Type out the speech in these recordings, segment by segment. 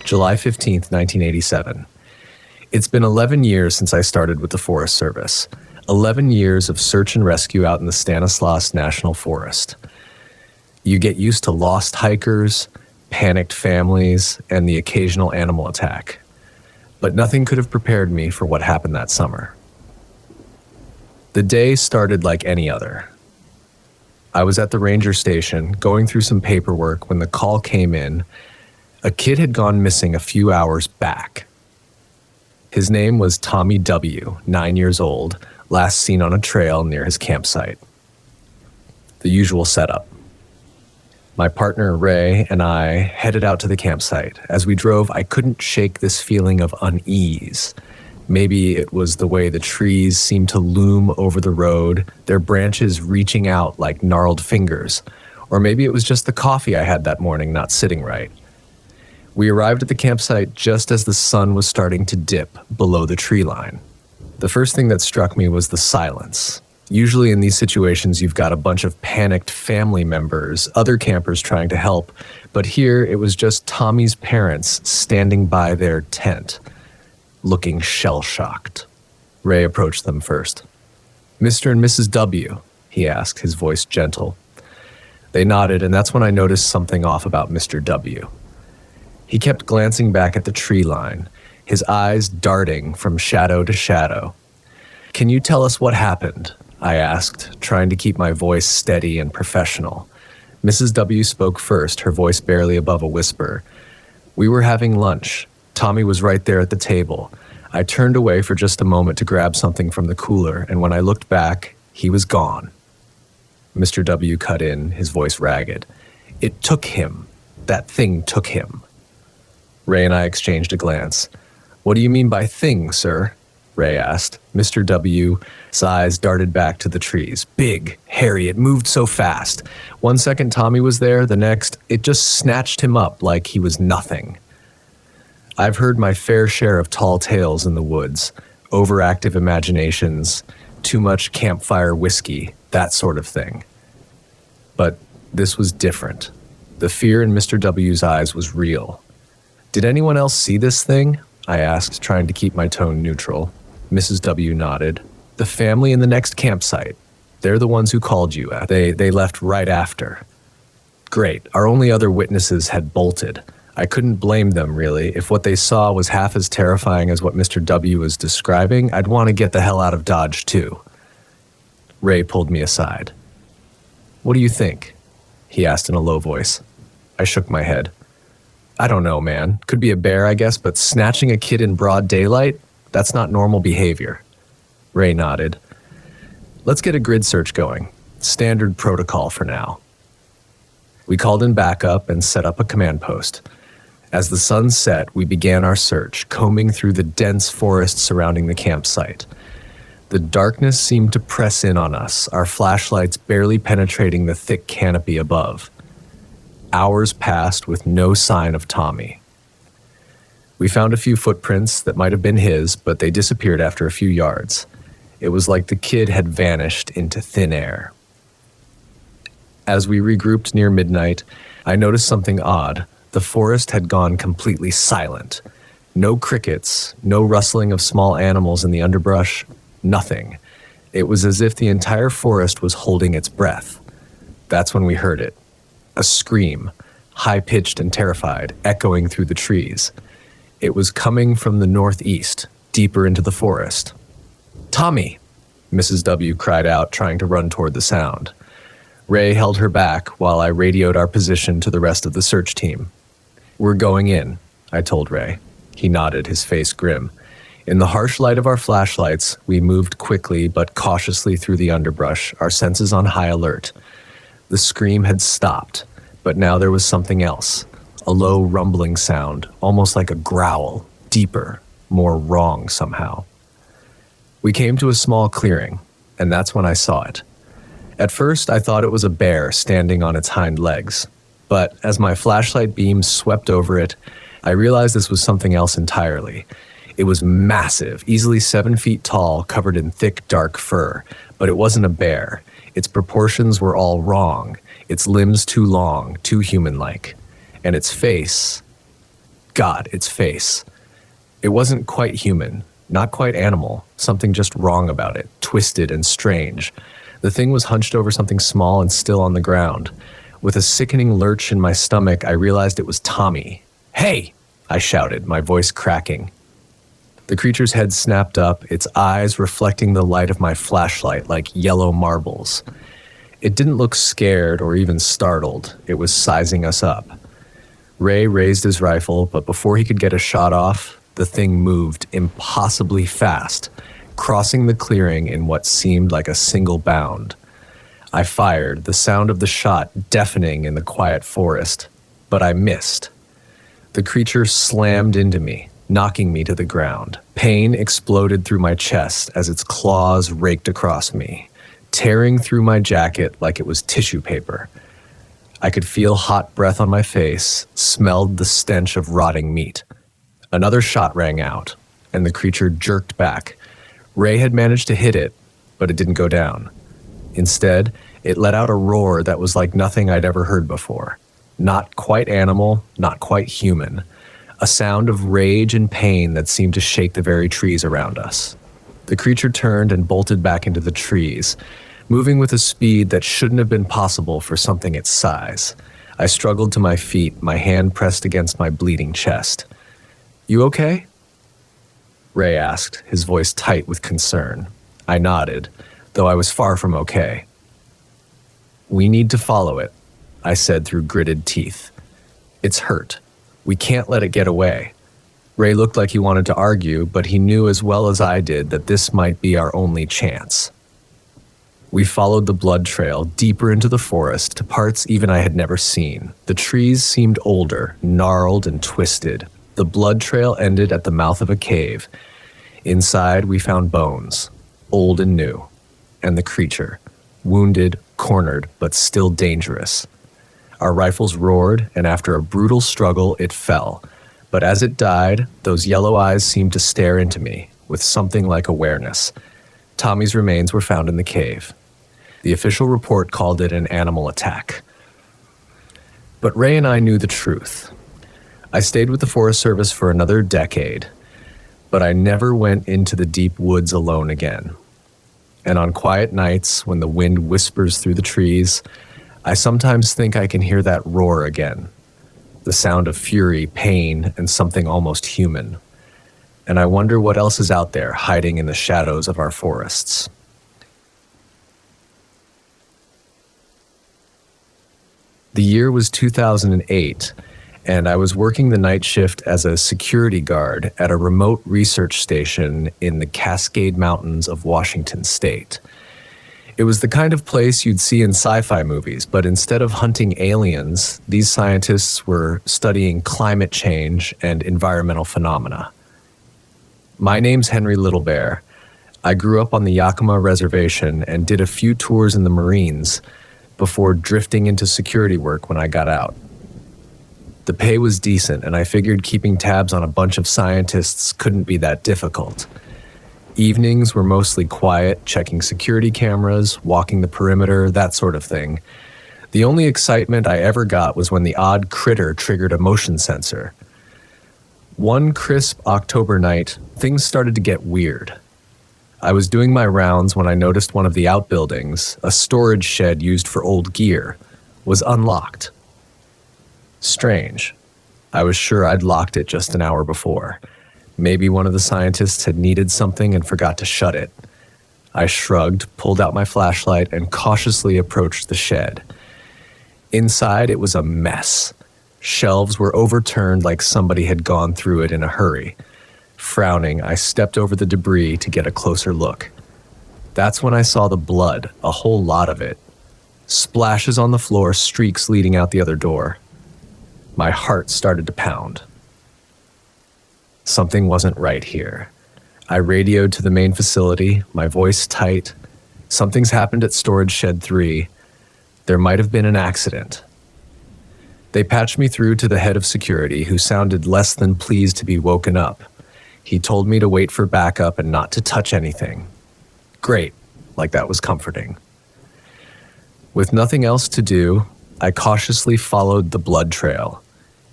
July 15th, 1987. It's been 11 years since I started with the Forest Service. 11 years of search and rescue out in the Stanislaus National Forest. You get used to lost hikers, panicked families, and the occasional animal attack. But nothing could have prepared me for what happened that summer. The day started like any other. I was at the ranger station going through some paperwork when the call came in. A kid had gone missing a few hours back. His name was Tommy W., 9 years old, last seen on a trail near his campsite. The usual setup. My partner, Ray, and I headed out to the campsite. As we drove, I couldn't shake this feeling of unease. Maybe it was the way the trees seemed to loom over the road, their branches reaching out like gnarled fingers. Or maybe it was just the coffee I had that morning not sitting right. We arrived at the campsite just as the sun was starting to dip below the tree line. The first thing that struck me was the silence. Usually in these situations, you've got a bunch of panicked family members, other campers trying to help, but here it was just Tommy's parents standing by their tent, looking shell-shocked. Ray approached them first. "Mr. and Mrs. W?" he asked, his voice gentle. They nodded, and that's when I noticed something off about Mr. W. He kept glancing back at the tree line, his eyes darting from shadow to shadow. "Can you tell us what happened?" I asked, trying to keep my voice steady and professional. Mrs. W. spoke first, her voice barely above a whisper. "We were having lunch. Tommy was right there at the table. I turned away for just a moment to grab something from the cooler, and when I looked back, he was gone." Mr. W. cut in, his voice ragged. "It took him. That thing took him." Ray and I exchanged a glance. "What do you mean by thing, sir?" Ray asked. Mr. W's eyes darted back to the trees. Big, hairy, it moved so fast. One second Tommy was there, the next, it just snatched him up like he was nothing. I've heard my fair share of tall tales in the woods, overactive imaginations, too much campfire whiskey, that sort of thing. But this was different. The fear in Mr. W's eyes was real. "Did anyone else see this thing?" I asked, trying to keep my tone neutral. Mrs. W. nodded. "The family in the next campsite. They're the ones who called you. They left right after." Great. Our only other witnesses had bolted. I couldn't blame them, really. If what they saw was half as terrifying as what Mr. W. was describing, I'd want to get the hell out of Dodge, too. Ray pulled me aside. "What do you think?" he asked in a low voice. I shook my head. "I don't know, man. Could be a bear, I guess, but snatching a kid in broad daylight? That's not normal behavior." Ray nodded. "Let's get a grid search going. Standard protocol for now." We called in backup and set up a command post. As the sun set, we began our search, combing through the dense forest surrounding the campsite. The darkness seemed to press in on us, our flashlights barely penetrating the thick canopy above. Hours passed with no sign of Tommy. We found a few footprints that might have been his, but they disappeared after a few yards. It was like the kid had vanished into thin air. As we regrouped near midnight, I noticed something odd. The forest had gone completely silent. No crickets, no rustling of small animals in the underbrush, nothing. It was as if the entire forest was holding its breath. That's when we heard it. A scream, high-pitched and terrified, echoing through the trees. It was coming from the northeast, deeper into the forest. "Tommy!" Mrs. W. cried out, trying to run toward the sound. Ray held her back while I radioed our position to the rest of the search team. "We're going in," I told Ray. He nodded, his face grim. In the harsh light of our flashlights, we moved quickly but cautiously through the underbrush, our senses on high alert. The scream had stopped, but now there was something else. A low rumbling sound, almost like a growl, deeper, more wrong somehow. We came to a small clearing, and that's when I saw it. At first, I thought it was a bear standing on its hind legs, but as my flashlight beam swept over it, I realized this was something else entirely. It was massive, easily 7 feet tall, covered in thick, dark fur, but it wasn't a bear. Its proportions were all wrong, its limbs too long, too human-like, and its face, God, its face. It wasn't quite human, not quite animal, something just wrong about it, twisted and strange. The thing was hunched over something small and still on the ground. With a sickening lurch in my stomach, I realized it was Tommy. "Hey!" I shouted, my voice cracking. The creature's head snapped up, its eyes reflecting the light of my flashlight like yellow marbles. It didn't look scared or even startled. It was sizing us up. Ray raised his rifle, but before he could get a shot off, the thing moved impossibly fast, crossing the clearing in what seemed like a single bound. I fired, the sound of the shot deafening in the quiet forest, but I missed. The creature slammed into me, knocking me to the ground. Pain exploded through my chest as its claws raked across me, tearing through my jacket like it was tissue paper. I could feel hot breath on my face, smelled the stench of rotting meat. Another shot rang out, and the creature jerked back. Ray had managed to hit it, but it didn't go down. Instead, it let out a roar that was like nothing I'd ever heard before. Not quite animal, not quite human. A sound of rage and pain that seemed to shake the very trees around us. The creature turned and bolted back into the trees, moving with a speed that shouldn't have been possible for something its size. I struggled to my feet, my hand pressed against my bleeding chest. "You okay?" Ray asked, his voice tight with concern. I nodded, though I was far from okay. "We need to follow it," I said through gritted teeth. "It's hurt. We can't let it get away." Ray looked like he wanted to argue, but he knew as well as I did that this might be our only chance. We followed the blood trail deeper into the forest to parts even I had never seen. The trees seemed older, gnarled and twisted. The blood trail ended at the mouth of a cave. Inside, we found bones, old and new, and the creature, wounded, cornered, but still dangerous. Our rifles roared, and after a brutal struggle, it fell. But as it died, those yellow eyes seemed to stare into me, with something like awareness. Tommy's remains were found in the cave. The official report called it an animal attack. But Ray and I knew the truth. I stayed with the Forest Service for another decade, but I never went into the deep woods alone again. And on quiet nights, when the wind whispers through the trees, I sometimes think I can hear that roar again. The sound of fury, pain, and something almost human. And I wonder what else is out there hiding in the shadows of our forests. The year was 2008, and I was working the night shift as a security guard at a remote research station in the Cascade Mountains of Washington State. It was the kind of place you'd see in sci-fi movies, but instead of hunting aliens, these scientists were studying climate change and environmental phenomena. My name's Henry Littlebear. I grew up on the Yakima Reservation and did a few tours in the Marines before drifting into security work when I got out. The pay was decent, and I figured keeping tabs on a bunch of scientists couldn't be that difficult. Evenings were mostly quiet, checking security cameras, walking the perimeter, that sort of thing. The only excitement I ever got was when the odd critter triggered a motion sensor. One crisp October night, things started to get weird. I was doing my rounds when I noticed one of the outbuildings, a storage shed used for old gear, was unlocked. Strange. I was sure I'd locked it just an hour before. Maybe one of the scientists had needed something and forgot to shut it. I shrugged, pulled out my flashlight, and cautiously approached the shed. Inside, it was a mess. Shelves were overturned like somebody had gone through it in a hurry. Frowning, I stepped over the debris to get a closer look. That's when I saw the blood, a whole lot of it. Splashes on the floor, streaks leading out the other door. My heart started to pound. Something wasn't right here. I radioed to the main facility, my voice tight. Something's happened at Storage Shed 3. There might have been an accident. They patched me through to the head of security, who sounded less than pleased to be woken up. He told me to wait for backup and not to touch anything. Great, like that was comforting. With nothing else to do, I cautiously followed the blood trail.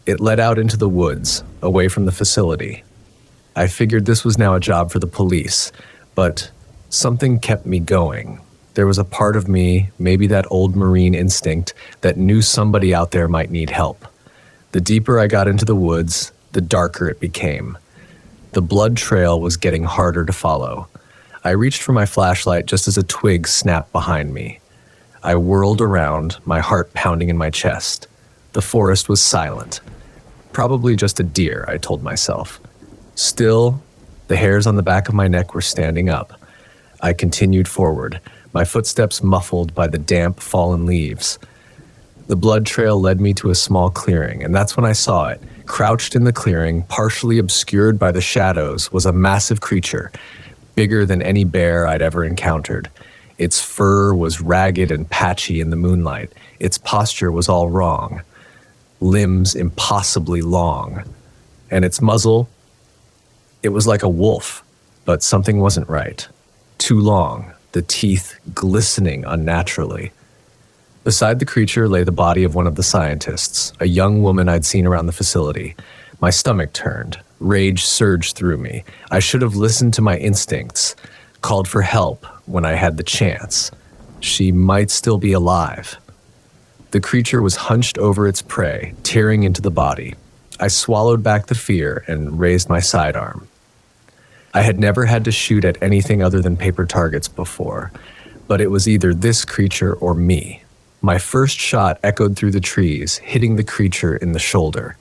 It led out into the woods, away from the facility. I figured this was now a job for the police, but something kept me going. There was a part of me, maybe that old Marine instinct, that knew somebody out there might need help. The deeper I got into the woods, the darker it became. The blood trail was getting harder to follow. I reached for my flashlight just as a twig snapped behind me. I whirled around, my heart pounding in my chest. The forest was silent. Probably just a deer, I told myself. Still, the hairs on the back of my neck were standing up. I continued forward, my footsteps muffled by the damp, fallen leaves. The blood trail led me to a small clearing, and that's when I saw it. Crouched in the clearing, partially obscured by the shadows, was a massive creature, bigger than any bear I'd ever encountered. Its fur was ragged and patchy in the moonlight. Its posture was all wrong. Limbs impossibly long. And its muzzle, it was like a wolf, but something wasn't right. Too long, the teeth glistening unnaturally. Beside the creature lay the body of one of the scientists, a young woman I'd seen around the facility. My stomach turned. Rage surged through me. I should have listened to my instincts, called for help when I had the chance. She might still be alive. The creature was hunched over its prey, tearing into the body. I swallowed back the fear and raised my sidearm. I had never had to shoot at anything other than paper targets before, but it was either this creature or me. My first shot echoed through the trees, hitting the creature in the shoulder.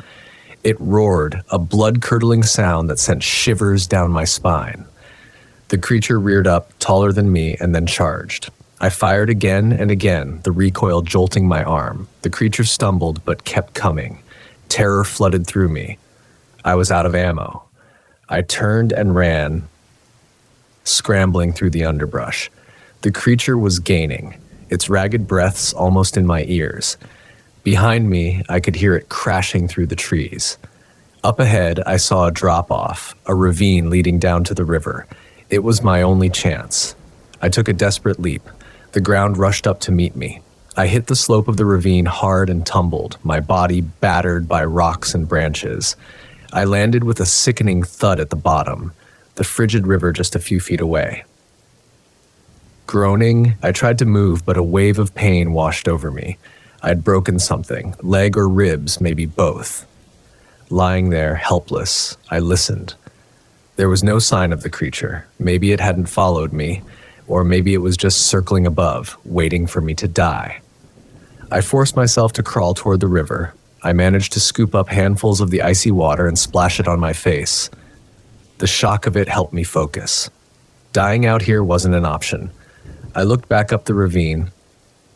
It roared, a blood-curdling sound that sent shivers down my spine. The creature reared up, taller than me, and then charged. I fired again and again, the recoil jolting my arm. The creature stumbled, but kept coming. Terror flooded through me. I was out of ammo. I turned and ran, scrambling through the underbrush. The creature was gaining, its ragged breaths almost in my ears. Behind me, I could hear it crashing through the trees. Up ahead, I saw a drop-off, a ravine leading down to the river. It was my only chance. I took a desperate leap. The ground rushed up to meet me. I hit the slope of the ravine hard and tumbled, my body battered by rocks and branches. I landed with a sickening thud at the bottom, the frigid river just a few feet away. Groaning, I tried to move, but a wave of pain washed over me. I'd broken something, leg or ribs, maybe both. Lying there, helpless, I listened. There was no sign of the creature. Maybe it hadn't followed me, or maybe it was just circling above, waiting for me to die. I forced myself to crawl toward the river. I managed to scoop up handfuls of the icy water and splash it on my face. The shock of it helped me focus. Dying out here wasn't an option. I looked back up the ravine.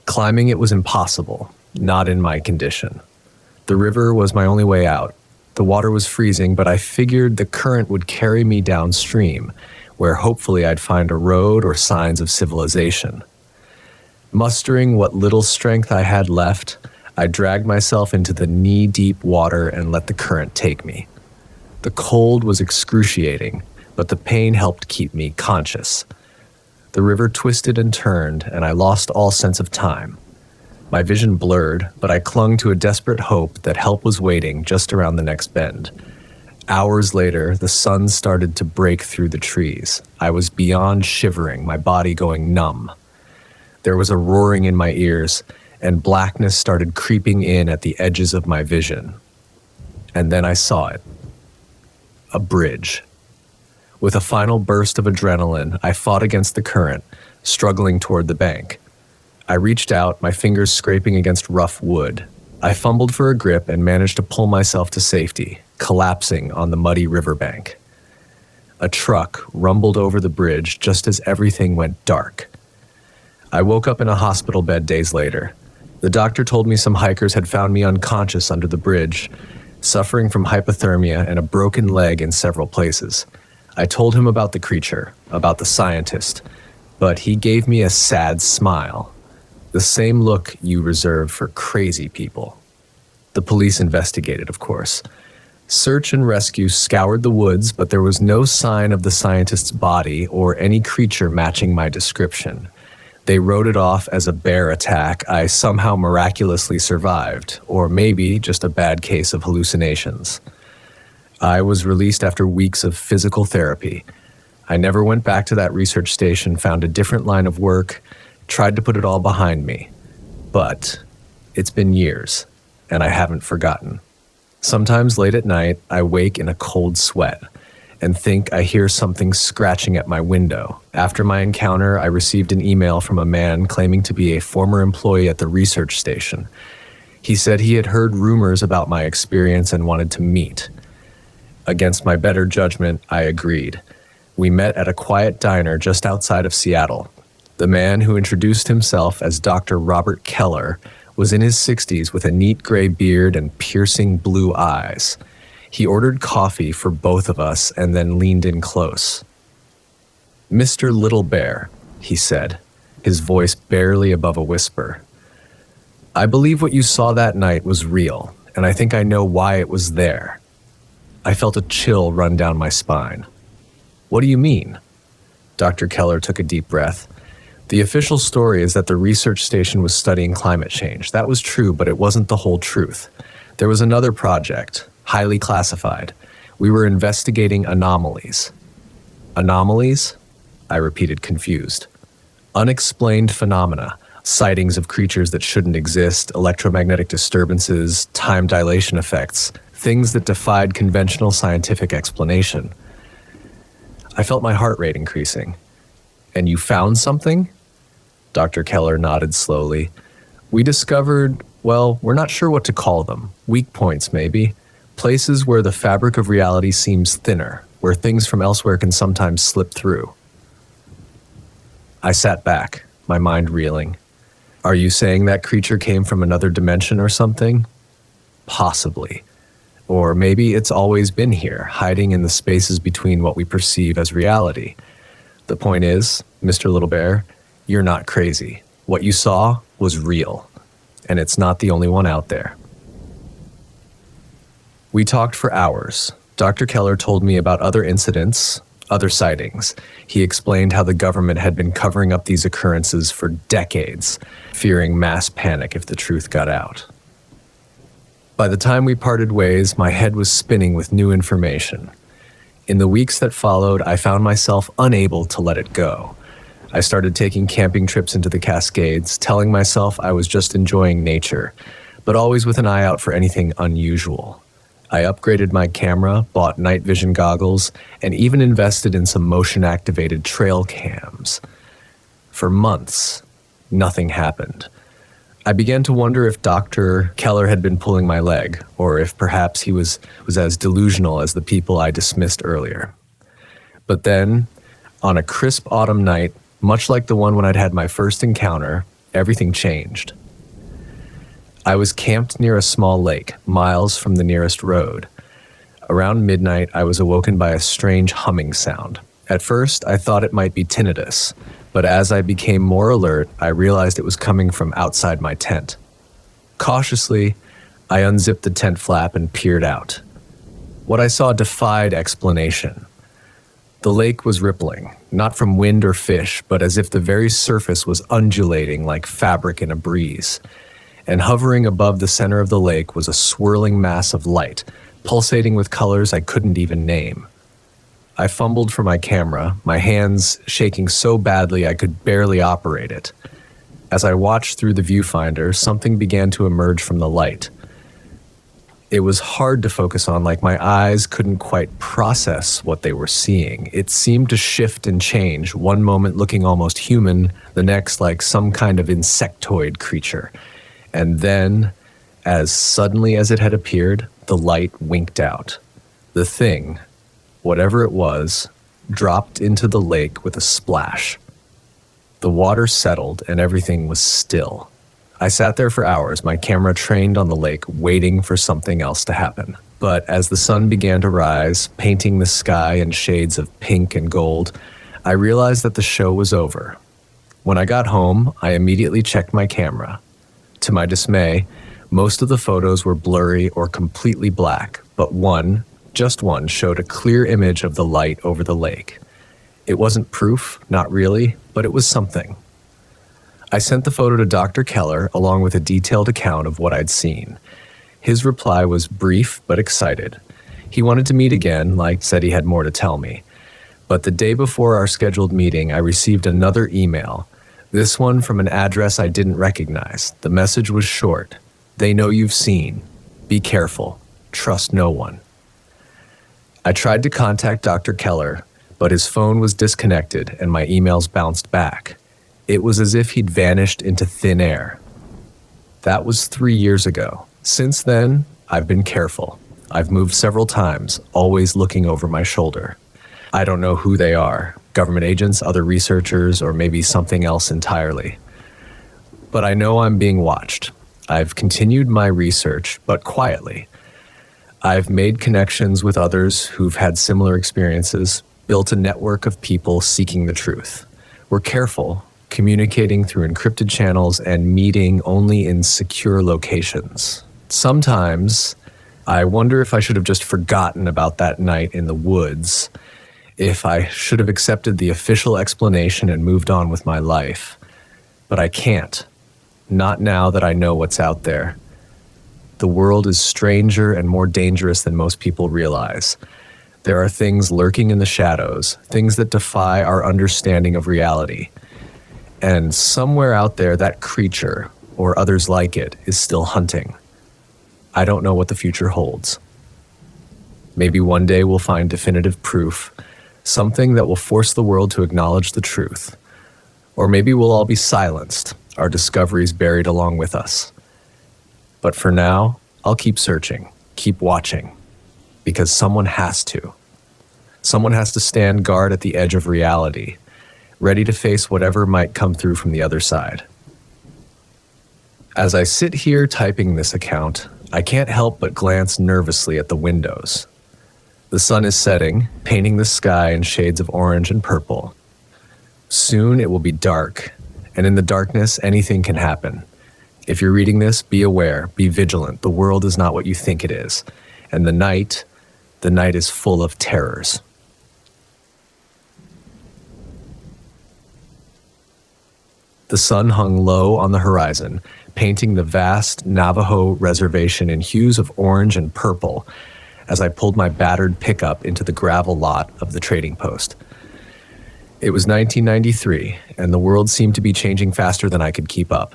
Climbing it was impossible, not in my condition. The river was my only way out. The water was freezing, but I figured the current would carry me downstream, where hopefully I'd find a road or signs of civilization. Mustering what little strength I had left, I dragged myself into the knee-deep water and let the current take me. The cold was excruciating, but the pain helped keep me conscious. The river twisted and turned, and I lost all sense of time. My vision blurred, but I clung to a desperate hope that help was waiting just around the next bend. Hours later, the sun started to break through the trees. I was beyond shivering, my body going numb. There was a roaring in my ears, and blackness started creeping in at the edges of my vision. And then I saw it. A bridge. With a final burst of adrenaline, I fought against the current, struggling toward the bank. I reached out, my fingers scraping against rough wood. I fumbled for a grip and managed to pull myself to safety, collapsing on the muddy riverbank. A truck rumbled over the bridge just as everything went dark. I woke up in a hospital bed days later. The doctor told me some hikers had found me unconscious under the bridge, suffering from hypothermia and a broken leg in several places. I told him about the creature, about the scientist, but he gave me a sad smile. The same look you reserve for crazy people. The police investigated, of course. Search and rescue scoured the woods, but there was no sign of the scientist's body or any creature matching my description. They wrote it off as a bear attack I somehow miraculously survived, or maybe just a bad case of hallucinations. I was released after weeks of physical therapy. I never went back to that research station, found a different line of work, tried to put it all behind me. But it's been years, and I haven't forgotten. Sometimes late at night, I wake in a cold sweat and think I hear something scratching at my window. After my encounter, I received an email from a man claiming to be a former employee at the research station. He said he had heard rumors about my experience and wanted to meet. Against my better judgment, I agreed. We met at a quiet diner just outside of Seattle. The man, who introduced himself as Dr. Robert Keller, was in his 60s with a neat gray beard and piercing blue eyes. He ordered coffee for both of us and then leaned in close. "Mr. Little Bear," he said, his voice barely above a whisper. "I believe what you saw that night was real, and I think I know why it was there." I felt a chill run down my spine. "What do you mean?" Dr. Keller took a deep breath. "The official story is that the research station was studying climate change. That was true, but it wasn't the whole truth. There was another project, highly classified. We were investigating anomalies." "Anomalies?" I repeated, confused. "Unexplained phenomena, sightings of creatures that shouldn't exist, electromagnetic disturbances, time dilation effects, things that defied conventional scientific explanation." I felt my heart rate increasing. "And you found something?" Dr. Keller nodded slowly. "We discovered, well, we're not sure what to call them. Weak points, maybe. Places where the fabric of reality seems thinner, where things from elsewhere can sometimes slip through." I sat back, my mind reeling. "Are you saying that creature came from another dimension or something?" "Possibly. Or maybe it's always been here, hiding in the spaces between what we perceive as reality. The point is, Mr. Little Bear, you're not crazy. What you saw was real, and it's not the only one out there." We talked for hours. Dr. Keller told me about other incidents, other sightings. He explained how the government had been covering up these occurrences for decades, fearing mass panic if the truth got out. By the time we parted ways, my head was spinning with new information. In the weeks that followed, I found myself unable to let it go. I started taking camping trips into the Cascades, telling myself I was just enjoying nature, but always with an eye out for anything unusual. I upgraded my camera, bought night vision goggles, and even invested in some motion-activated trail cams. For months, nothing happened. I began to wonder if Dr. Keller had been pulling my leg, or if perhaps he was as delusional as the people I dismissed earlier. But then, on a crisp autumn night, much like the one when I'd had my first encounter, everything changed. I was camped near a small lake, miles from the nearest road. Around midnight, I was awoken by a strange humming sound. At first, I thought it might be tinnitus, but as I became more alert, I realized it was coming from outside my tent. Cautiously, I unzipped the tent flap and peered out. What I saw defied explanation. The lake was rippling, not from wind or fish, but as if the very surface was undulating like fabric in a breeze. And hovering above the center of the lake was a swirling mass of light, pulsating with colors I couldn't even name. I fumbled for my camera, my hands shaking so badly I could barely operate it. As I watched through the viewfinder, something began to emerge from the light. It was hard to focus on, like my eyes couldn't quite process what they were seeing. It seemed to shift and change, one moment looking almost human, the next like some kind of insectoid creature. And then, as suddenly as it had appeared, the light winked out. The thing, whatever it was, dropped into the lake with a splash. The water settled and everything was still. I sat there for hours, my camera trained on the lake, waiting for something else to happen. But as the sun began to rise, painting the sky in shades of pink and gold, I realized that the show was over. When I got home, I immediately checked my camera. To my dismay, most of the photos were blurry or completely black, but one, just one, showed a clear image of the light over the lake. It wasn't proof, not really, but it was something. I sent the photo to Dr. Keller along with a detailed account of what I'd seen. His reply was brief but excited. He wanted to meet again, said he had more to tell me. But the day before our scheduled meeting, I received another email, this one from an address I didn't recognize. The message was short. They know you've seen. Be careful. Trust no one. I tried to contact Dr. Keller, but his phone was disconnected and my emails bounced back. It was as if he'd vanished into thin air. That was 3 years ago. Since then, I've been careful. I've moved several times, always looking over my shoulder. I don't know who they are, government agents, other researchers, or maybe something else entirely. But I know I'm being watched. I've continued my research, but quietly. I've made connections with others who've had similar experiences, built a network of people seeking the truth. We're careful, communicating through encrypted channels and meeting only in secure locations. Sometimes, I wonder if I should have just forgotten about that night in the woods, if I should have accepted the official explanation and moved on with my life. But I can't. Not now that I know what's out there. The world is stranger and more dangerous than most people realize. There are things lurking in the shadows, things that defy our understanding of reality. And somewhere out there, that creature, or others like it, is still hunting. I don't know what the future holds. Maybe one day we'll find definitive proof, something that will force the world to acknowledge the truth. Or maybe we'll all be silenced, our discoveries buried along with us. But for now, I'll keep searching, keep watching, because someone has to. Someone has to stand guard at the edge of reality, ready to face whatever might come through from the other side. As I sit here typing this account, I can't help but glance nervously at the windows. The sun is setting, painting the sky in shades of orange and purple. Soon it will be dark, and in the darkness, anything can happen. If you're reading this, be aware, be vigilant. The world is not what you think it is. And the night is full of terrors. The sun hung low on the horizon, painting the vast Navajo reservation in hues of orange and purple as I pulled my battered pickup into the gravel lot of the trading post. It was 1993, and the world seemed to be changing faster than I could keep up.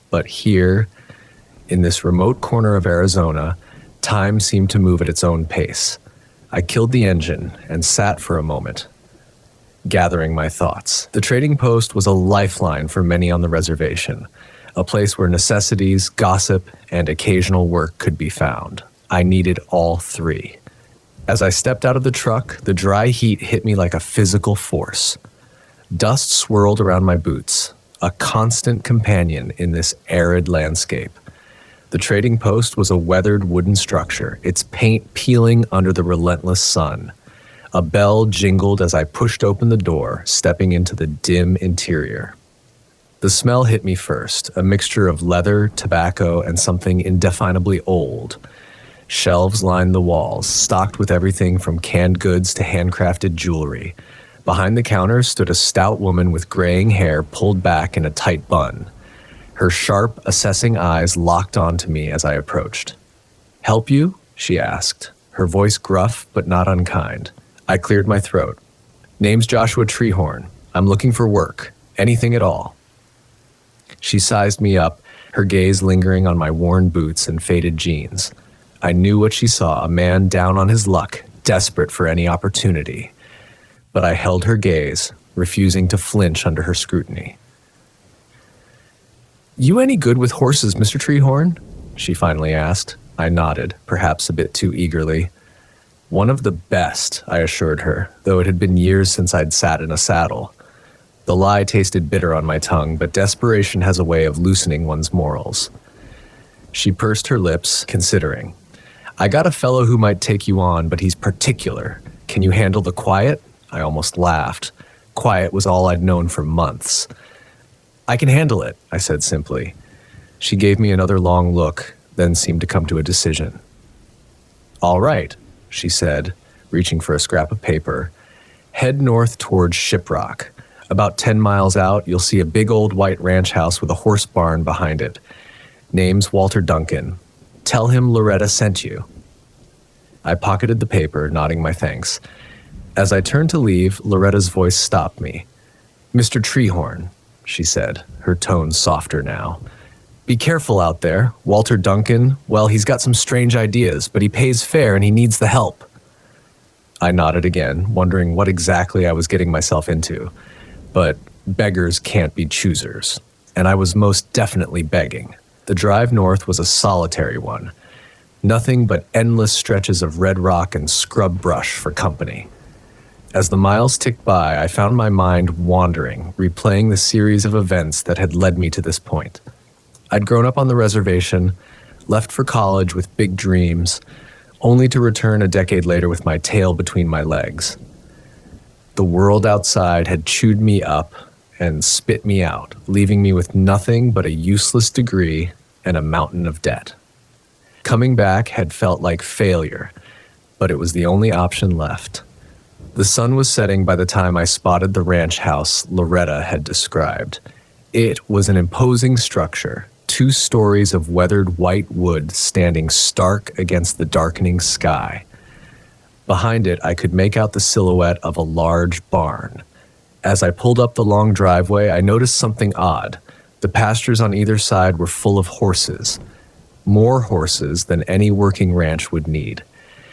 But here, in this remote corner of Arizona, time seemed to move at its own pace. I killed the engine and sat for a moment, gathering my thoughts. The trading post was a lifeline for many on the reservation, a place where necessities, gossip, and occasional work could be found. I needed all three. As I stepped out of the truck, the dry heat hit me like a physical force. Dust swirled around my boots, a constant companion in this arid landscape. The trading post was a weathered wooden structure, its paint peeling under the relentless sun. A bell jingled as I pushed open the door, stepping into the dim interior. The smell hit me first, a mixture of leather, tobacco, and something indefinably old. Shelves lined the walls, stocked with everything from canned goods to handcrafted jewelry. Behind the counter stood a stout woman with graying hair pulled back in a tight bun. Her sharp, assessing eyes locked onto me as I approached. "Help you?" she asked, her voice gruff but not unkind. I cleared my throat. "Name's Joshua Treehorn. I'm looking for work. Anything at all." She sized me up, her gaze lingering on my worn boots and faded jeans. I knew what she saw, a man down on his luck, desperate for any opportunity. But I held her gaze, refusing to flinch under her scrutiny. "You any good with horses, Mr. Treehorn?" she finally asked. I nodded, perhaps a bit too eagerly. "One of the best," I assured her, though it had been years since I'd sat in a saddle. The lie tasted bitter on my tongue, but desperation has a way of loosening one's morals. She pursed her lips, considering. "I got a fellow who might take you on, but he's particular. Can you handle the quiet?" I almost laughed. Quiet was all I'd known for months. "I can handle it," I said simply. She gave me another long look, then seemed to come to a decision. "All right," she said, reaching for a scrap of paper. "Head north towards Shiprock. About 10 miles out, you'll see a big old white ranch house with a horse barn behind it. Name's Walter Duncan. Tell him Loretta sent you." I pocketed the paper, nodding my thanks. As I turned to leave, Loretta's voice stopped me. "Mr. Treehorn," she said, her tone softer now. "Be careful out there. Walter Duncan, well, he's got some strange ideas, but he pays fair and he needs the help." I nodded again, wondering what exactly I was getting myself into. But beggars can't be choosers, and I was most definitely begging. The drive north was a solitary one. Nothing but endless stretches of red rock and scrub brush for company. As the miles ticked by, I found my mind wandering, replaying the series of events that had led me to this point. I'd grown up on the reservation, left for college with big dreams, only to return a decade later with my tail between my legs. The world outside had chewed me up and spit me out, leaving me with nothing but a useless degree and a mountain of debt. Coming back had felt like failure, but it was the only option left. The sun was setting by the time I spotted the ranch house Loretta had described. It was an imposing structure, 2 stories of weathered white wood standing stark against the darkening sky. Behind it, I could make out the silhouette of a large barn. As I pulled up the long driveway, I noticed something odd. The pastures on either side were full of horses. More horses than any working ranch would need.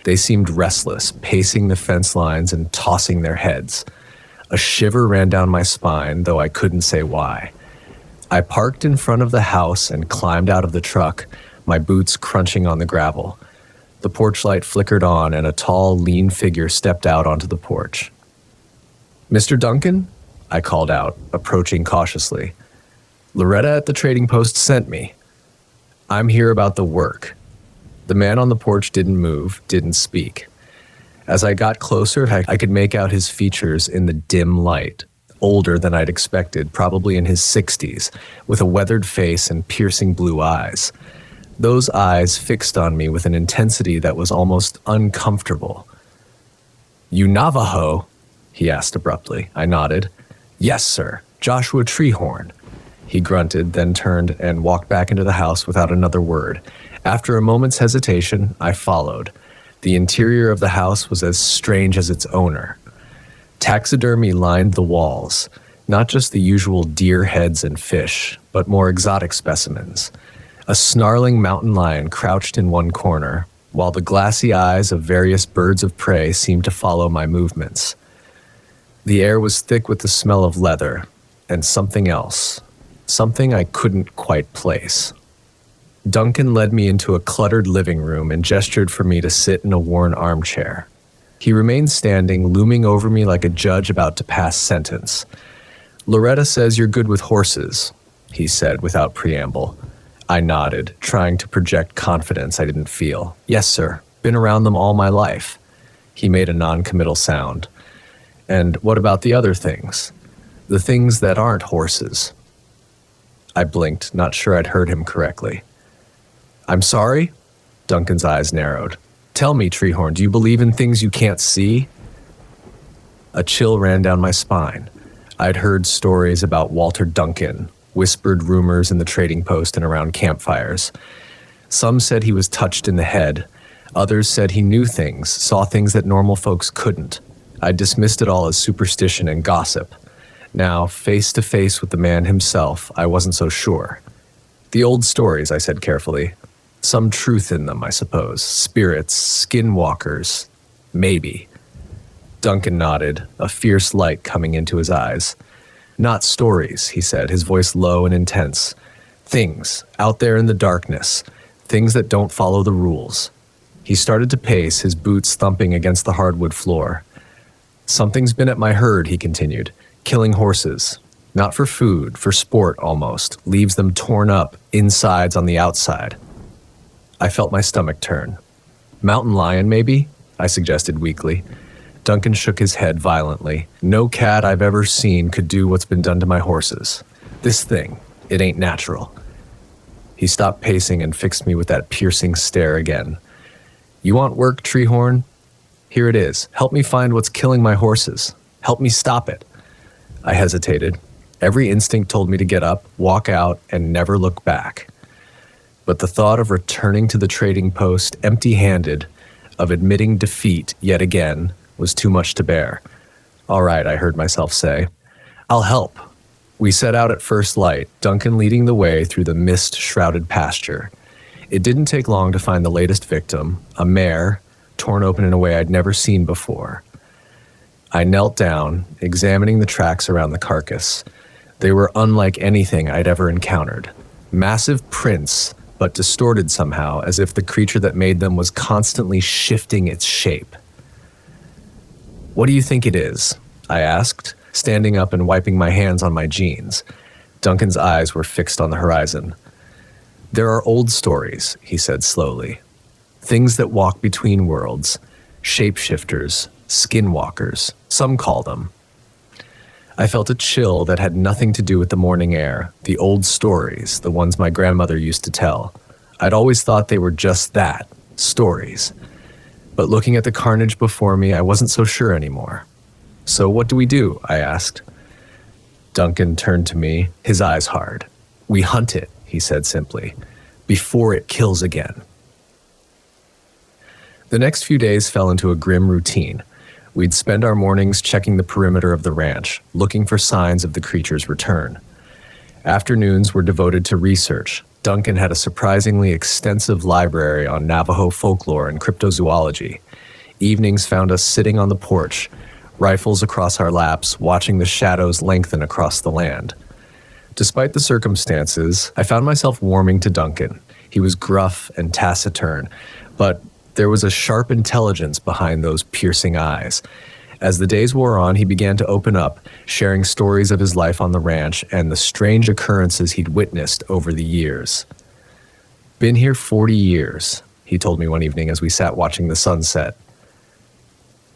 They seemed restless, pacing the fence lines and tossing their heads. A shiver ran down my spine, though I couldn't say why. I parked in front of the house and climbed out of the truck, my boots crunching on the gravel. The porch light flickered on and a tall, lean figure stepped out onto the porch. "Mr. Duncan?" I called out, approaching cautiously. "Loretta at the trading post sent me. I'm here about the work." The man on the porch didn't move, didn't speak. As I got closer, I could make out his features in the dim light. Older than I'd expected, probably in his 60s, with a weathered face and piercing blue eyes. Those eyes fixed on me with an intensity that was almost uncomfortable. "You Navajo?" he asked abruptly. I nodded. "Yes, sir. Joshua Treehorn." He grunted, then turned and walked back into the house without another word. After a moment's hesitation, I followed. The interior of the house was as strange as its owner. Taxidermy lined the walls, not just the usual deer heads and fish, but more exotic specimens. A snarling mountain lion crouched in one corner, while the glassy eyes of various birds of prey seemed to follow my movements. The air was thick with the smell of leather, and something else, something I couldn't quite place. Duncan led me into a cluttered living room and gestured for me to sit in a worn armchair. He remained standing, looming over me like a judge about to pass sentence. "Loretta says you're good with horses," he said without preamble. I nodded, trying to project confidence I didn't feel. "Yes, sir. Been around them all my life." He made a non-committal sound. "And what about the other things? The things that aren't horses?" I blinked, not sure I'd heard him correctly. "I'm sorry?" Duncan's eyes narrowed. "Tell me, Treehorn, do you believe in things you can't see?" A chill ran down my spine. I'd heard stories about Walter Duncan, whispered rumors in the trading post and around campfires. Some said he was touched in the head. Others said he knew things, saw things that normal folks couldn't. I dismissed it all as superstition and gossip. Now, face to face with the man himself, I wasn't so sure. "The old stories," I said carefully. "Some truth in them, I suppose. Spirits, skinwalkers, maybe." Duncan nodded, a fierce light coming into his eyes. "Not stories," he said, his voice low and intense. "Things, out there in the darkness. Things that don't follow the rules." He started to pace, his boots thumping against the hardwood floor. "Something's been at my herd," he continued. "Killing horses. Not for food, for sport almost. Leaves them torn up, insides on the outside." I felt my stomach turn. "Mountain lion, maybe?" I suggested weakly. Duncan shook his head violently. "No cat I've ever seen could do what's been done to my horses. This thing, it ain't natural." He stopped pacing and fixed me with that piercing stare again. "You want work, Treehorn? Here it is. Help me find what's killing my horses. Help me stop it." I hesitated. Every instinct told me to get up, walk out, and never look back. But the thought of returning to the trading post empty-handed, of admitting defeat yet again, was too much to bear. "All right," I heard myself say. "I'll help." We set out at first light, Duncan leading the way through the mist-shrouded pasture. It didn't take long to find the latest victim, a mare, torn open in a way I'd never seen before. I knelt down, examining the tracks around the carcass. They were unlike anything I'd ever encountered. Massive prints, but distorted somehow, as if the creature that made them was constantly shifting its shape. "What do you think it is?" I asked, standing up and wiping my hands on my jeans. Duncan's eyes were fixed on the horizon. "There are old stories," he said slowly. "Things that walk between worlds, shapeshifters, skinwalkers, some call them." I felt a chill that had nothing to do with the morning air, the old stories, the ones my grandmother used to tell. I'd always thought they were just that, stories. But looking at the carnage before me, I wasn't so sure anymore. "So what do we do?" I asked. Duncan turned to me, his eyes hard. "We hunt it," he said simply, "before it kills again." The next few days fell into a grim routine. We'd spend our mornings checking the perimeter of the ranch, looking for signs of the creature's return. Afternoons were devoted to research. Duncan had a surprisingly extensive library on Navajo folklore and cryptozoology. Evenings found us sitting on the porch, rifles across our laps, watching the shadows lengthen across the land. Despite the circumstances, I found myself warming to Duncan. He was gruff and taciturn, but there was a sharp intelligence behind those piercing eyes. As the days wore on, he began to open up, sharing stories of his life on the ranch and the strange occurrences he'd witnessed over the years. "Been here 40 years, he told me one evening as we sat watching the sunset.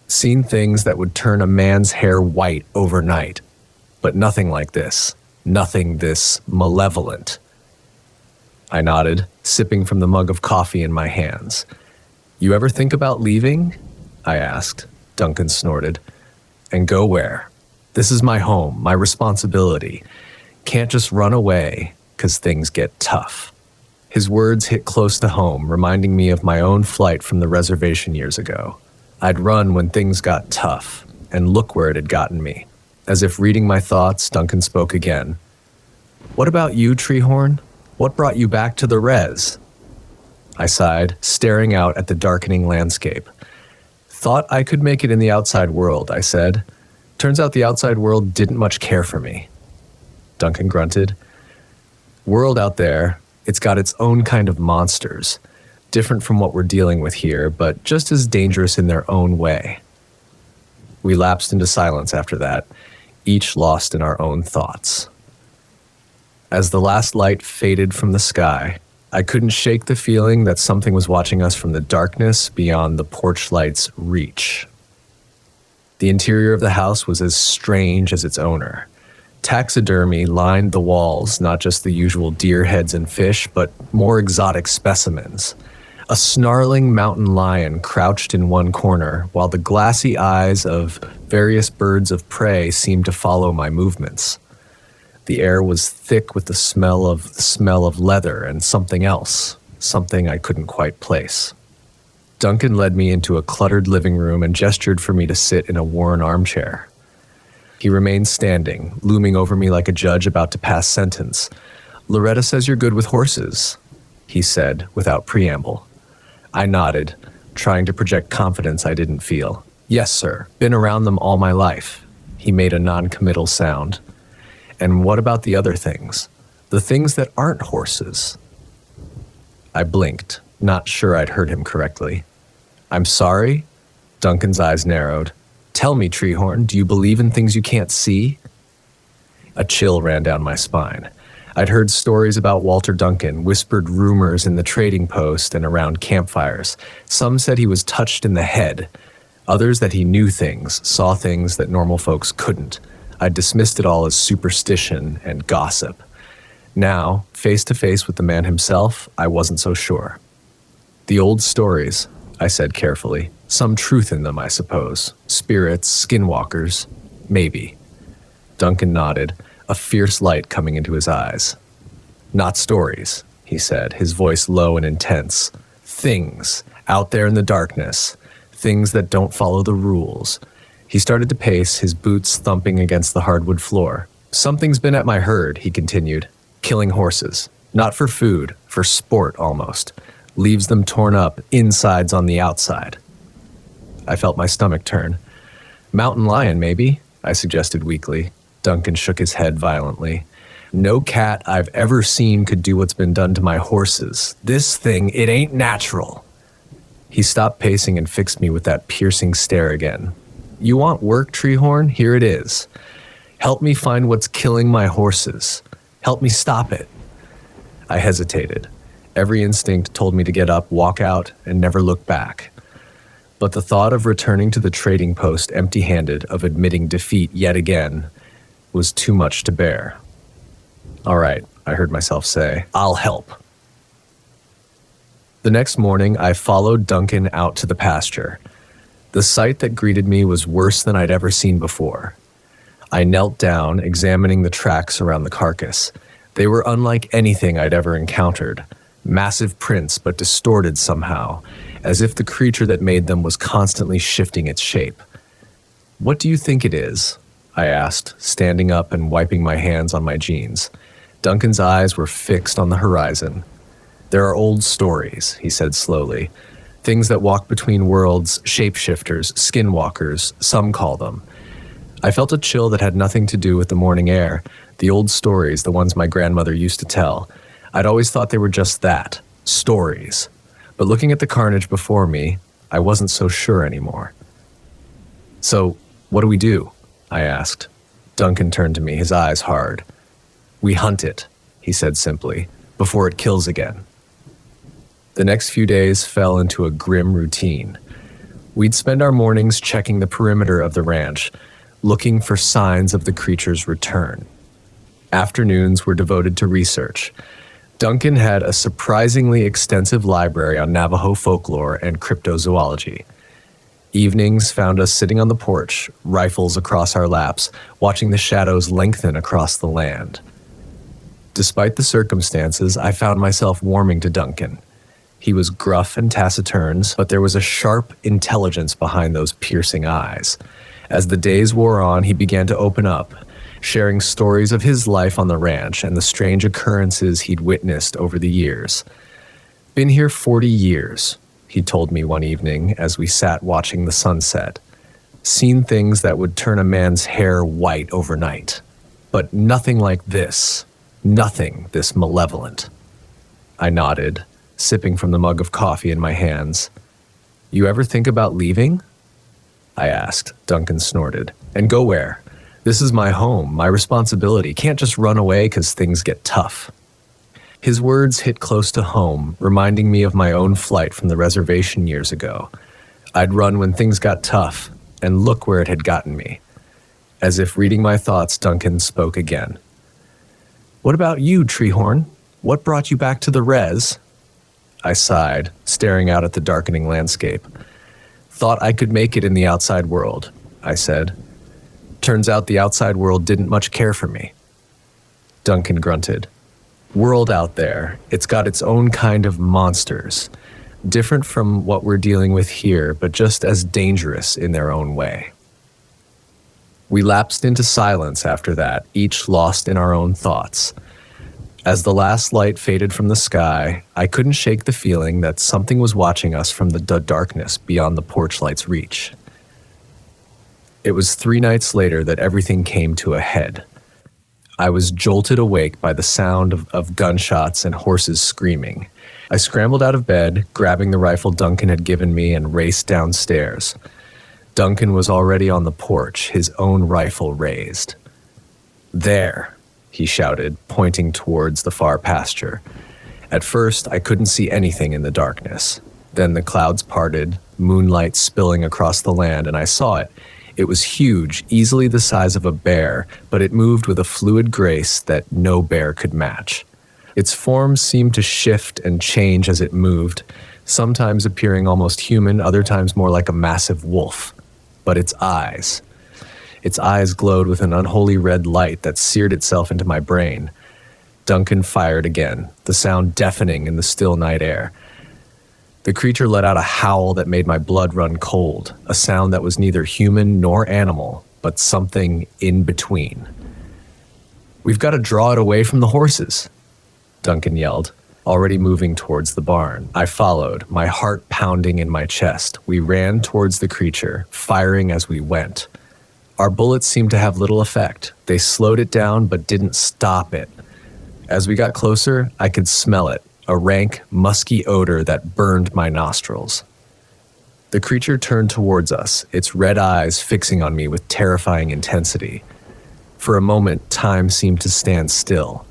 "Seen things that would turn a man's hair white overnight, but nothing like this. Nothing this malevolent." I nodded, sipping from the mug of coffee in my hands. "You ever think about leaving?" I asked. Duncan snorted. "And go where? This is my home, my responsibility. Can't just run away, 'cause things get tough." His words hit close to home, reminding me of my own flight from the reservation years ago. I'd run when things got tough, and look where it had gotten me. As if reading my thoughts, Duncan spoke again. "What about you, Treehorn? What brought you back to the res?" I sighed, staring out at the darkening landscape. "Thought I could make it in the outside world," I said. "Turns out the outside world didn't much care for me." Duncan grunted. "World out there, it's got its own kind of monsters. Different from what we're dealing with here, but just as dangerous in their own way." We lapsed into silence after that, each lost in our own thoughts. As the last light faded from the sky, I couldn't shake the feeling that something was watching us from the darkness beyond the porch light's reach. The interior of the house was as strange as its owner. Taxidermy lined the walls, not just the usual deer heads and fish, but more exotic specimens. A snarling mountain lion crouched in one corner, while the glassy eyes of various birds of prey seemed to follow my movements. The air was thick with the smell of leather and something else, something I couldn't quite place. Duncan led me into a cluttered living room and gestured for me to sit in a worn armchair. He remained standing, looming over me like a judge about to pass sentence. "Loretta says you're good with horses," he said without preamble. I nodded, trying to project confidence I didn't feel. "Yes, sir. Been around them all my life." He made a non-committal sound. "And what about the other things? The things that aren't horses?" I blinked, not sure I'd heard him correctly. "I'm sorry?" Duncan's eyes narrowed. "Tell me, Treehorn, do you believe in things you can't see?" A chill ran down my spine. I'd heard stories about Walter Duncan, whispered rumors in the trading post and around campfires. Some said he was touched in the head. Others that he knew things, saw things that normal folks couldn't. I dismissed it all as superstition and gossip. Now, face to face with the man himself, I wasn't so sure. "The old stories," I said carefully. "Some truth in them, I suppose. Spirits, skinwalkers, maybe." Duncan nodded, a fierce light coming into his eyes. Not stories, he said, his voice low and intense. Things, out there in the darkness. Things that don't follow the rules. He started to pace, his boots thumping against the hardwood floor. Something's been at my herd, he continued. Killing horses. Not for food, for sport almost. Leaves them torn up, insides on the outside. I felt my stomach turn. Mountain lion, maybe, I suggested weakly. Duncan shook his head violently. No cat I've ever seen could do what's been done to my horses. This thing, it ain't natural. He stopped pacing and fixed me with that piercing stare again. You want work, Treehorn? Here it is. Help me find what's killing my horses. Help me stop it. I hesitated. Every instinct told me to get up, walk out, and never look back. But the thought of returning to the trading post empty-handed, of admitting defeat yet again, was too much to bear. All right, I heard myself say, I'll help. The next morning, I followed Duncan out to the pasture. The sight that greeted me was worse than I'd ever seen before. I knelt down, examining the tracks around the carcass. They were unlike anything I'd ever encountered. Massive prints, but distorted somehow, as if the creature that made them was constantly shifting its shape. What do you think it is? I asked, standing up and wiping my hands on my jeans. Duncan's eyes were fixed on the horizon. There are old stories, he said slowly. Things that walk between worlds, shapeshifters, skinwalkers, some call them. I felt a chill that had nothing to do with the morning air, the old stories, the ones my grandmother used to tell. I'd always thought they were just that, stories. But looking at the carnage before me, I wasn't so sure anymore. So, what do we do? I asked. Duncan turned to me, his eyes hard. We hunt it, he said simply, before it kills again. The next few days fell into a grim routine. We'd spend our mornings checking the perimeter of the ranch, looking for signs of the creature's return. Afternoons were devoted to research. Duncan had a surprisingly extensive library on Navajo folklore and cryptozoology. Evenings found us sitting on the porch, rifles across our laps, watching the shadows lengthen across the land. Despite the circumstances, I found myself warming to Duncan. He was gruff and taciturn, but there was a sharp intelligence behind those piercing eyes. As the days wore on, he began to open up, sharing stories of his life on the ranch and the strange occurrences he'd witnessed over the years. Been here 40 years, he told me one evening as we sat watching the sunset. Seen things that would turn a man's hair white overnight. But nothing like this. Nothing this malevolent. I nodded, sipping from the mug of coffee in my hands. You ever think about leaving? I asked. Duncan snorted. And go where? This is my home, my responsibility. Can't just run away because things get tough. His words hit close to home, reminding me of my own flight from the reservation years ago. I'd run when things got tough, and look where it had gotten me. As if reading my thoughts, Duncan spoke again. What about you, Treehorn? What brought you back to the res? I sighed, staring out at the darkening landscape. Thought I could make it in the outside world, I said. Turns out the outside world didn't much care for me. Duncan grunted. World out there, it's got its own kind of monsters, different from what we're dealing with here, but just as dangerous in their own way. We lapsed into silence after that, each lost in our own thoughts. As the last light faded from the sky, I couldn't shake the feeling that something was watching us from the darkness beyond the porch light's reach. It was 3 nights later that everything came to a head. I was jolted awake by the sound of gunshots and horses screaming. I scrambled out of bed, grabbing the rifle Duncan had given me, and raced downstairs. Duncan was already on the porch, his own rifle raised. There, he shouted, pointing towards the far pasture. At first, I couldn't see anything in the darkness. Then the clouds parted, moonlight spilling across the land, and I saw it. It was huge, easily the size of a bear, but it moved with a fluid grace that no bear could match. Its form seemed to shift and change as it moved, sometimes appearing almost human, other times more like a massive wolf. But its eyes. Its eyes glowed with an unholy red light that seared itself into my brain. Duncan fired again, the sound deafening in the still night air. The creature let out a howl that made my blood run cold, a sound that was neither human nor animal, but something in between. "We've got to draw it away from the horses," Duncan yelled, already moving towards the barn. I followed, my heart pounding in my chest. We ran towards the creature, firing as we went. Our bullets seemed to have little effect. They slowed it down but didn't stop it. As we got closer, I could smell it, a rank, musky odor that burned my nostrils. The creature turned towards us, its red eyes fixing on me with terrifying intensity. For a moment, time seemed to stand still.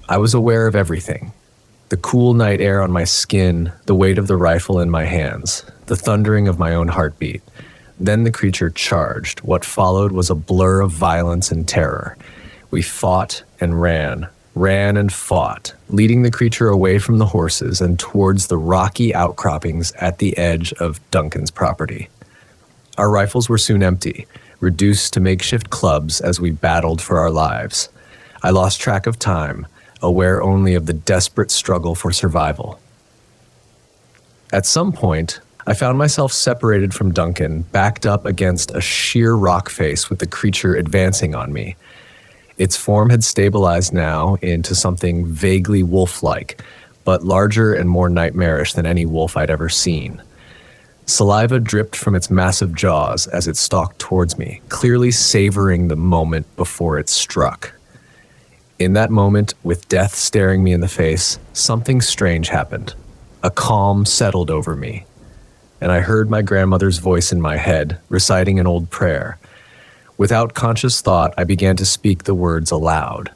I was aware of everything. The cool night air on my skin, the weight of the rifle in my hands, the thundering of my own heartbeat. Then the creature charged. What followed was a blur of violence and terror. We fought and ran and fought, leading the creature away from the horses and towards the rocky outcroppings at the edge of Duncan's property. Our rifles were soon empty, reduced to makeshift clubs as we battled for our lives. I lost track of time, aware only of the desperate struggle for survival. At some point, I found myself separated from Duncan, backed up against a sheer rock face with the creature advancing on me. Its form had stabilized now into something vaguely wolf-like, but larger and more nightmarish than any wolf I'd ever seen. Saliva dripped from its massive jaws as it stalked towards me, clearly savoring the moment before it struck. In that moment, with death staring me in the face, something strange happened. A calm settled over me, and I heard my grandmother's voice in my head, reciting an old prayer. Without conscious thought, I began to speak the words aloud.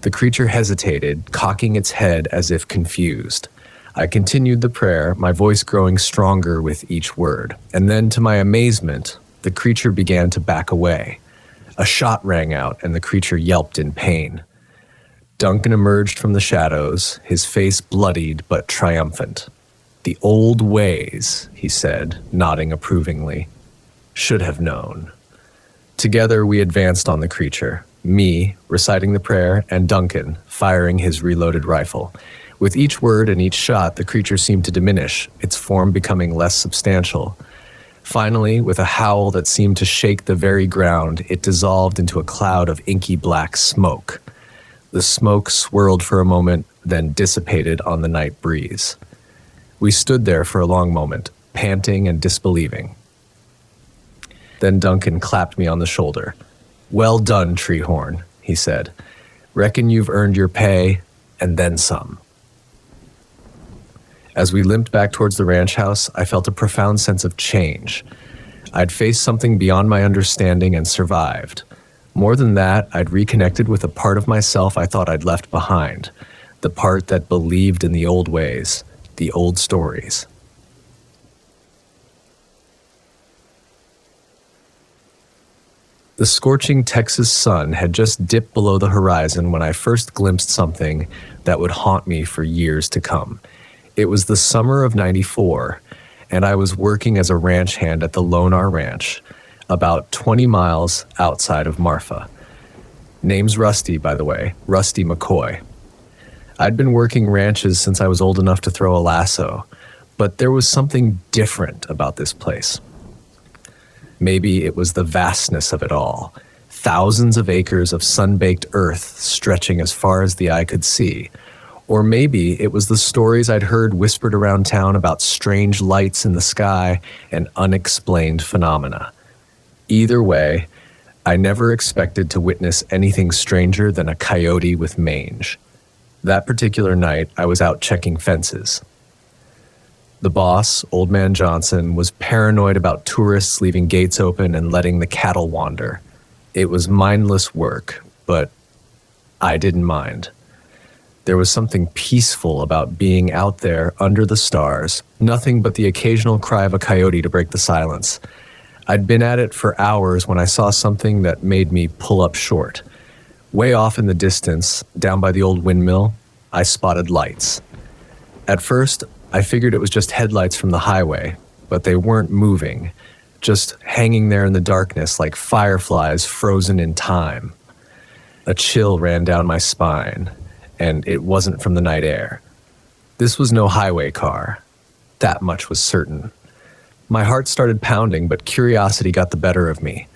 The creature hesitated, cocking its head as if confused. I continued the prayer, my voice growing stronger with each word, and then, to my amazement, the creature began to back away. A shot rang out, and the creature yelped in pain. Duncan emerged from the shadows, his face bloodied but triumphant. "The old ways," he said, nodding approvingly. "Should have known." Together we advanced on the creature, me reciting the prayer and Duncan firing his reloaded rifle. With each word and each shot, the creature seemed to diminish, its form becoming less substantial. Finally, with a howl that seemed to shake the very ground, it dissolved into a cloud of inky black smoke. The smoke swirled for a moment, then dissipated on the night breeze. We stood there for a long moment, panting and disbelieving. Then Duncan clapped me on the shoulder. "Well done, Treehorn," he said. "Reckon you've earned your pay, and then some." As we limped back towards the ranch house, I felt a profound sense of change. I'd faced something beyond my understanding and survived. More than that, I'd reconnected with a part of myself I thought I'd left behind, the part that believed in the old ways, the old stories. The scorching Texas sun had just dipped below the horizon when I first glimpsed something that would haunt me for years to come. It was the summer of '94, and I was working as a ranch hand at the Lonar Ranch, about 20 miles outside of Marfa. Name's Rusty, by the way, Rusty McCoy. I'd been working ranches since I was old enough to throw a lasso, but there was something different about this place. Maybe it was the vastness of it all. Thousands of acres of sun-baked earth stretching as far as the eye could see. Or maybe it was the stories I'd heard whispered around town about strange lights in the sky and unexplained phenomena. Either way, I never expected to witness anything stranger than a coyote with mange. That particular night, I was out checking fences. The boss, Old Man Johnson, was paranoid about tourists leaving gates open and letting the cattle wander. It was mindless work, but I didn't mind. There was something peaceful about being out there under the stars, nothing but the occasional cry of a coyote to break the silence. I'd been at it for hours when I saw something that made me pull up short. Way off in the distance, down by the old windmill, I spotted lights. At first, I figured it was just headlights from the highway, but they weren't moving. just hanging there in the darkness like fireflies frozen in time. A chill ran down my spine, and it wasn't from the night air. This was no highway car. That much was certain. My heart started pounding, but curiosity got the better of me.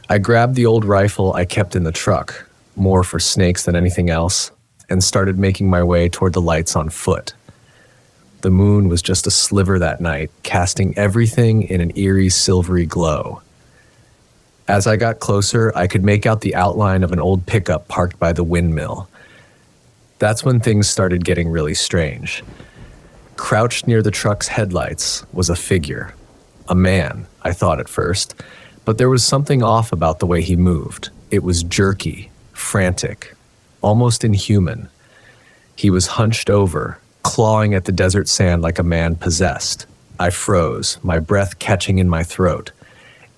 I grabbed the old rifle I kept in the truck, more for snakes than anything else, and started making my way toward the lights on foot. The moon was just a sliver that night, casting everything in an eerie silvery glow. As I got closer, I could make out the outline of an old pickup parked by the windmill. That's when things started getting really strange. Crouched near the truck's headlights was a figure. A man, I thought at first, but there was something off about the way he moved. It was jerky, frantic, almost inhuman. He was hunched over, clawing at the desert sand like a man possessed. I froze, my breath catching in my throat.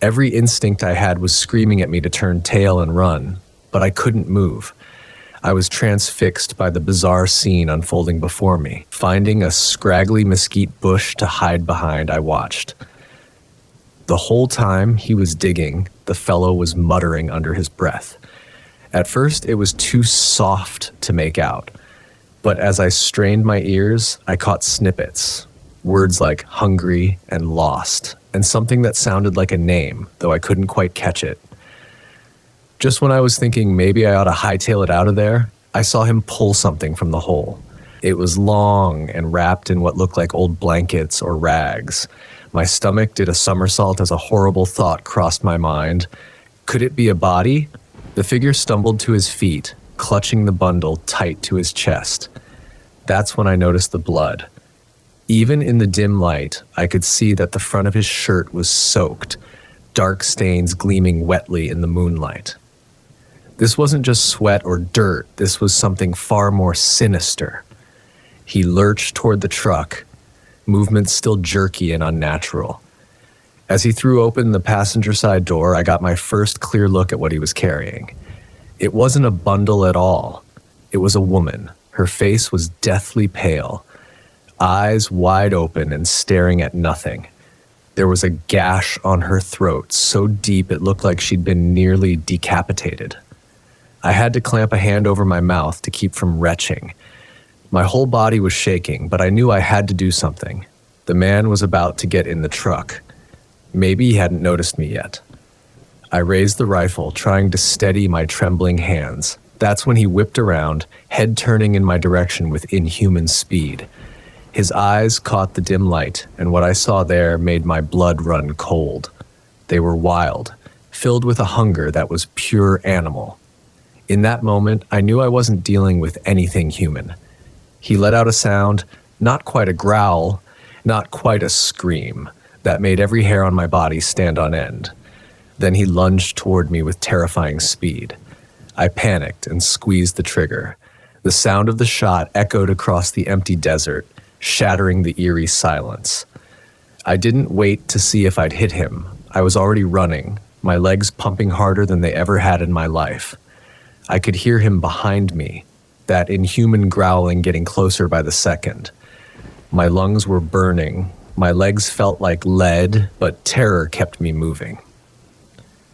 Every instinct I had was screaming at me to turn tail and run, but I couldn't move. I was transfixed by the bizarre scene unfolding before me. Finding a scraggly mesquite bush to hide behind, I watched. The whole time he was digging, the fellow was muttering under his breath. At first, it was too soft to make out, but as I strained my ears, I caught snippets, words like hungry and lost, and something that sounded like a name, though I couldn't quite catch it. Just when I was thinking maybe I ought to hightail it out of there, I saw him pull something from the hole. It was long and wrapped in what looked like old blankets or rags. My stomach did a somersault as a horrible thought crossed my mind. Could it be a body? The figure stumbled to his feet, clutching the bundle tight to his chest. That's when I noticed the blood. Even in the dim light, I could see that the front of his shirt was soaked, dark stains gleaming wetly in the moonlight. This wasn't just sweat or dirt, this was something far more sinister. He lurched toward the truck, movements still jerky and unnatural. As he threw open the passenger side door, I got my first clear look at what he was carrying. It wasn't a bundle at all. It was a woman. Her face was deathly pale, eyes wide open and staring at nothing. There was a gash on her throat so deep it looked like she'd been nearly decapitated. I had to clamp a hand over my mouth to keep from retching. My whole body was shaking, but I knew I had to do something. The man was about to get in the truck. Maybe he hadn't noticed me yet. I raised the rifle, trying to steady my trembling hands. That's when he whipped around, head turning in my direction with inhuman speed. His eyes caught the dim light, and what I saw there made my blood run cold. They were wild, filled with a hunger that was pure animal. In that moment, I knew I wasn't dealing with anything human. He let out a sound, not quite a growl, not quite a scream, that made every hair on my body stand on end. Then he lunged toward me with terrifying speed. I panicked and squeezed the trigger. The sound of the shot echoed across the empty desert, shattering the eerie silence. I didn't wait to see if I'd hit him. I was already running, my legs pumping harder than they ever had in my life. I could hear him behind me, that inhuman growling getting closer by the second. My lungs were burning, my legs felt like lead, but terror kept me moving.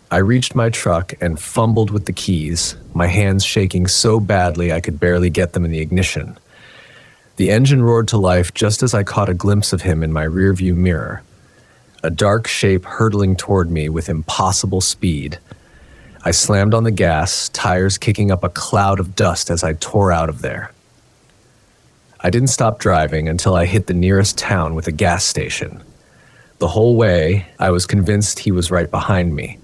I reached my truck and fumbled with the keys, my hands shaking so badly I could barely get them in the ignition. The engine roared to life just as I caught a glimpse of him in my rearview mirror. A dark shape hurtling toward me with impossible speed. I slammed on the gas, tires kicking up a cloud of dust as I tore out of there. I didn't stop driving until I hit the nearest town with a gas station. The whole way, I was convinced he was right behind me,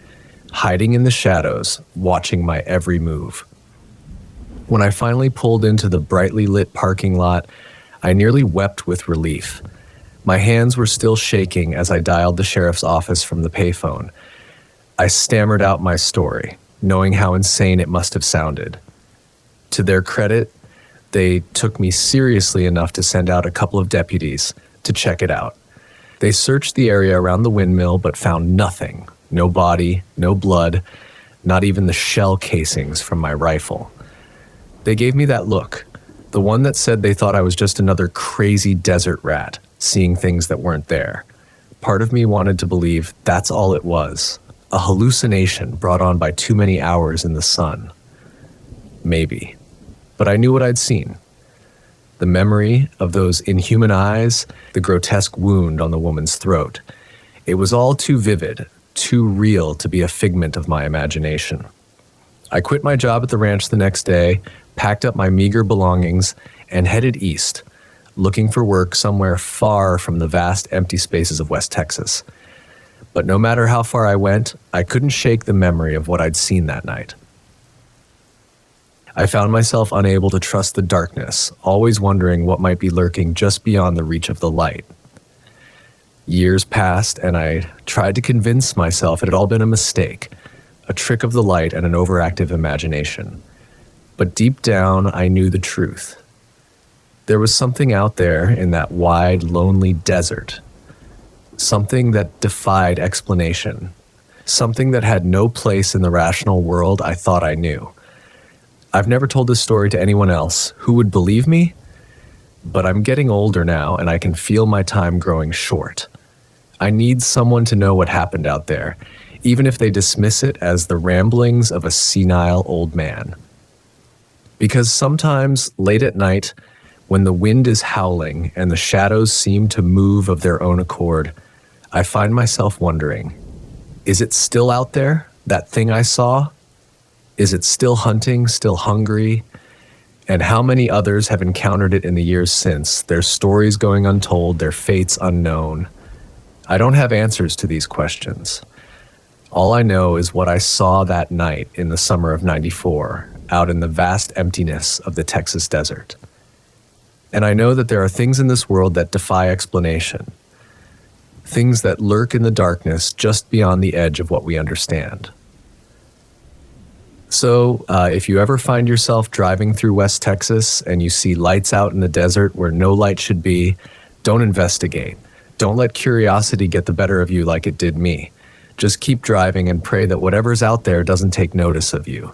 hiding in the shadows, watching my every move. When I finally pulled into the brightly lit parking lot, I nearly wept with relief. My hands were still shaking as I dialed the sheriff's office from the payphone. I stammered out my story, knowing how insane it must have sounded. To their credit, they took me seriously enough to send out a couple of deputies to check it out. They searched the area around the windmill but found nothing. No body, no blood, not even the shell casings from my rifle. They gave me that look, the one that said they thought I was just another crazy desert rat, seeing things that weren't there. Part of me wanted to believe that's all it was, a hallucination brought on by too many hours in the sun. Maybe. But I knew what I'd seen. The memory of those inhuman eyes, the grotesque wound on the woman's throat. It was all too vivid, too real to be a figment of my imagination. I quit my job at the ranch the next day, packed up my meager belongings, and headed east, looking for work somewhere far from the vast empty spaces of West Texas. But no matter how far I went, I couldn't shake the memory of what I'd seen that night. I found myself unable to trust the darkness, always wondering what might be lurking just beyond the reach of the light. Years passed, and I tried to convince myself it had all been a mistake, a trick of the light and an overactive imagination. But deep down, I knew the truth. There was something out there in that wide, lonely desert, something that defied explanation, something that had no place in the rational world I thought I knew. I've never told this story to anyone else who would believe me, but I'm getting older now and I can feel my time growing short. I need someone to know what happened out there, even if they dismiss it as the ramblings of a senile old man. Because sometimes, late at night, when the wind is howling and the shadows seem to move of their own accord, I find myself wondering, is it still out there, that thing I saw? Is it still hunting, still hungry? And how many others have encountered it in the years since, their stories going untold, their fates unknown? I don't have answers to these questions. All I know is what I saw that night in the summer of '94, out in the vast emptiness of the Texas desert. And I know that there are things in this world that defy explanation, things that lurk in the darkness just beyond the edge of what we understand. So, if you ever find yourself driving through West Texas and you see lights out in the desert where no light should be, don't investigate. Don't let curiosity get the better of you like it did me. Just keep driving and pray that whatever's out there doesn't take notice of you.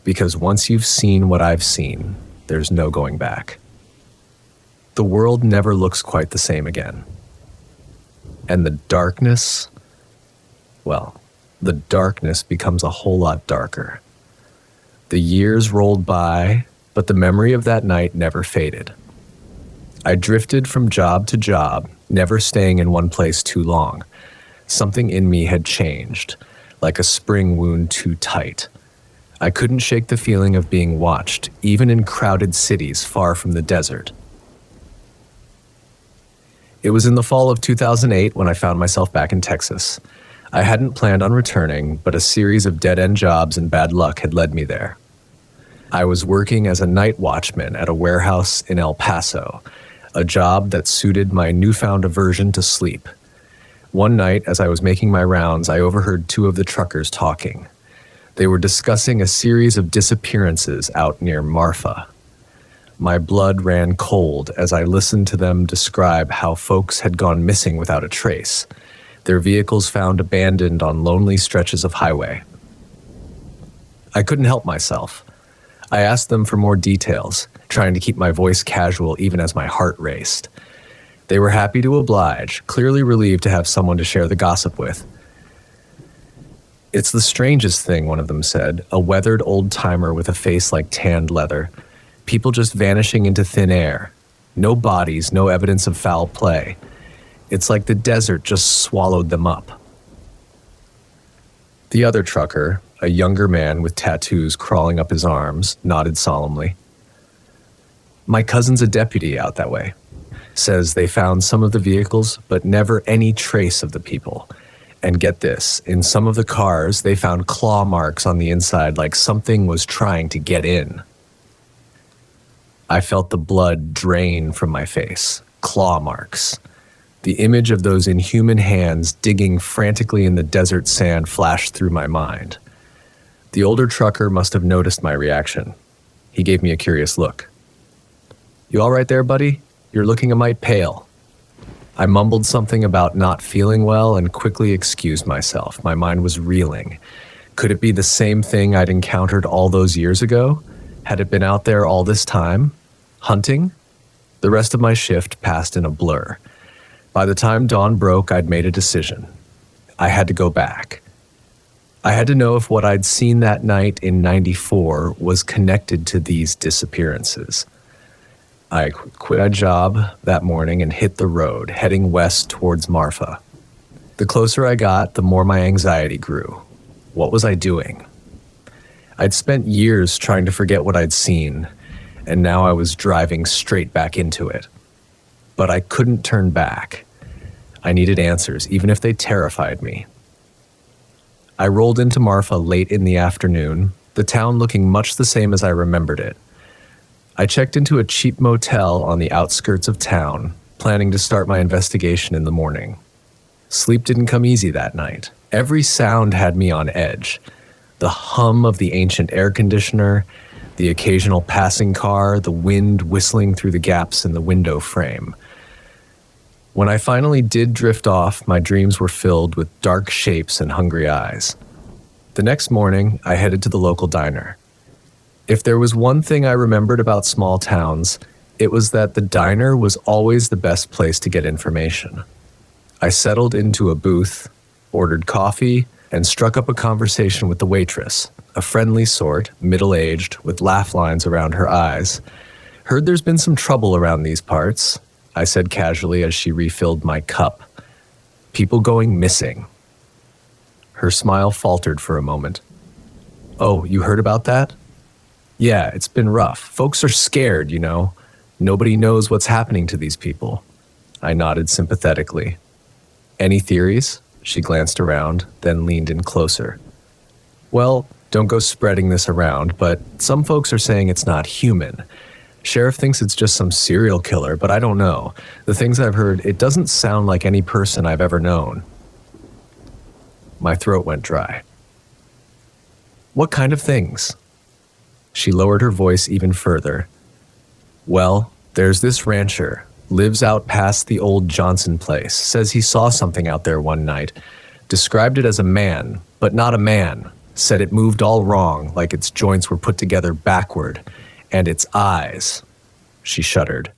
Because once you've seen what I've seen, there's no going back. The world never looks quite the same again. And the darkness, well, the darkness becomes a whole lot darker. The years rolled by, but the memory of that night never faded. I drifted from job to job, never staying in one place too long. Something in me had changed, like a spring wound too tight. I couldn't shake the feeling of being watched, even in crowded cities far from the desert. It was in the fall of 2008 when I found myself back in Texas. I hadn't planned on returning, but a series of dead-end jobs and bad luck had led me there. I was working as a night watchman at a warehouse in El Paso, a job that suited my newfound aversion to sleep. One night, as I was making my rounds, I overheard two of the truckers talking. They were discussing a series of disappearances out near Marfa. My blood ran cold as I listened to them describe how folks had gone missing without a trace, their vehicles found abandoned on lonely stretches of highway. I couldn't help myself. I asked them for more details, trying to keep my voice casual even as my heart raced. They were happy to oblige, clearly relieved to have someone to share the gossip with. "It's the strangest thing," one of them said, a weathered old-timer with a face like tanned leather. "People just vanishing into thin air. No bodies, no evidence of foul play. It's like the desert just swallowed them up." The other trucker, a younger man with tattoos crawling up his arms, nodded solemnly. "My cousin's a deputy out that way. Says they found some of the vehicles, but never any trace of the people. And get this, in some of the cars, they found claw marks on the inside like something was trying to get in." I felt the blood drain from my face. Claw marks. The image of those inhuman hands digging frantically in the desert sand flashed through my mind. The older trucker must have noticed my reaction. He gave me a curious look. "You all right there, buddy? You're looking a mite pale." I mumbled something about not feeling well and quickly excused myself. My mind was reeling. Could it be the same thing I'd encountered all those years ago? Had it been out there all this time? Hunting? The rest of my shift passed in a blur. By the time dawn broke, I'd made a decision. I had to go back. I had to know if what I'd seen that night in '94 was connected to these disappearances. I quit my job that morning and hit the road, heading west towards Marfa. The closer I got, the more my anxiety grew. What was I doing? I'd spent years trying to forget what I'd seen, and now I was driving straight back into it. But I couldn't turn back. I needed answers, even if they terrified me. I rolled into Marfa late in the afternoon, the town looking much the same as I remembered it. I checked into a cheap motel on the outskirts of town, planning to start my investigation in the morning. Sleep didn't come easy that night. Every sound had me on edge. The hum of the ancient air conditioner, the occasional passing car, the wind whistling through the gaps in the window frame. When I finally did drift off, my dreams were filled with dark shapes and hungry eyes. The next morning, I headed to the local diner. If there was one thing I remembered about small towns, it was that the diner was always the best place to get information. I settled into a booth, ordered coffee, and struck up a conversation with the waitress, a friendly sort, middle-aged, with laugh lines around her eyes. "Heard there's been some trouble around these parts," I said casually as she refilled my cup. "People going missing." Her smile faltered for a moment. "Oh, you heard about that?" "Yeah, it's been rough. Folks are scared, you know. Nobody knows what's happening to these people." I nodded sympathetically. "Any theories?" She glanced around, then leaned in closer. "Well, don't go spreading this around, but some folks are saying it's not human. Sheriff thinks it's just some serial killer, but I don't know. The things I've heard, it doesn't sound like any person I've ever known." My throat went dry. "What kind of things?" She lowered her voice even further. "Well, there's this rancher, lives out past the old Johnson place, says he saw something out there one night, described it as a man, but not a man, said it moved all wrong, like its joints were put together backward, and its eyes," she shuddered,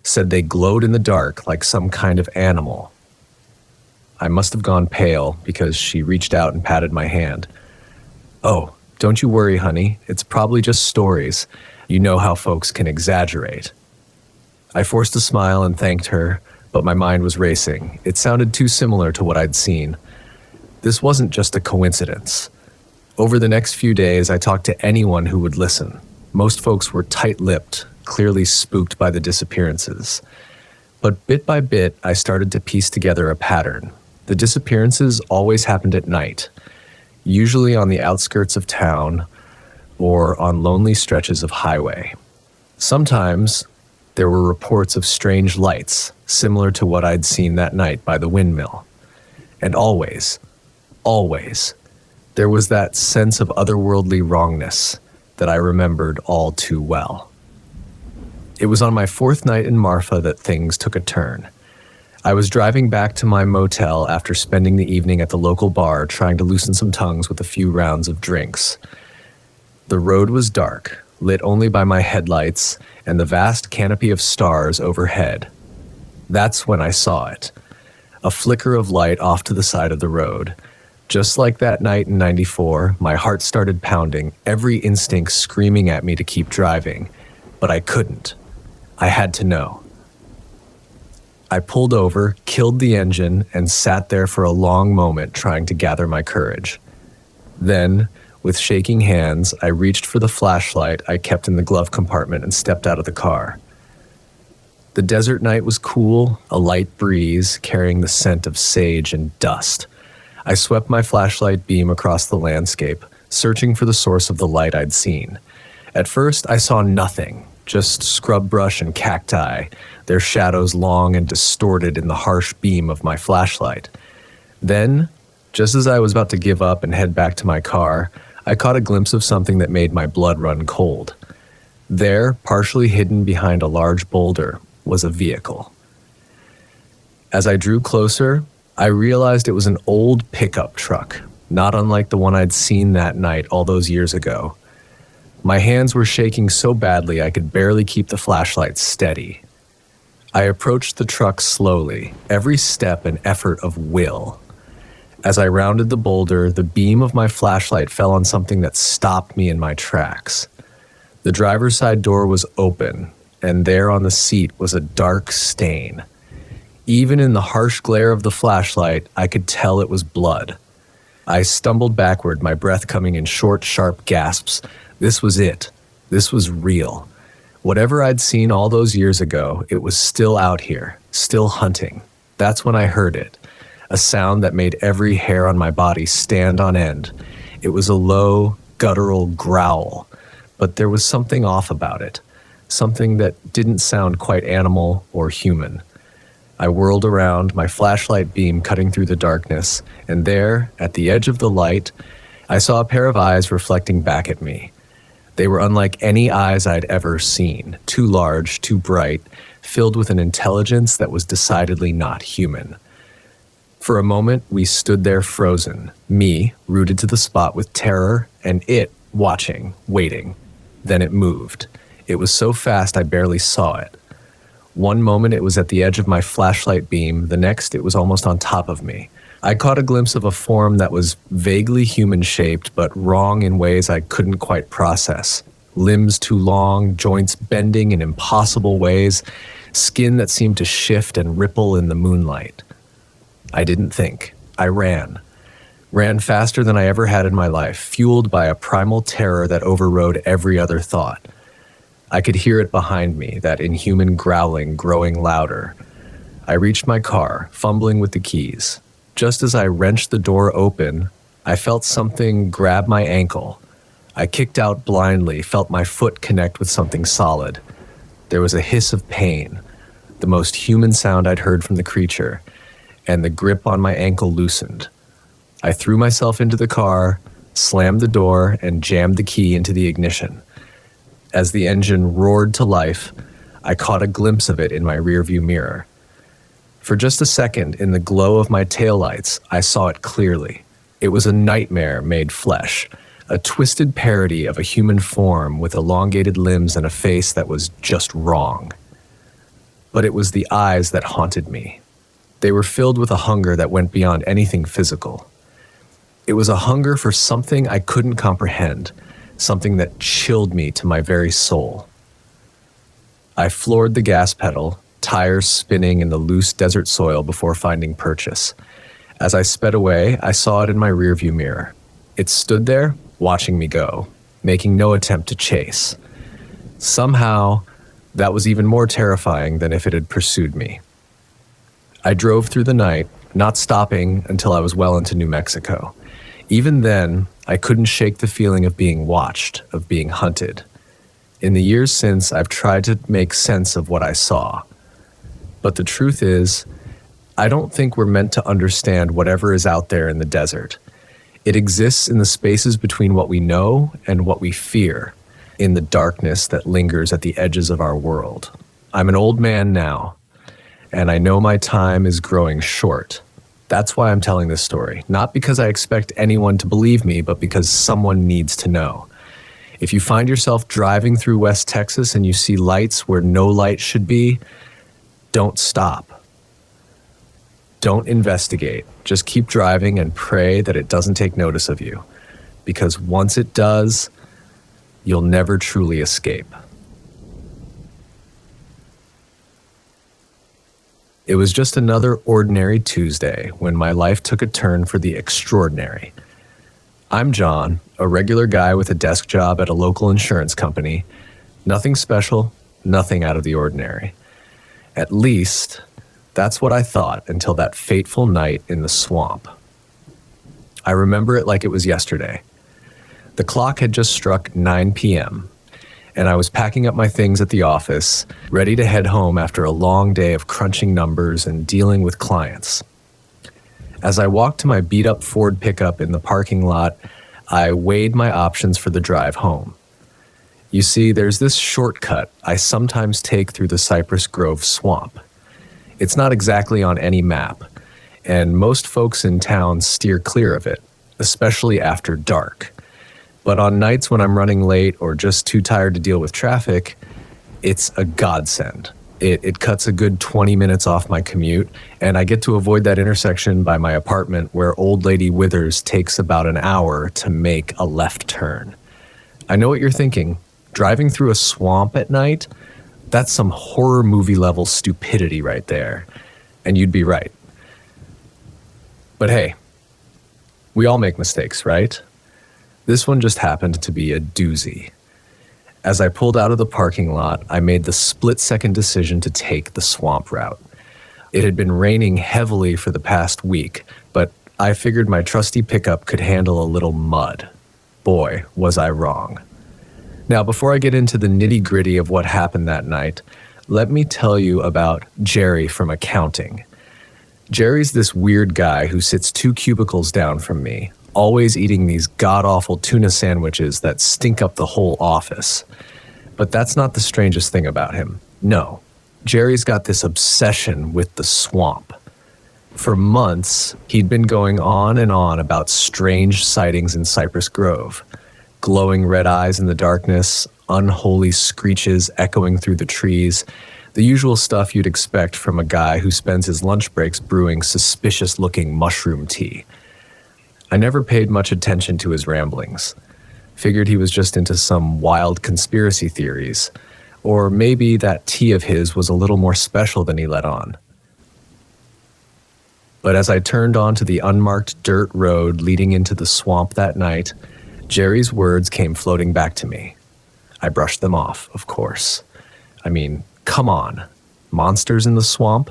"said they glowed in the dark like some kind of animal." I must have gone pale because she reached out and patted my hand. "Oh, don't you worry, honey. It's probably just stories. You know how folks can exaggerate." I forced a smile and thanked her, but my mind was racing. It sounded too similar to what I'd seen. This wasn't just a coincidence. Over the next few days, I talked to anyone who would listen. Most folks were tight-lipped, clearly spooked by the disappearances. But bit by bit, I started to piece together a pattern. The disappearances always happened at night, usually on the outskirts of town or on lonely stretches of highway. Sometimes there were reports of strange lights, similar to what I'd seen that night by the windmill. And always, there was that sense of otherworldly wrongness that I remembered all too well. It was on my fourth night in Marfa that things took a turn. I was driving back to my motel after spending the evening at the local bar trying to loosen some tongues with a few rounds of drinks. The road was dark, lit only by my headlights and the vast canopy of stars overhead. That's when I saw it. A flicker of light off to the side of the road. Just like that night in '94, my heart started pounding, every instinct screaming at me to keep driving. But I couldn't. I had to know. I pulled over, killed the engine, and sat there for a long moment trying to gather my courage. Then, with shaking hands, I reached for the flashlight I kept in the glove compartment and stepped out of the car. The desert night was cool, a light breeze carrying the scent of sage and dust. I swept my flashlight beam across the landscape, searching for the source of the light I'd seen. At first, I saw nothing, just scrub brush and cacti, their shadows long and distorted in the harsh beam of my flashlight. Then, just as I was about to give up and head back to my car, I caught a glimpse of something that made my blood run cold. There, partially hidden behind a large boulder, was a vehicle. As I drew closer, I realized it was an old pickup truck, not unlike the one I'd seen that night all those years ago. My hands were shaking so badly I could barely keep the flashlight steady. I approached the truck slowly, every step an effort of will. As I rounded the boulder, the beam of my flashlight fell on something that stopped me in my tracks. The driver's side door was open, and there on the seat was a dark stain. Even in the harsh glare of the flashlight, I could tell it was blood. I stumbled backward, my breath coming in short, sharp gasps. This was it. This was real. Whatever I'd seen all those years ago, it was still out here, still hunting. That's when I heard it. A sound that made every hair on my body stand on end. It was a low, guttural growl, but there was something off about it, something that didn't sound quite animal or human. I whirled around, my flashlight beam cutting through the darkness, and there, at the edge of the light, I saw a pair of eyes reflecting back at me. They were unlike any eyes I'd ever seen, too large, too bright, filled with an intelligence that was decidedly not human. For a moment, we stood there frozen, me rooted to the spot with terror, and it watching, waiting. Then it moved. It was so fast I barely saw it. One moment it was at the edge of my flashlight beam, the next it was almost on top of me. I caught a glimpse of a form that was vaguely human-shaped, but wrong in ways I couldn't quite process. Limbs too long, joints bending in impossible ways, skin that seemed to shift and ripple in the moonlight. I didn't think. I ran. Ran faster than I ever had in my life, fueled by a primal terror that overrode every other thought. I could hear it behind me, that inhuman growling growing louder. I reached my car, fumbling with the keys. Just as I wrenched the door open, I felt something grab my ankle. I kicked out blindly, felt my foot connect with something solid. There was a hiss of pain, the most human sound I'd heard from the creature, and the grip on my ankle loosened. I threw myself into the car, slammed the door, and jammed the key into the ignition. As the engine roared to life, I caught a glimpse of it in my rearview mirror. For just a second, in the glow of my taillights, I saw it clearly. It was a nightmare made flesh, a twisted parody of a human form with elongated limbs and a face that was just wrong. But it was the eyes that haunted me. They were filled with a hunger that went beyond anything physical. It was a hunger for something I couldn't comprehend, something that chilled me to my very soul. I floored the gas pedal, tires spinning in the loose desert soil before finding purchase. As I sped away, I saw it in my rearview mirror. It stood there, watching me go, making no attempt to chase. Somehow, that was even more terrifying than if it had pursued me. I drove through the night, not stopping until I was well into New Mexico. Even then, I couldn't shake the feeling of being watched, of being hunted. In the years since, I've tried to make sense of what I saw. But the truth is, I don't think we're meant to understand whatever is out there in the desert. It exists in the spaces between what we know and what we fear, in the darkness that lingers at the edges of our world. I'm an old man now, and I know my time is growing short. That's why I'm telling this story, not because I expect anyone to believe me, but because someone needs to know. If you find yourself driving through West Texas and you see lights where no light should be, don't stop. Don't investigate. Just keep driving and pray that it doesn't take notice of you, because once it does, you'll never truly escape. It was just another ordinary Tuesday when my life took a turn for the extraordinary. I'm John, a regular guy with a desk job at a local insurance company. Nothing special, nothing out of the ordinary. At least, that's what I thought until that fateful night in the swamp. I remember it like it was yesterday. The clock had just struck 9 p.m., and I was packing up my things at the office, ready to head home after a long day of crunching numbers and dealing with clients. As I walked to my beat-up Ford pickup in the parking lot, I weighed my options for the drive home. You see, there's this shortcut I sometimes take through the Cypress Grove swamp. It's not exactly on any map, and most folks in town steer clear of it, especially after dark. But on nights when I'm running late or just too tired to deal with traffic, it's a godsend. It cuts a good 20 minutes off my commute, and I get to avoid that intersection by my apartment where Old Lady Withers takes about an hour to make a left turn. I know what you're thinking. Driving through a swamp at night? That's some horror movie level stupidity right there. And you'd be right. But hey, we all make mistakes, right? This one just happened to be a doozy. As I pulled out of the parking lot, I made the split-second decision to take the swamp route. It had been raining heavily for the past week, but I figured my trusty pickup could handle a little mud. Boy, was I wrong. Now, before I get into the nitty-gritty of what happened that night, let me tell you about Jerry from accounting. Jerry's this weird guy who sits 2 cubicles down from me, always eating these god-awful tuna sandwiches that stink up the whole office. But that's not the strangest thing about him. No, Jerry's got this obsession with the swamp. For months, he'd been going on and on about strange sightings in Cypress Grove. Glowing red eyes in the darkness, unholy screeches echoing through the trees, the usual stuff you'd expect from a guy who spends his lunch breaks brewing suspicious-looking mushroom tea. I never paid much attention to his ramblings. Figured he was just into some wild conspiracy theories. Or maybe that tea of his was a little more special than he let on. But as I turned onto the unmarked dirt road leading into the swamp that night, Jerry's words came floating back to me. I brushed them off, of course. I mean, come on. Monsters in the swamp?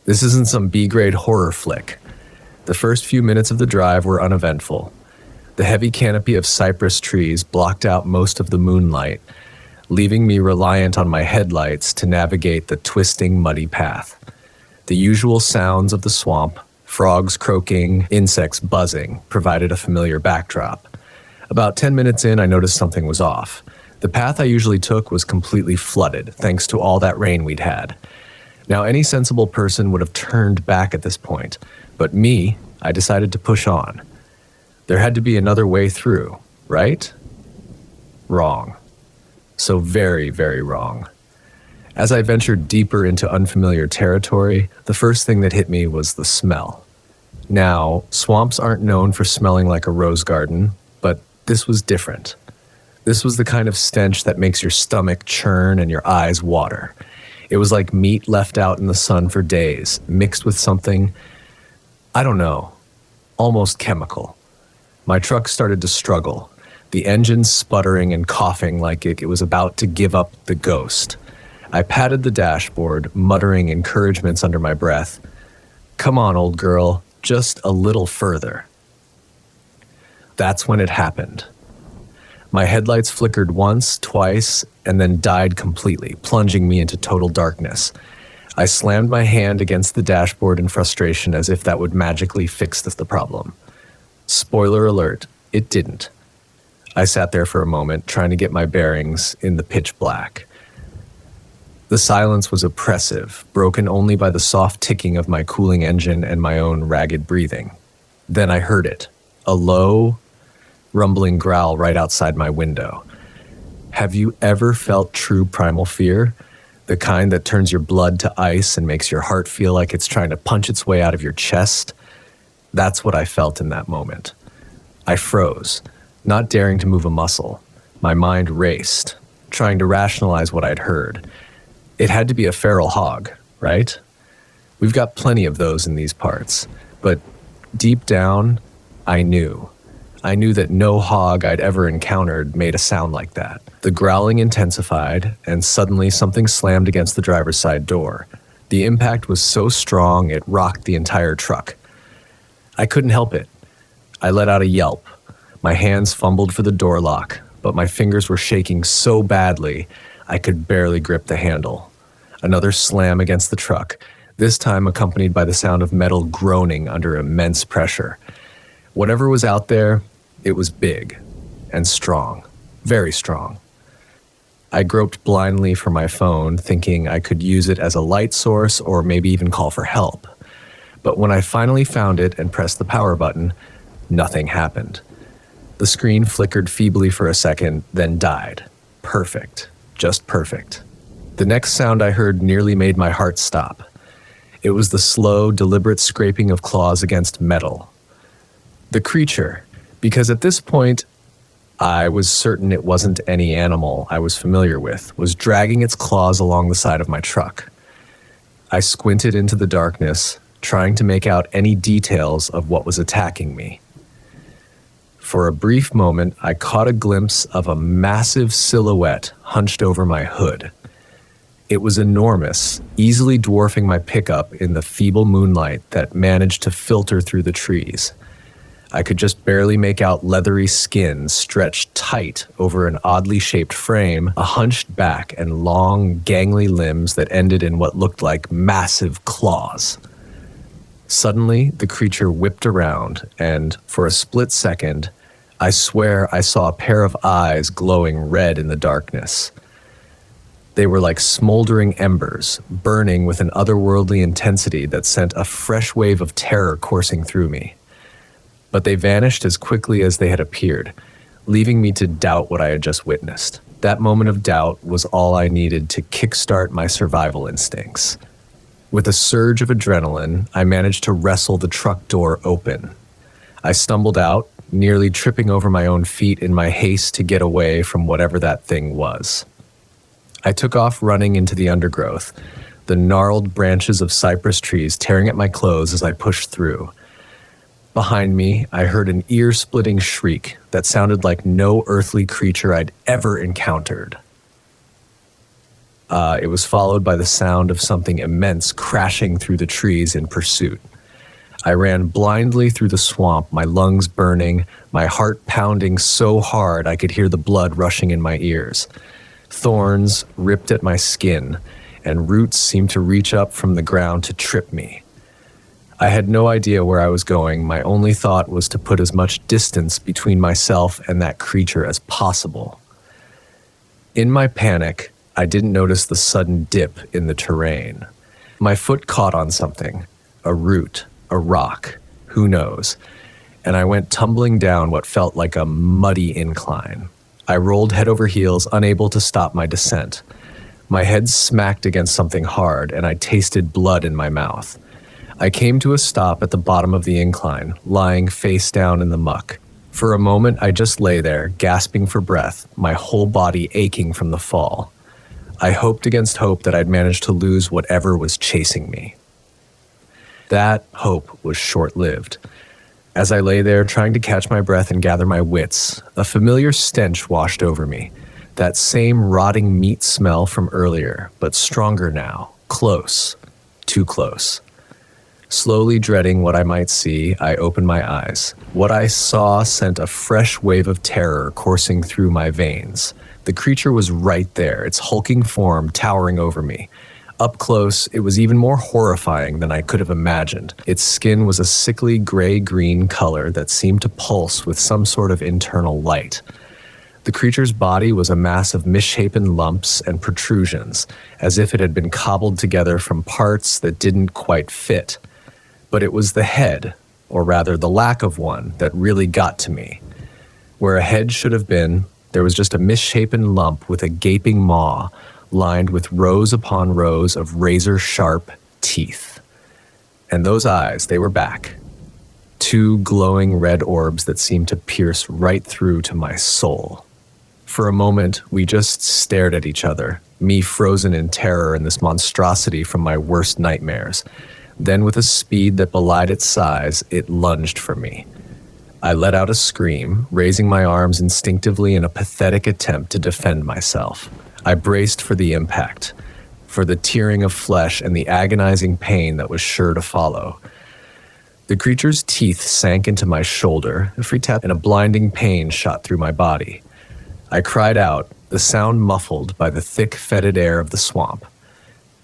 This isn't some B-grade horror flick. The first few minutes of the drive were uneventful. The heavy canopy of cypress trees blocked out most of the moonlight, leaving me reliant on my headlights to navigate the twisting, muddy path. The usual sounds of the swamp, frogs croaking, insects buzzing, provided a familiar backdrop. About 10 minutes in, I noticed something was off. The path I usually took was completely flooded, thanks to all that rain we'd had. Now, any sensible person would have turned back at this point, but me, I decided to push on. There had to be another way through, right? Wrong. So very, very wrong. As I ventured deeper into unfamiliar territory, the first thing that hit me was the smell. Now, swamps aren't known for smelling like a rose garden, but this was different. This was the kind of stench that makes your stomach churn and your eyes water. It was like meat left out in the sun for days, mixed with something, I don't know, almost chemical. My truck started to struggle, the engine sputtering and coughing like it was about to give up the ghost. I patted the dashboard, muttering encouragements under my breath. Come on, old girl, just a little further. That's when it happened. My headlights flickered once, twice, and then died completely, plunging me into total darkness. I slammed my hand against the dashboard in frustration as if that would magically fix the problem. Spoiler alert, it didn't. I sat there for a moment, trying to get my bearings in the pitch black. The silence was oppressive, broken only by the soft ticking of my cooling engine and my own ragged breathing. Then I heard it, a low, rumbling growl right outside my window. Have you ever felt true primal fear? The kind that turns your blood to ice and makes your heart feel like it's trying to punch its way out of your chest? That's what I felt in that moment. I froze, not daring to move a muscle. My mind raced, trying to rationalize what I'd heard. It had to be a feral hog, right? We've got plenty of those in these parts, but deep down, I knew. I knew that no hog I'd ever encountered made a sound like that. The growling intensified, and suddenly something slammed against the driver's side door. The impact was so strong it rocked the entire truck. I couldn't help it. I let out a yelp. My hands fumbled for the door lock, but my fingers were shaking so badly I could barely grip the handle. Another slam against the truck, this time accompanied by the sound of metal groaning under immense pressure. Whatever was out there, it was big and strong, very strong. I groped blindly for my phone, thinking I could use it as a light source or maybe even call for help. But when I finally found it and pressed the power button, nothing happened. The screen flickered feebly for a second, then died. Perfect. Just perfect. The next sound I heard nearly made my heart stop. It was the slow, deliberate scraping of claws against metal. The creature, because at this point, I was certain it wasn't any animal I was familiar with, was dragging its claws along the side of my truck. I squinted into the darkness, trying to make out any details of what was attacking me. For a brief moment, I caught a glimpse of a massive silhouette hunched over my hood. It was enormous, easily dwarfing my pickup in the feeble moonlight that managed to filter through the trees. I could just barely make out leathery skin stretched tight over an oddly shaped frame, a hunched back, and long, gangly limbs that ended in what looked like massive claws. Suddenly, the creature whipped around, and for a split second, I swear I saw a pair of eyes glowing red in the darkness. They were like smoldering embers, burning with an otherworldly intensity that sent a fresh wave of terror coursing through me. But they vanished as quickly as they had appeared, leaving me to doubt what I had just witnessed. That moment of doubt was all I needed to kickstart my survival instincts. With a surge of adrenaline, I managed to wrestle the truck door open. I stumbled out, nearly tripping over my own feet in my haste to get away from whatever that thing was. I took off running into the undergrowth, the gnarled branches of cypress trees tearing at my clothes as I pushed through. Behind me, I heard an ear-splitting shriek that sounded like no earthly creature I'd ever encountered. It was followed by the sound of something immense crashing through the trees in pursuit. I ran blindly through the swamp, my lungs burning, my heart pounding so hard I could hear the blood rushing in my ears. Thorns ripped at my skin, and roots seemed to reach up from the ground to trip me. I had no idea where I was going. My only thought was to put as much distance between myself and that creature as possible. In my panic, I didn't notice the sudden dip in the terrain. My foot caught on something, a root, a rock, who knows, and I went tumbling down what felt like a muddy incline. I rolled head over heels, unable to stop my descent. My head smacked against something hard, and I tasted blood in my mouth. I came to a stop at the bottom of the incline, lying face down in the muck. For a moment, I just lay there, gasping for breath, my whole body aching from the fall. I hoped against hope that I'd managed to lose whatever was chasing me. That hope was short-lived. As I lay there trying to catch my breath and gather my wits, a familiar stench washed over me. That same rotting meat smell from earlier, but stronger now, close, too close. Slowly dreading what I might see, I opened my eyes. What I saw sent a fresh wave of terror coursing through my veins. The creature was right there, its hulking form towering over me. Up close, it was even more horrifying than I could have imagined. Its skin was a sickly gray-green color that seemed to pulse with some sort of internal light. The creature's body was a mass of misshapen lumps and protrusions, as if it had been cobbled together from parts that didn't quite fit. But it was the head, or rather the lack of one, that really got to me. Where a head should have been, there was just a misshapen lump with a gaping maw, lined with rows upon rows of razor-sharp teeth. And those eyes, they were back. Two glowing red orbs that seemed to pierce right through to my soul. For a moment, we just stared at each other, me frozen in terror in this monstrosity from my worst nightmares. Then with a speed that belied its size, it lunged for me. I let out a scream, raising my arms instinctively in a pathetic attempt to defend myself. I braced for the impact, for the tearing of flesh and the agonizing pain that was sure to follow. The creature's teeth sank into my shoulder, a free tap, and a blinding pain shot through my body. I cried out, the sound muffled by the thick, fetid air of the swamp.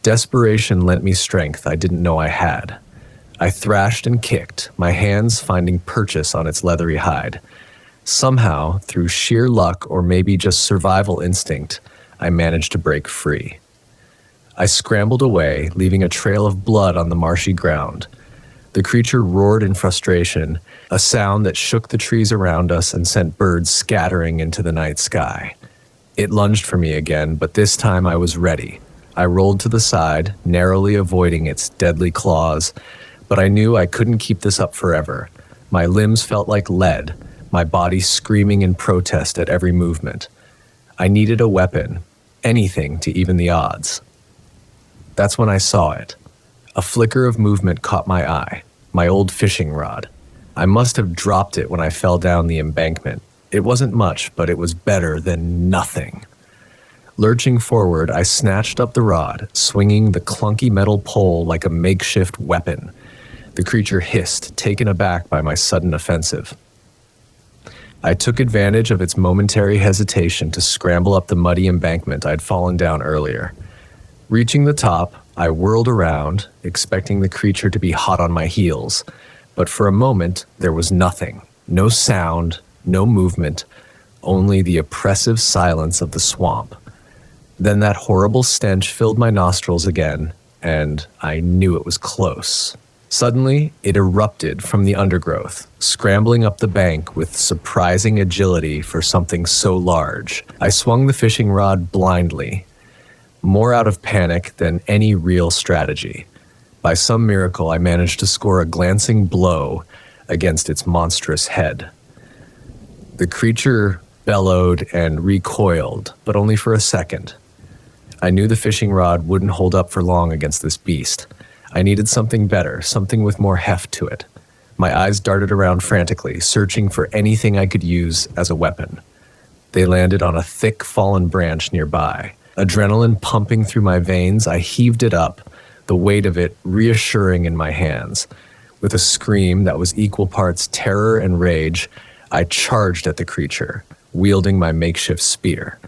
Desperation lent me strength I didn't know I had. I thrashed and kicked, my hands finding purchase on its leathery hide. Somehow, through sheer luck or maybe just survival instinct, I managed to break free. I scrambled away, leaving a trail of blood on the marshy ground. The creature roared in frustration, a sound that shook the trees around us and sent birds scattering into the night sky. It lunged for me again, but this time I was ready. I rolled to the side, narrowly avoiding its deadly claws, but I knew I couldn't keep this up forever. My limbs felt like lead, my body screaming in protest at every movement. I needed a weapon, anything to even the odds. That's when I saw it. A flicker of movement caught my eye, my old fishing rod. I must have dropped it when I fell down the embankment. It wasn't much, but it was better than nothing. Lurching forward, I snatched up the rod, swinging the clunky metal pole like a makeshift weapon. The creature hissed, taken aback by my sudden offensive. I took advantage of its momentary hesitation to scramble up the muddy embankment I'd fallen down earlier. Reaching the top, I whirled around, expecting the creature to be hot on my heels, but for a moment there was nothing. No sound, no movement, only the oppressive silence of the swamp. Then that horrible stench filled my nostrils again, and I knew it was close. Suddenly, it erupted from the undergrowth, scrambling up the bank with surprising agility for something so large. I swung the fishing rod blindly, more out of panic than any real strategy. By some miracle, I managed to score a glancing blow against its monstrous head. The creature bellowed and recoiled, but only for a second. I knew the fishing rod wouldn't hold up for long against this beast. I needed something better, something with more heft to it. My eyes darted around frantically, searching for anything I could use as a weapon. They landed on a thick fallen branch nearby. Adrenaline pumping through my veins, I heaved it up, the weight of it reassuring in my hands. With a scream that was equal parts terror and rage, I charged at the creature, wielding my makeshift spear.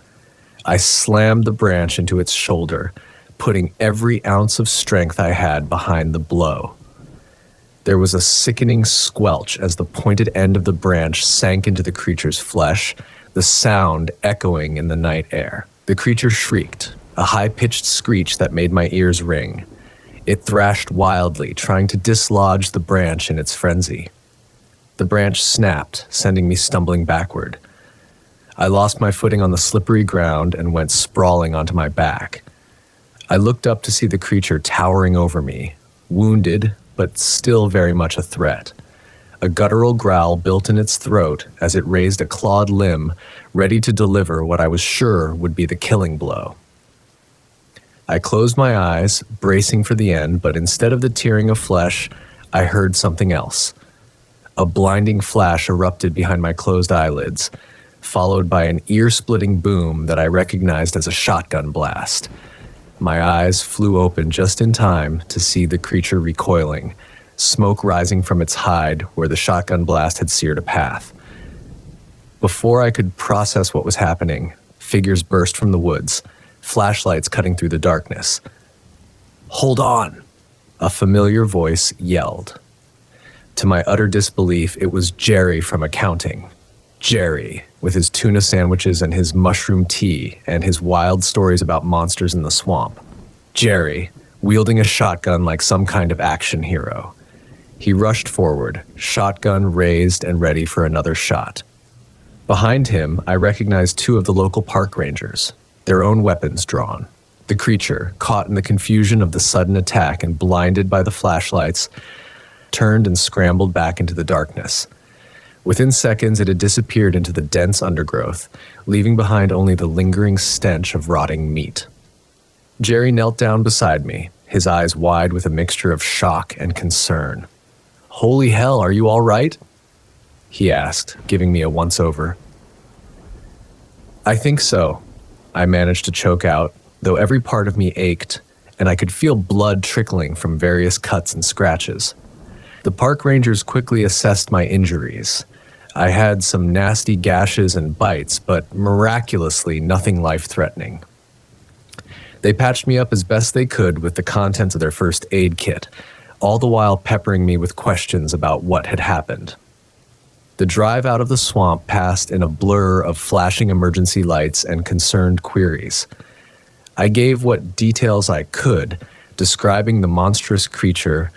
I slammed the branch into its shoulder, putting every ounce of strength I had behind the blow. There was a sickening squelch as the pointed end of the branch sank into the creature's flesh, the sound echoing in the night air. The creature shrieked, a high-pitched screech that made my ears ring. It thrashed wildly, trying to dislodge the branch in its frenzy. The branch snapped, sending me stumbling backward. I lost my footing on the slippery ground and went sprawling onto my back. I looked up to see the creature towering over me, wounded, but still very much a threat. A guttural growl built in its throat as it raised a clawed limb, ready to deliver what I was sure would be the killing blow. I closed my eyes, bracing for the end, but instead of the tearing of flesh, I heard something else. A blinding flash erupted behind my closed eyelids, followed by an ear-splitting boom that I recognized as a shotgun blast. My eyes flew open just in time to see the creature recoiling, smoke rising from its hide where the shotgun blast had seared a path. Before I could process what was happening, figures burst from the woods, flashlights cutting through the darkness. "Hold on!" a familiar voice yelled. To my utter disbelief, it was Jerry from accounting. Jerry, with his tuna sandwiches and his mushroom tea and his wild stories about monsters in the swamp. Jerry, wielding a shotgun like some kind of action hero. He rushed forward, shotgun raised and ready for another shot. Behind him, I recognized two of the local park rangers, their own weapons drawn. The creature, caught in the confusion of the sudden attack and blinded by the flashlights, turned and scrambled back into the darkness. Within seconds, it had disappeared into the dense undergrowth, leaving behind only the lingering stench of rotting meat. Jerry knelt down beside me, his eyes wide with a mixture of shock and concern. "Holy hell, are you all right?" he asked, giving me a once-over. "I think so," I managed to choke out, though every part of me ached, and I could feel blood trickling from various cuts and scratches. The park rangers quickly assessed my injuries. I had some nasty gashes and bites, but miraculously nothing life-threatening. They patched me up as best they could with the contents of their first aid kit, all the while peppering me with questions about what had happened. The drive out of the swamp passed in a blur of flashing emergency lights and concerned queries. I gave what details I could, describing the monstrous creature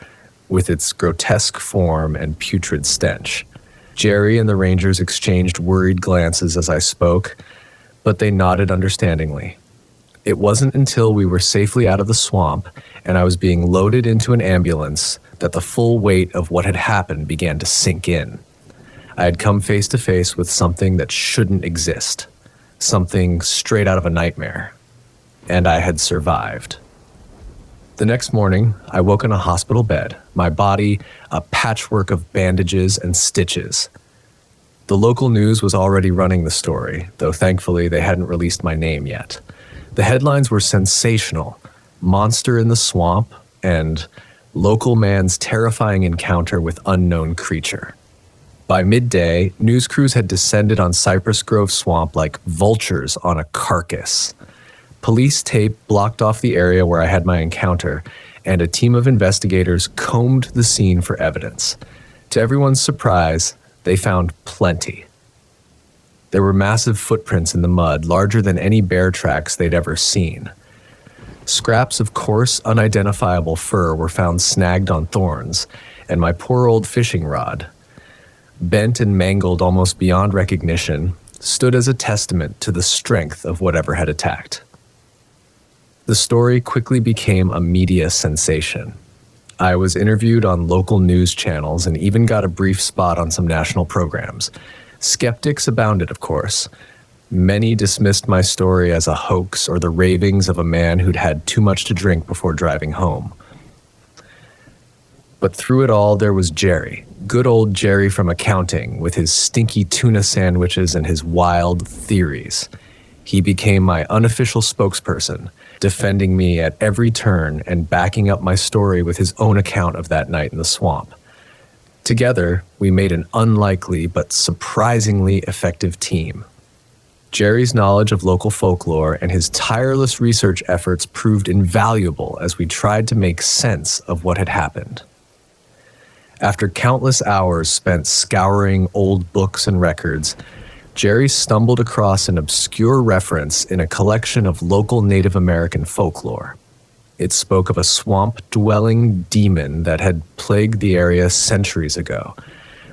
with its grotesque form and putrid stench. Jerry and the rangers exchanged worried glances as I spoke, but they nodded understandingly. It wasn't until we were safely out of the swamp and I was being loaded into an ambulance that the full weight of what had happened began to sink in. I had come face to face with something that shouldn't exist, something straight out of a nightmare, and I had survived. The next morning, I woke in a hospital bed, my body a patchwork of bandages and stitches. The local news was already running the story, though thankfully they hadn't released my name yet. The headlines were sensational: monster in the swamp and local man's terrifying encounter with unknown creature. By midday, news crews had descended on Cypress Grove Swamp like vultures on a carcass. Police tape blocked off the area where I had my encounter, and a team of investigators combed the scene for evidence. To everyone's surprise, they found plenty. There were massive footprints in the mud, larger than any bear tracks they'd ever seen. Scraps of coarse, unidentifiable fur were found snagged on thorns, and my poor old fishing rod, bent and mangled almost beyond recognition, stood as a testament to the strength of whatever had attacked. The story quickly became a media sensation. I was interviewed on local news channels and even got a brief spot on some national programs. Skeptics abounded, of course. Many dismissed my story as a hoax or the ravings of a man who'd had too much to drink before driving home. But through it all, there was Jerry, good old Jerry from accounting, with his stinky tuna sandwiches and his wild theories. He became my unofficial spokesperson, defending me at every turn and backing up my story with his own account of that night in the swamp. Together, we made an unlikely but surprisingly effective team. Jerry's knowledge of local folklore and his tireless research efforts proved invaluable as we tried to make sense of what had happened. After countless hours spent scouring old books and records, Jerry stumbled across an obscure reference in a collection of local Native American folklore. It spoke of a swamp-dwelling demon that had plagued the area centuries ago.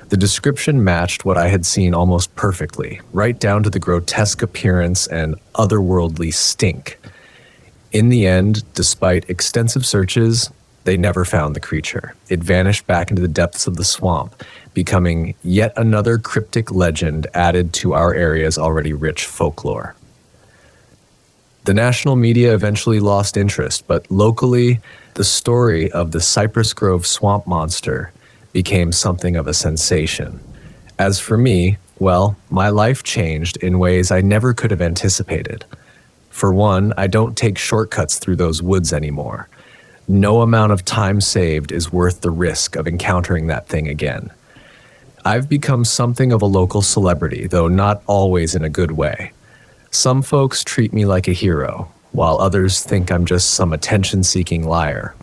The description matched what I had seen almost perfectly, right down to the grotesque appearance and otherworldly stink. In the end, despite extensive searches, they never found the creature. It vanished back into the depths of the swamp, becoming yet another cryptic legend added to our area's already rich folklore. The national media eventually lost interest, but locally, the story of the Cypress Grove swamp monster became something of a sensation. As for me, well, my life changed in ways I never could have anticipated. For one, I don't take shortcuts through those woods anymore. No amount of time saved is worth the risk of encountering that thing again. I've become something of a local celebrity, though not always in a good way. Some folks treat me like a hero, while others think I'm just some attention-seeking liar.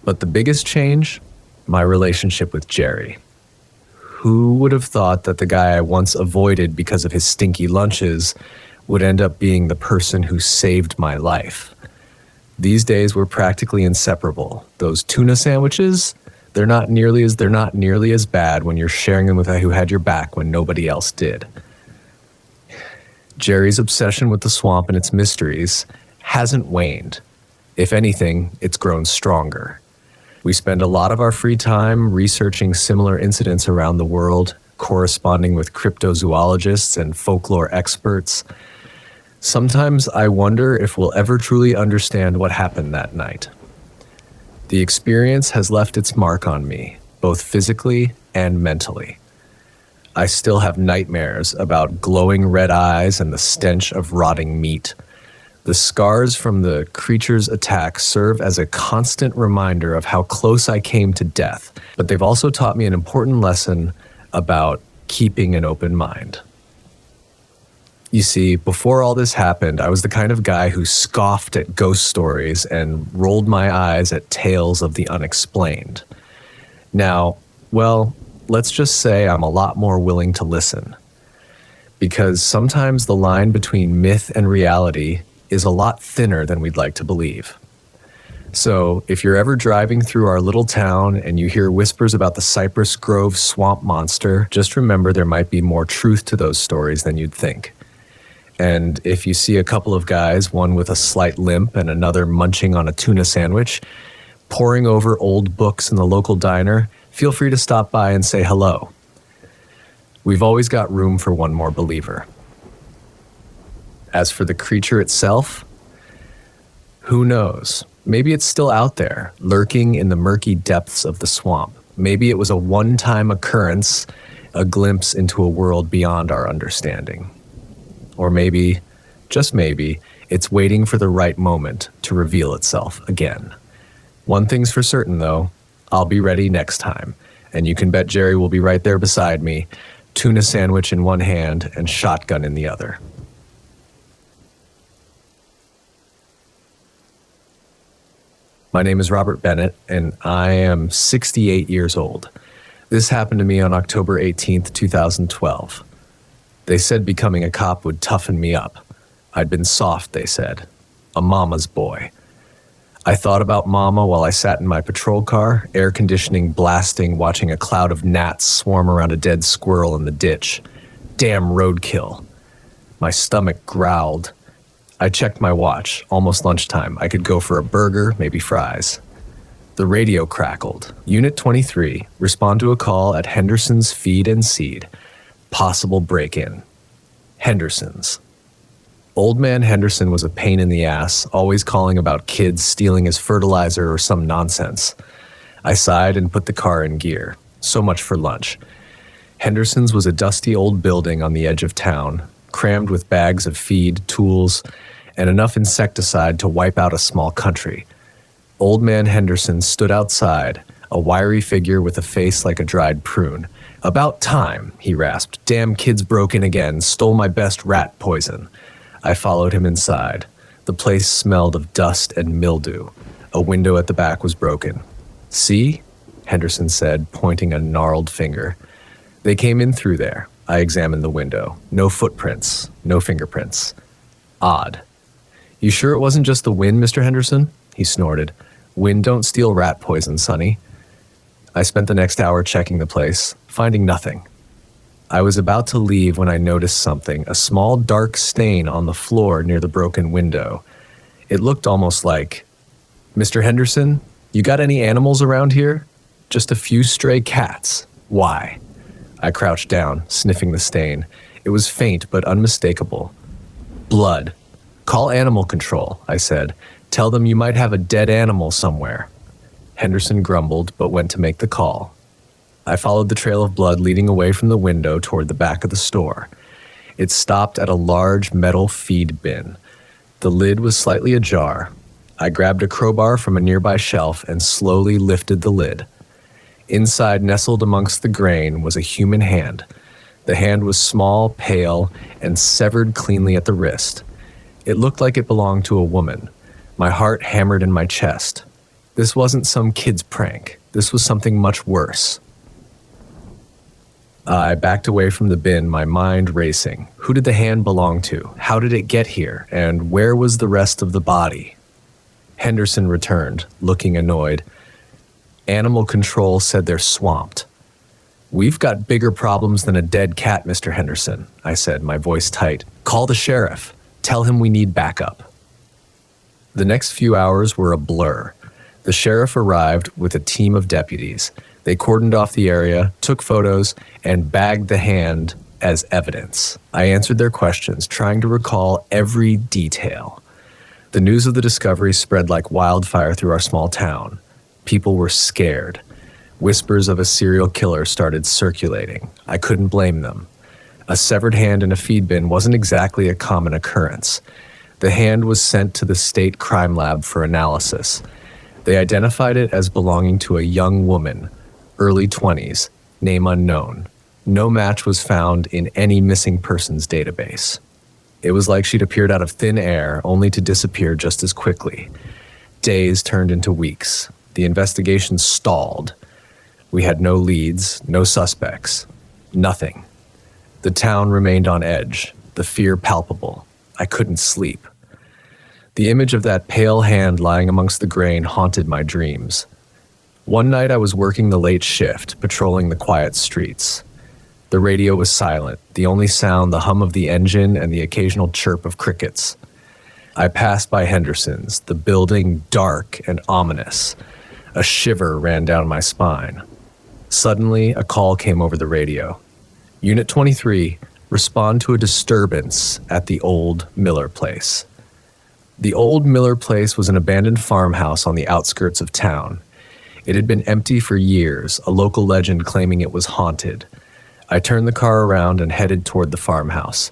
But the biggest change? My relationship with Jerry. Who would have thought that the guy I once avoided because of his stinky lunches would end up being the person who saved my life? These days we're practically inseparable. Those tuna sandwiches, they're not nearly as bad when you're sharing them with a who had your back when nobody else did. Jerry's obsession with the swamp and its mysteries hasn't waned. If anything, it's grown stronger. We spend a lot of our free time researching similar incidents around the world, corresponding with cryptozoologists and folklore experts. Sometimes I wonder if we'll ever truly understand what happened that night. The experience has left its mark on me, both physically and mentally. I still have nightmares about glowing red eyes and the stench of rotting meat. The scars from the creature's attack serve as a constant reminder of how close I came to death, but they've also taught me an important lesson about keeping an open mind. You see, before all this happened, I was the kind of guy who scoffed at ghost stories and rolled my eyes at tales of the unexplained. Now, well, let's just say I'm a lot more willing to listen. Because sometimes the line between myth and reality is a lot thinner than we'd like to believe. So, if you're ever driving through our little town and you hear whispers about the Cypress Grove swamp monster, just remember there might be more truth to those stories than you'd think. And if you see a couple of guys, one with a slight limp and another munching on a tuna sandwich, poring over old books in the local diner, feel free to stop by and say hello. We've always got room for one more believer. As for the creature itself, who knows? Maybe it's still out there, lurking in the murky depths of the swamp. Maybe it was a one-time occurrence, a glimpse into a world beyond our understanding. Or maybe, just maybe, it's waiting for the right moment to reveal itself again. One thing's for certain, though, I'll be ready next time, and you can bet Jerry will be right there beside me, tuna sandwich in one hand and shotgun in the other. My name is Robert Bennett, and I am 68 years old. This happened to me on October 18th, 2012. They said becoming a cop would toughen me up. I'd been soft, they said. A mama's boy. I thought about mama while I sat in my patrol car, air conditioning blasting, watching a cloud of gnats swarm around a dead squirrel in the ditch. Damn roadkill. My stomach growled. I checked my watch, almost lunchtime. I could go for a burger, maybe fries. The radio crackled. Unit 23, respond to a call at Henderson's Feed and Seed. Possible break-in. Henderson's. Old man Henderson was a pain in the ass, always calling about kids stealing his fertilizer or some nonsense. I sighed and put the car in gear. So much for lunch. Henderson's was a dusty old building on the edge of town, crammed with bags of feed, tools, and enough insecticide to wipe out a small country. Old man Henderson stood outside, a wiry figure with a face like a dried prune. "About time," he rasped. "Damn kids broke in again, stole my best rat poison." I followed him inside. The place smelled of dust and mildew. A window at the back was broken. "See?" Henderson said, pointing a gnarled finger. They came in through there. I examined the window. No footprints, no fingerprints. Odd. "You sure it wasn't just the wind, Mr. Henderson?" He snorted. "Wind don't steal rat poison, sonny." I spent the next hour checking the place, finding nothing. I was about to leave when I noticed something, a small dark stain on the floor near the broken window. It looked almost like, "Mr. Henderson, you got any animals around here?" "Just a few stray cats." "Why?" I crouched down, sniffing the stain. It was faint but unmistakable. "Blood. Call animal control," I said. "Tell them you might have a dead animal somewhere." Henderson grumbled but went to make the call. I followed the trail of blood leading away from the window toward the back of the store. It stopped at a large metal feed bin. The lid was slightly ajar. I grabbed a crowbar from a nearby shelf and slowly lifted the lid. Inside, nestled amongst the grain, was a human hand. The hand was small, pale, and severed cleanly at the wrist. It looked like it belonged to a woman. My heart hammered in my chest. This wasn't some kid's prank. This was something much worse. I backed away from the bin, my mind racing. Who did the hand belong to? How did it get here? And where was the rest of the body? Henderson returned, looking annoyed. Animal control said they're swamped. "We've got bigger problems than a dead cat, Mr. Henderson," I said, my voice tight. "Call the sheriff. Tell him we need backup." The next few hours were a blur. The sheriff arrived with a team of deputies. They cordoned off the area, took photos, and bagged the hand as evidence. I answered their questions, trying to recall every detail. The news of the discovery spread like wildfire through our small town. People were scared. Whispers of a serial killer started circulating. I couldn't blame them. A severed hand in a feed bin wasn't exactly a common occurrence. The hand was sent to the state crime lab for analysis. They identified it as belonging to a young woman, early 20s, name unknown. No match was found in any missing persons database. It was like she'd appeared out of thin air, only to disappear just as quickly. Days turned into weeks. The investigation stalled. We had no leads, no suspects, nothing. The town remained on edge, the fear palpable. I couldn't sleep. The image of that pale hand lying amongst the grain haunted my dreams. One night I was working the late shift, patrolling the quiet streets. The radio was silent, the only sound the hum of the engine and the occasional chirp of crickets. I passed by Henderson's, the building dark and ominous. A shiver ran down my spine. Suddenly, a call came over the radio. Unit 23, respond to a disturbance at the old Miller Place. The old Miller Place was an abandoned farmhouse on the outskirts of town. It had been empty for years, a local legend claiming it was haunted. I turned the car around and headed toward the farmhouse.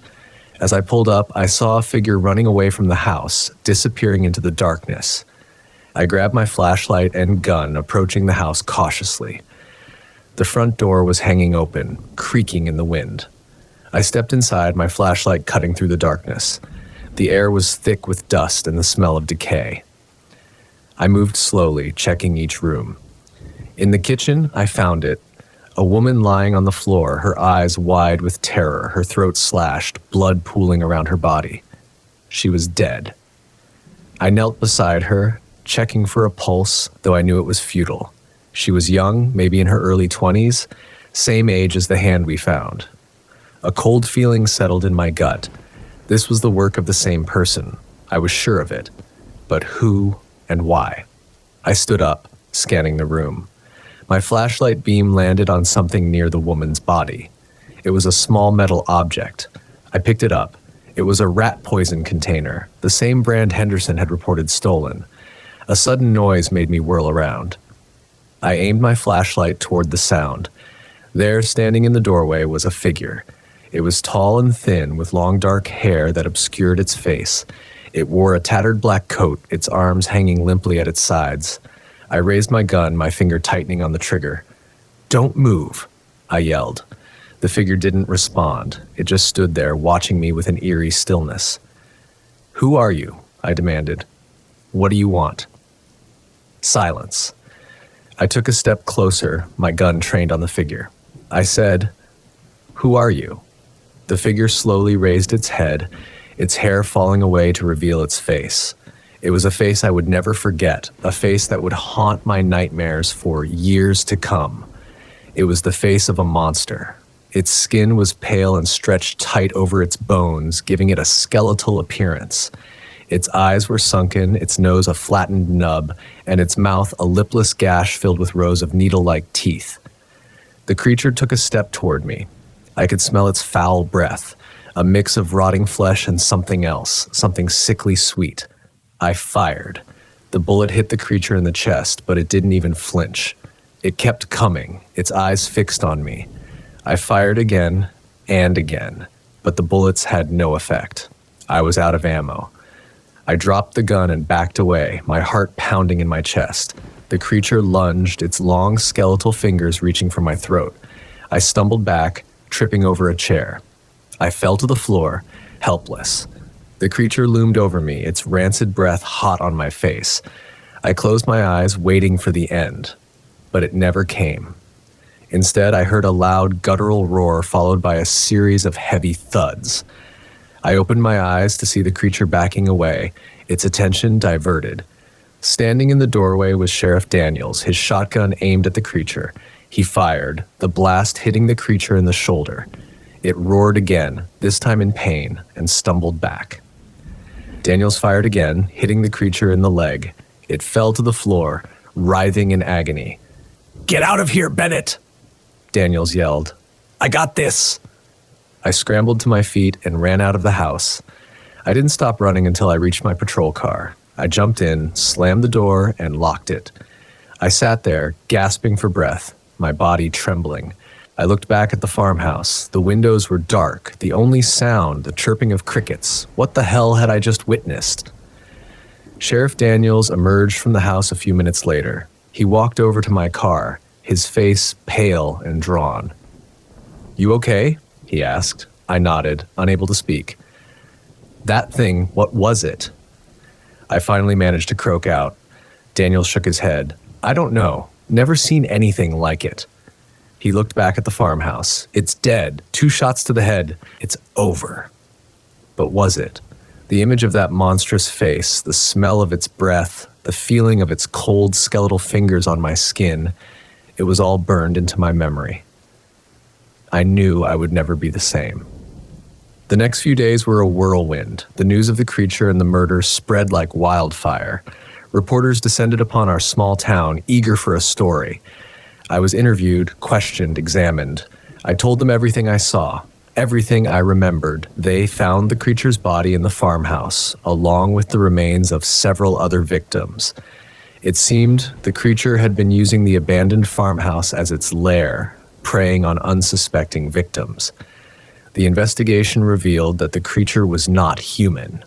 As I pulled up, I saw a figure running away from the house, disappearing into the darkness. I grabbed my flashlight and gun, approaching the house cautiously. The front door was hanging open, creaking in the wind. I stepped inside, my flashlight cutting through the darkness. The air was thick with dust and the smell of decay. I moved slowly, checking each room. In the kitchen, I found it. A woman lying on the floor, her eyes wide with terror, her throat slashed, blood pooling around her body. She was dead. I knelt beside her, checking for a pulse, though I knew it was futile. She was young, maybe in her early 20s, same age as the hand we found. A cold feeling settled in my gut. This was the work of the same person. I was sure of it. But who and why? I stood up, scanning the room. My flashlight beam landed on something near the woman's body. It was a small metal object. I picked it up. It was a rat poison container, the same brand Henderson had reported stolen. A sudden noise made me whirl around. I aimed my flashlight toward the sound. There, standing in the doorway, was a figure. It was tall and thin, with long dark hair that obscured its face. It wore a tattered black coat, its arms hanging limply at its sides. I raised my gun, my finger tightening on the trigger. "Don't move," I yelled. The figure didn't respond. It just stood there, watching me with an eerie stillness. "Who are you?" I demanded. "What do you want?" Silence. I took a step closer, my gun trained on the figure. I said, "Who are you?" The figure slowly raised its head, its hair falling away to reveal its face. It was a face I would never forget, a face that would haunt my nightmares for years to come. It was the face of a monster. Its skin was pale and stretched tight over its bones, giving it a skeletal appearance. Its eyes were sunken, its nose a flattened nub, and its mouth a lipless gash filled with rows of needle-like teeth. The creature took a step toward me. I could smell its foul breath, a mix of rotting flesh and something else, something sickly sweet. I fired. The bullet hit the creature in the chest, but it didn't even flinch. It kept coming, its eyes fixed on me. I fired again and again, but the bullets had no effect. I was out of ammo. I dropped the gun and backed away, my heart pounding in my chest. The creature lunged, its long skeletal fingers reaching for my throat. I stumbled back, tripping over a chair. I fell to the floor, helpless. The creature loomed over me, its rancid breath hot on my face. I closed my eyes, waiting for the end, but it never came. Instead, I heard a loud, guttural roar followed by a series of heavy thuds. I opened my eyes to see the creature backing away, its attention diverted. Standing in the doorway was Sheriff Daniels, his shotgun aimed at the creature. He fired, the blast hitting the creature in the shoulder. It roared again, this time in pain, and stumbled back. Daniels fired again, hitting the creature in the leg. It fell to the floor, writhing in agony. "Get out of here, Bennett!" Daniels yelled. "I got this!" I scrambled to my feet and ran out of the house. I didn't stop running until I reached my patrol car. I jumped in, slammed the door, and locked it. I sat there, gasping for breath, my body trembling. I looked back at the farmhouse. The windows were dark, the only sound, the chirping of crickets. What the hell had I just witnessed? Sheriff Daniels emerged from the house a few minutes later. He walked over to my car, his face pale and drawn. "You okay?" he asked. I nodded, unable to speak. "That thing, what was it?" I finally managed to croak out. Daniels shook his head. "I don't know. Never seen anything like it." He looked back at the farmhouse. "It's dead. 2 shots to the head. It's over." But was it? The image of that monstrous face, the smell of its breath, the feeling of its cold skeletal fingers on my skin, it was all burned into my memory. I knew I would never be the same. The next few days were a whirlwind. The news of the creature and the murder spread like wildfire. Reporters descended upon our small town, eager for a story. I was interviewed, questioned, examined. I told them everything I saw, everything I remembered. They found the creature's body in the farmhouse, along with the remains of several other victims. It seemed the creature had been using the abandoned farmhouse as its lair, preying on unsuspecting victims. The investigation revealed that the creature was not human.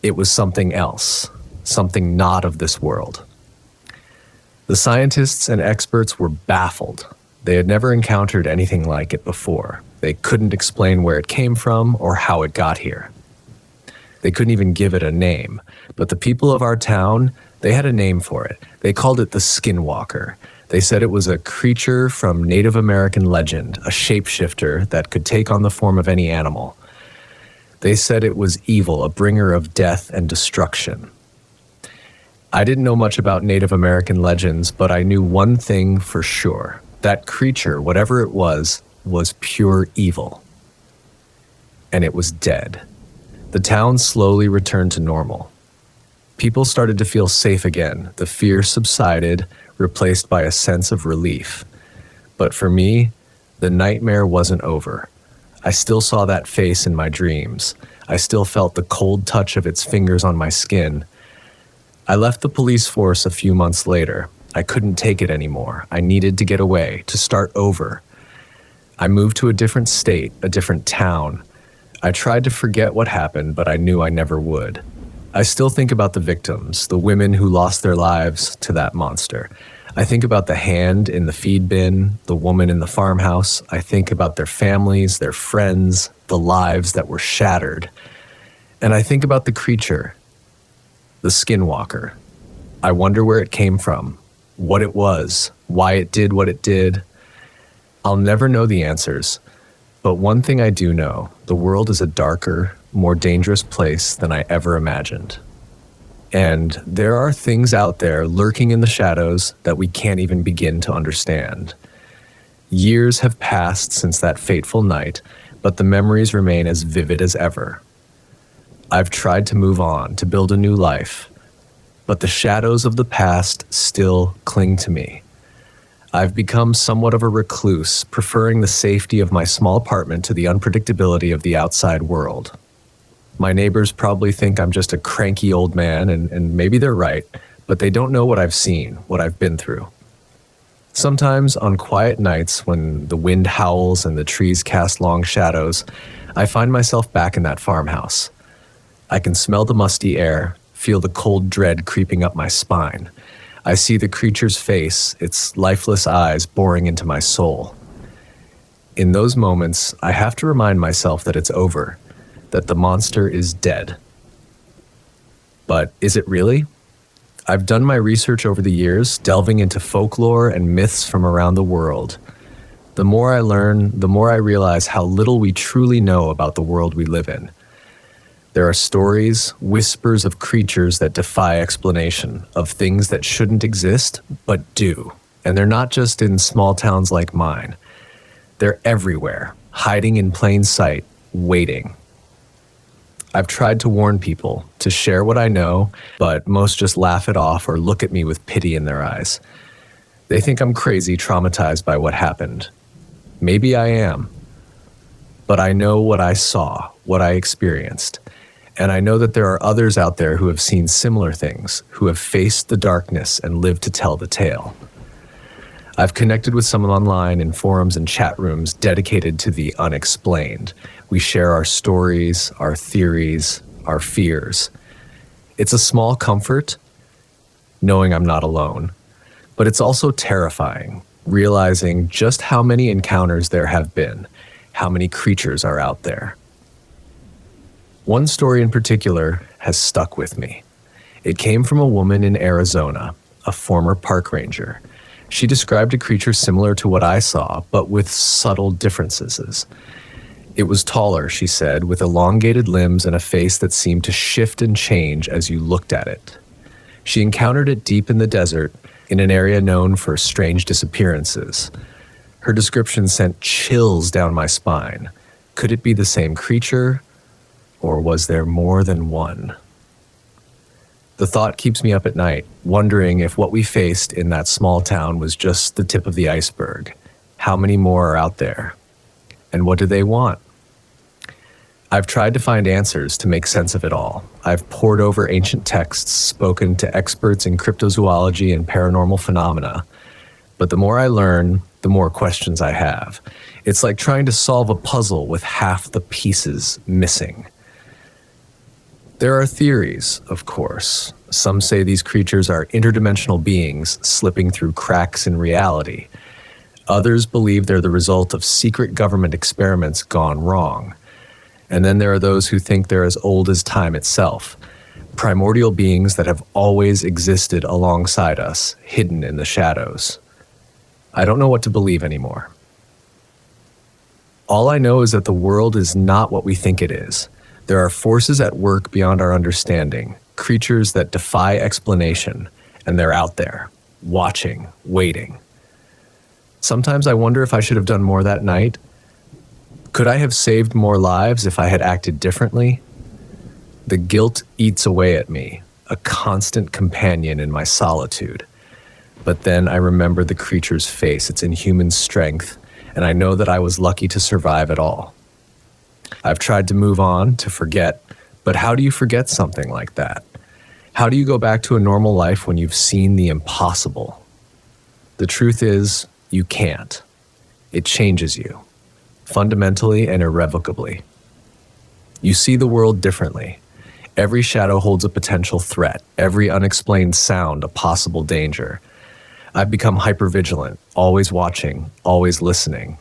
It was something else, something not of this world. The scientists and experts were baffled. They had never encountered anything like it before. They couldn't explain where it came from or how it got here. They couldn't even give it a name, but the people of our town, they had a name for it. They called it the Skinwalker. They said it was a creature from Native American legend, a shapeshifter that could take on the form of any animal. They said it was evil, a bringer of death and destruction. I didn't know much about Native American legends, but I knew one thing for sure. That creature, whatever it was pure evil. And it was dead. The town slowly returned to normal. People started to feel safe again. The fear subsided, replaced by a sense of relief. But for me, the nightmare wasn't over. I still saw that face in my dreams. I still felt the cold touch of its fingers on my skin. I left the police force a few months later. I couldn't take it anymore. I needed to get away, to start over. I moved to a different state, a different town. I tried to forget what happened, but I knew I never would. I still think about the victims, the women who lost their lives to that monster. I think about the hand in the feed bin, the woman in the farmhouse. I think about their families, their friends, the lives that were shattered. And I think about the creature, the Skinwalker. I wonder where it came from, what it was, why it did what it did. I'll never know the answers, but one thing I do know, the world is a darker, more dangerous place than I ever imagined. And there are things out there lurking in the shadows that we can't even begin to understand. Years have passed since that fateful night, but the memories remain as vivid as ever. I've tried to move on, to build a new life, but the shadows of the past still cling to me. I've become somewhat of a recluse, preferring the safety of my small apartment to the unpredictability of the outside world. My neighbors probably think I'm just a cranky old man, and maybe they're right, but they don't know what I've seen, what I've been through. Sometimes on quiet nights when the wind howls and the trees cast long shadows, I find myself back in that farmhouse. I can smell the musty air, feel the cold dread creeping up my spine. I see the creature's face, its lifeless eyes boring into my soul. In those moments, I have to remind myself that it's over, that the monster is dead. But is it really? I've done my research over the years, delving into folklore and myths from around the world. The more I learn, the more I realize how little we truly know about the world we live in. There are stories, whispers of creatures that defy explanation, of things that shouldn't exist, but do. And they're not just in small towns like mine. They're everywhere, hiding in plain sight, waiting. I've tried to warn people, to share what I know, but most just laugh it off or look at me with pity in their eyes. They think I'm crazy, traumatized by what happened. Maybe I am. But I know what I saw, what I experienced. And I know that there are others out there who have seen similar things, who have faced the darkness and lived to tell the tale. I've connected with someone online in forums and chat rooms dedicated to the unexplained. We share our stories, our theories, our fears. It's a small comfort, knowing I'm not alone, but it's also terrifying, realizing just how many encounters there have been, how many creatures are out there. One story in particular has stuck with me. It came from a woman in Arizona, a former park ranger. She described a creature similar to what I saw, but with subtle differences. It was taller, she said, with elongated limbs and a face that seemed to shift and change as you looked at it. She encountered it deep in the desert, in an area known for strange disappearances. Her description sent chills down my spine. Could it be the same creature, or was there more than one? The thought keeps me up at night, wondering if what we faced in that small town was just the tip of the iceberg. How many more are out there? And what do they want? I've tried to find answers to make sense of it all. I've pored over ancient texts, spoken to experts in cryptozoology and paranormal phenomena. But the more I learn, the more questions I have. It's like trying to solve a puzzle with half the pieces missing. There are theories, of course. Some say these creatures are interdimensional beings slipping through cracks in reality. Others believe they're the result of secret government experiments gone wrong. And then there are those who think they're as old as time itself, primordial beings that have always existed alongside us, hidden in the shadows. I don't know what to believe anymore. All I know is that the world is not what we think it is. There are forces at work beyond our understanding, creatures that defy explanation, and they're out there, watching, waiting. Sometimes I wonder if I should have done more that night. Could I have saved more lives if I had acted differently? The guilt eats away at me, a constant companion in my solitude. But then I remember the creature's face, its inhuman strength, and I know that I was lucky to survive at all. I've tried to move on, to forget, but how do you forget something like that? How do you go back to a normal life when you've seen the impossible? The truth is, you can't. It changes you, fundamentally and irrevocably. You see the world differently. Every shadow holds a potential threat, every unexplained sound a possible danger. I've become hypervigilant, always watching, always listening.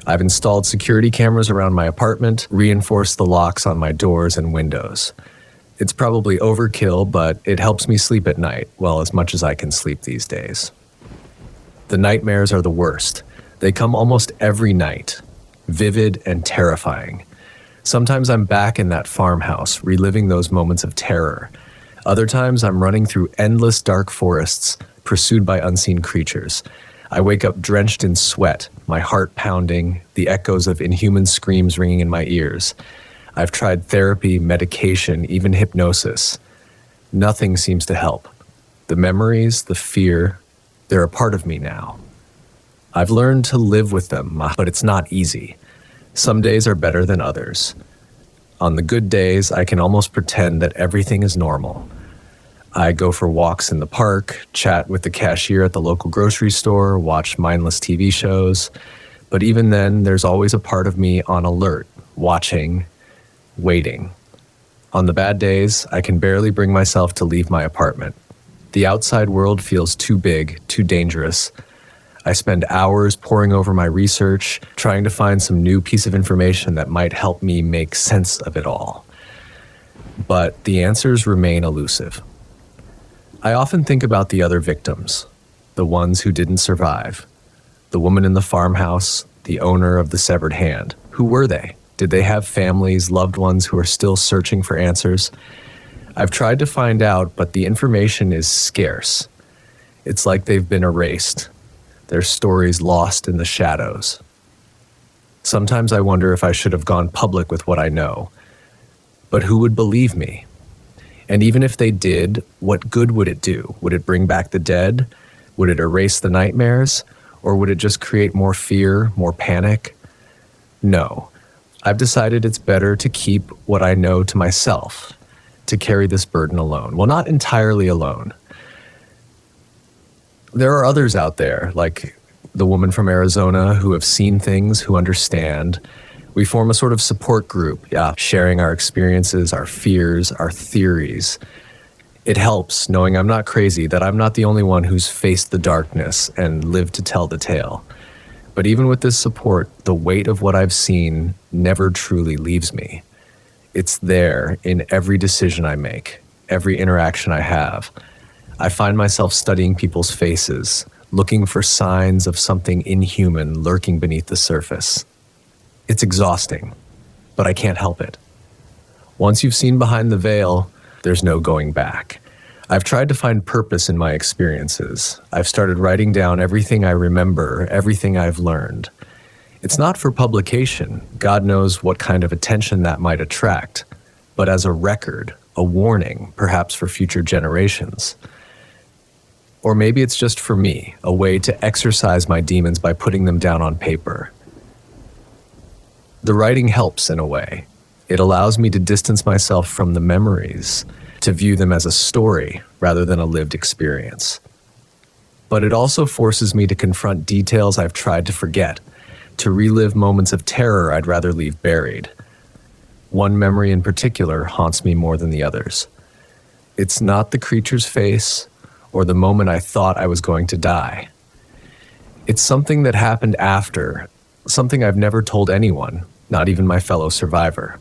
I've installed security cameras around my apartment, reinforced the locks on my doors and windows. It's probably overkill, but it helps me sleep at night, well, as much as I can sleep these days. The nightmares are the worst. They come almost every night, vivid and terrifying. Sometimes I'm back in that farmhouse, reliving those moments of terror. Other times I'm running through endless dark forests, pursued by unseen creatures. I wake up drenched in sweat, my heart pounding, the echoes of inhuman screams ringing in my ears. I've tried therapy, medication, even hypnosis. Nothing seems to help. The memories, the fear, they're a part of me now. I've learned to live with them, but it's not easy. Some days are better than others. On the good days, I can almost pretend that everything is normal. I go for walks in the park, chat with the cashier at the local grocery store, watch mindless TV shows. But even then, there's always a part of me on alert, watching, waiting. On the bad days, I can barely bring myself to leave my apartment. The outside world feels too big, too dangerous. I spend hours poring over my research, trying to find some new piece of information that might help me make sense of it all. But the answers remain elusive. I often think about the other victims, the ones who didn't survive. The woman in the farmhouse, the owner of the severed hand. Who were they? Did they have families, loved ones who are still searching for answers? I've tried to find out, but the information is scarce. It's like they've been erased, their stories lost in the shadows. Sometimes I wonder if I should have gone public with what I know. But who would believe me? And even if they did, what good would it do? Would it bring back the dead? Would it erase the nightmares? Or would it just create more fear, more panic? No. I've decided it's better to keep what I know to myself, to carry this burden alone. Well, not entirely alone. There are others out there, like the woman from Arizona, who have seen things, who understand. We form a sort of support group, sharing our experiences, our fears, our theories. It helps knowing I'm not crazy, that I'm not the only one who's faced the darkness and lived to tell the tale. But even with this support, the weight of what I've seen never truly leaves me. It's there in every decision I make, every interaction I have. I find myself studying people's faces, looking for signs of something inhuman lurking beneath the surface. It's exhausting, but I can't help it. Once you've seen behind the veil, there's no going back. I've tried to find purpose in my experiences. I've started writing down everything I remember, everything I've learned. It's not for publication. God knows what kind of attention that might attract, but as a record, a warning, perhaps for future generations. Or maybe it's just for me, a way to exercise my demons by putting them down on paper. The writing helps in a way. It allows me to distance myself from the memories, to view them as a story rather than a lived experience. But it also forces me to confront details I've tried to forget, to relive moments of terror I'd rather leave buried. One memory in particular haunts me more than the others. It's not the creature's face or the moment I thought I was going to die. It's something that happened after, something I've never told anyone, not even my fellow survivor.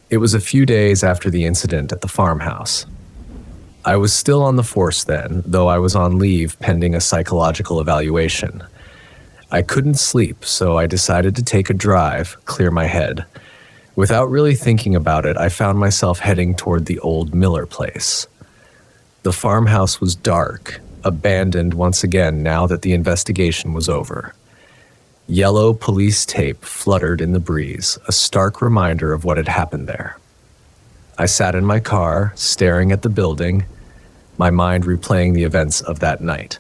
It was a few days after the incident at the farmhouse. I was still on the force then, though I was on leave pending a psychological evaluation. I couldn't sleep, so I decided to take a drive, clear my head. Without really thinking about it, I found myself heading toward the old Miller place. The farmhouse was dark, abandoned once again now that the investigation was over. Yellow police tape fluttered in the breeze, a stark reminder of what had happened there. I sat in my car, staring at the building, my mind replaying the events of that night.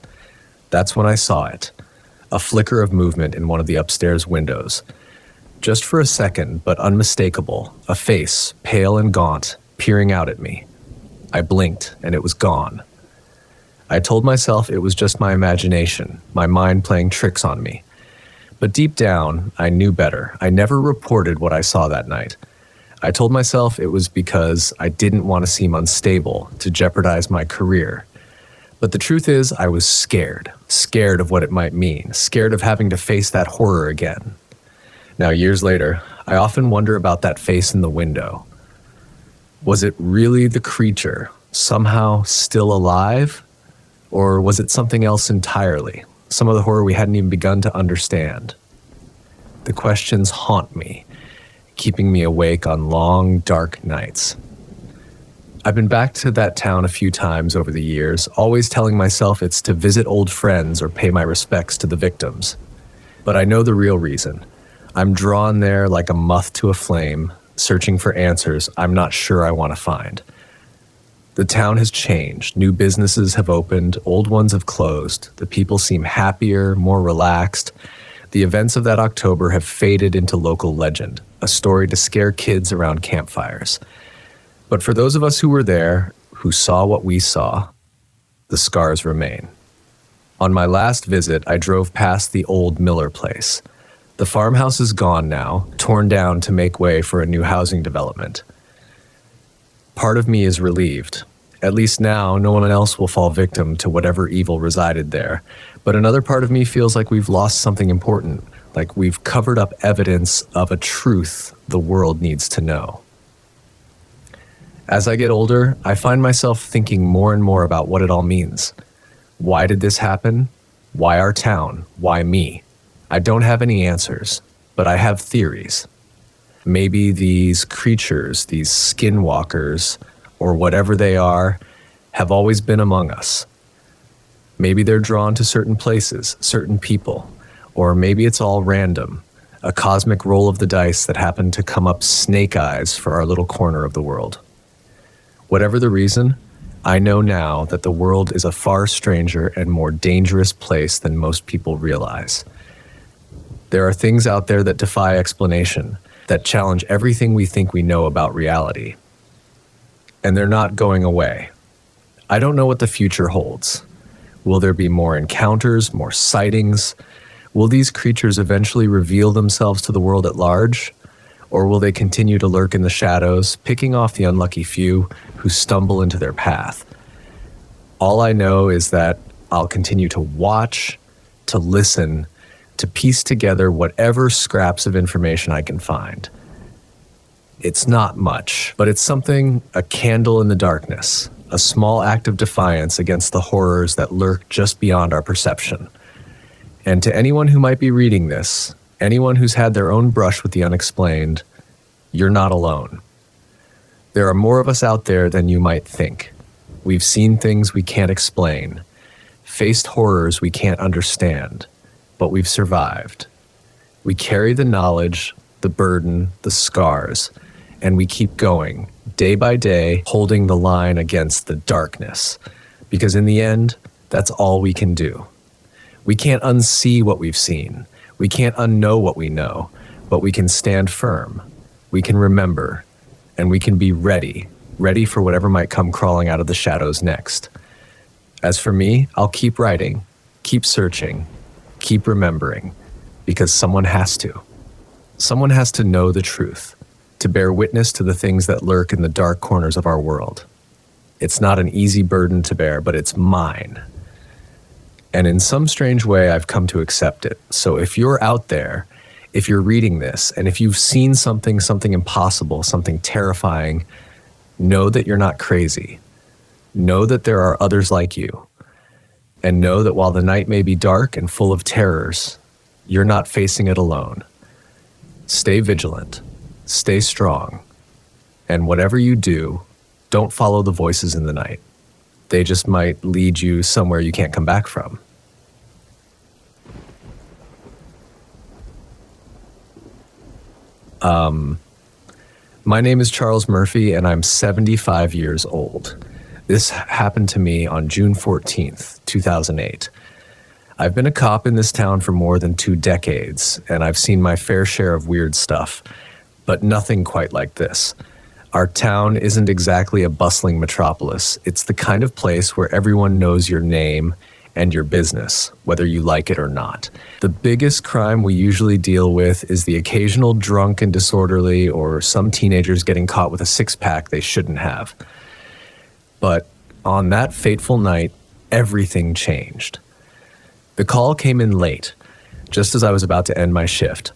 That's when I saw it, a flicker of movement in one of the upstairs windows. Just for a second, but unmistakable, a face, pale and gaunt, peering out at me. I blinked, and it was gone. I told myself it was just my imagination, my mind playing tricks on me. But deep down, I knew better. I never reported what I saw that night. I told myself it was because I didn't want to seem unstable, to jeopardize my career. But the truth is, I was scared of what it might mean, scared of having to face that horror again. Now, years later, I often wonder about that face in the window. Was it really the creature, somehow still alive? Or was it something else entirely? Some of the horror we hadn't even begun to understand. The questions haunt me, keeping me awake on long, dark nights. I've been back to that town a few times over the years, always telling myself it's to visit old friends or pay my respects to the victims. But I know the real reason. I'm drawn there like a moth to a flame, searching for answers I'm not sure I want to find. The town has changed. New businesses have opened, old ones have closed. The people seem happier, more relaxed. The events of that October have faded into local legend, a story to scare kids around campfires. But for those of us who were there, who saw what we saw, the scars remain. On my last visit, I drove past the old Miller place. The farmhouse is gone now, torn down to make way for a new housing development. Part of me is relieved. At least now, no one else will fall victim to whatever evil resided there. But another part of me feels like we've lost something important, like we've covered up evidence of a truth the world needs to know. As I get older, I find myself thinking more and more about what it all means. Why did this happen? Why our town? Why me? I don't have any answers, but I have theories. Maybe these creatures, these skinwalkers, or whatever they are, have always been among us. Maybe they're drawn to certain places, certain people, or maybe it's all random, a cosmic roll of the dice that happened to come up snake eyes for our little corner of the world. Whatever the reason, I know now that the world is a far stranger and more dangerous place than most people realize. There are things out there that defy explanation, that challenge everything we think we know about reality. And they're not going away. I don't know what the future holds. Will there be more encounters, more sightings? Will these creatures eventually reveal themselves to the world at large? Or will they continue to lurk in the shadows, picking off the unlucky few who stumble into their path? All I know is that I'll continue to watch, to listen, to piece together whatever scraps of information I can find. It's not much, but it's something, a candle in the darkness, a small act of defiance against the horrors that lurk just beyond our perception. And to anyone who might be reading this, anyone who's had their own brush with the unexplained, you're not alone. There are more of us out there than you might think. We've seen things we can't explain, faced horrors we can't understand, but we've survived. We carry the knowledge, the burden, the scars, and we keep going, day by day, holding the line against the darkness. Because in the end, that's all we can do. We can't unsee what we've seen. We can't unknow what we know, but we can stand firm. We can remember, and we can be ready for whatever might come crawling out of the shadows next. As for me, I'll keep writing, keep searching, keep remembering, because someone has to. Someone has to know the truth, to bear witness to the things that lurk in the dark corners of our world. It's not an easy burden to bear, but it's mine. And in some strange way, I've come to accept it. So if you're out there, if you're reading this, and if you've seen something impossible, something terrifying, know that you're not crazy. Know that there are others like you. And know that while the night may be dark and full of terrors, you're not facing it alone. Stay vigilant, stay strong, and whatever you do, don't follow the voices in the night. They just might lead you somewhere you can't come back from. My name is Charles Murphy, and I'm 75 years old. This happened to me on June 14th, 2008. I've been a cop in this town for more than 2 decades, and I've seen my fair share of weird stuff, but nothing quite like this. Our town isn't exactly a bustling metropolis. It's the kind of place where everyone knows your name and your business, whether you like it or not. The biggest crime we usually deal with is the occasional drunk and disorderly, or some teenagers getting caught with a six-pack they shouldn't have. But on that fateful night, everything changed. The call came in late, just as I was about to end my shift.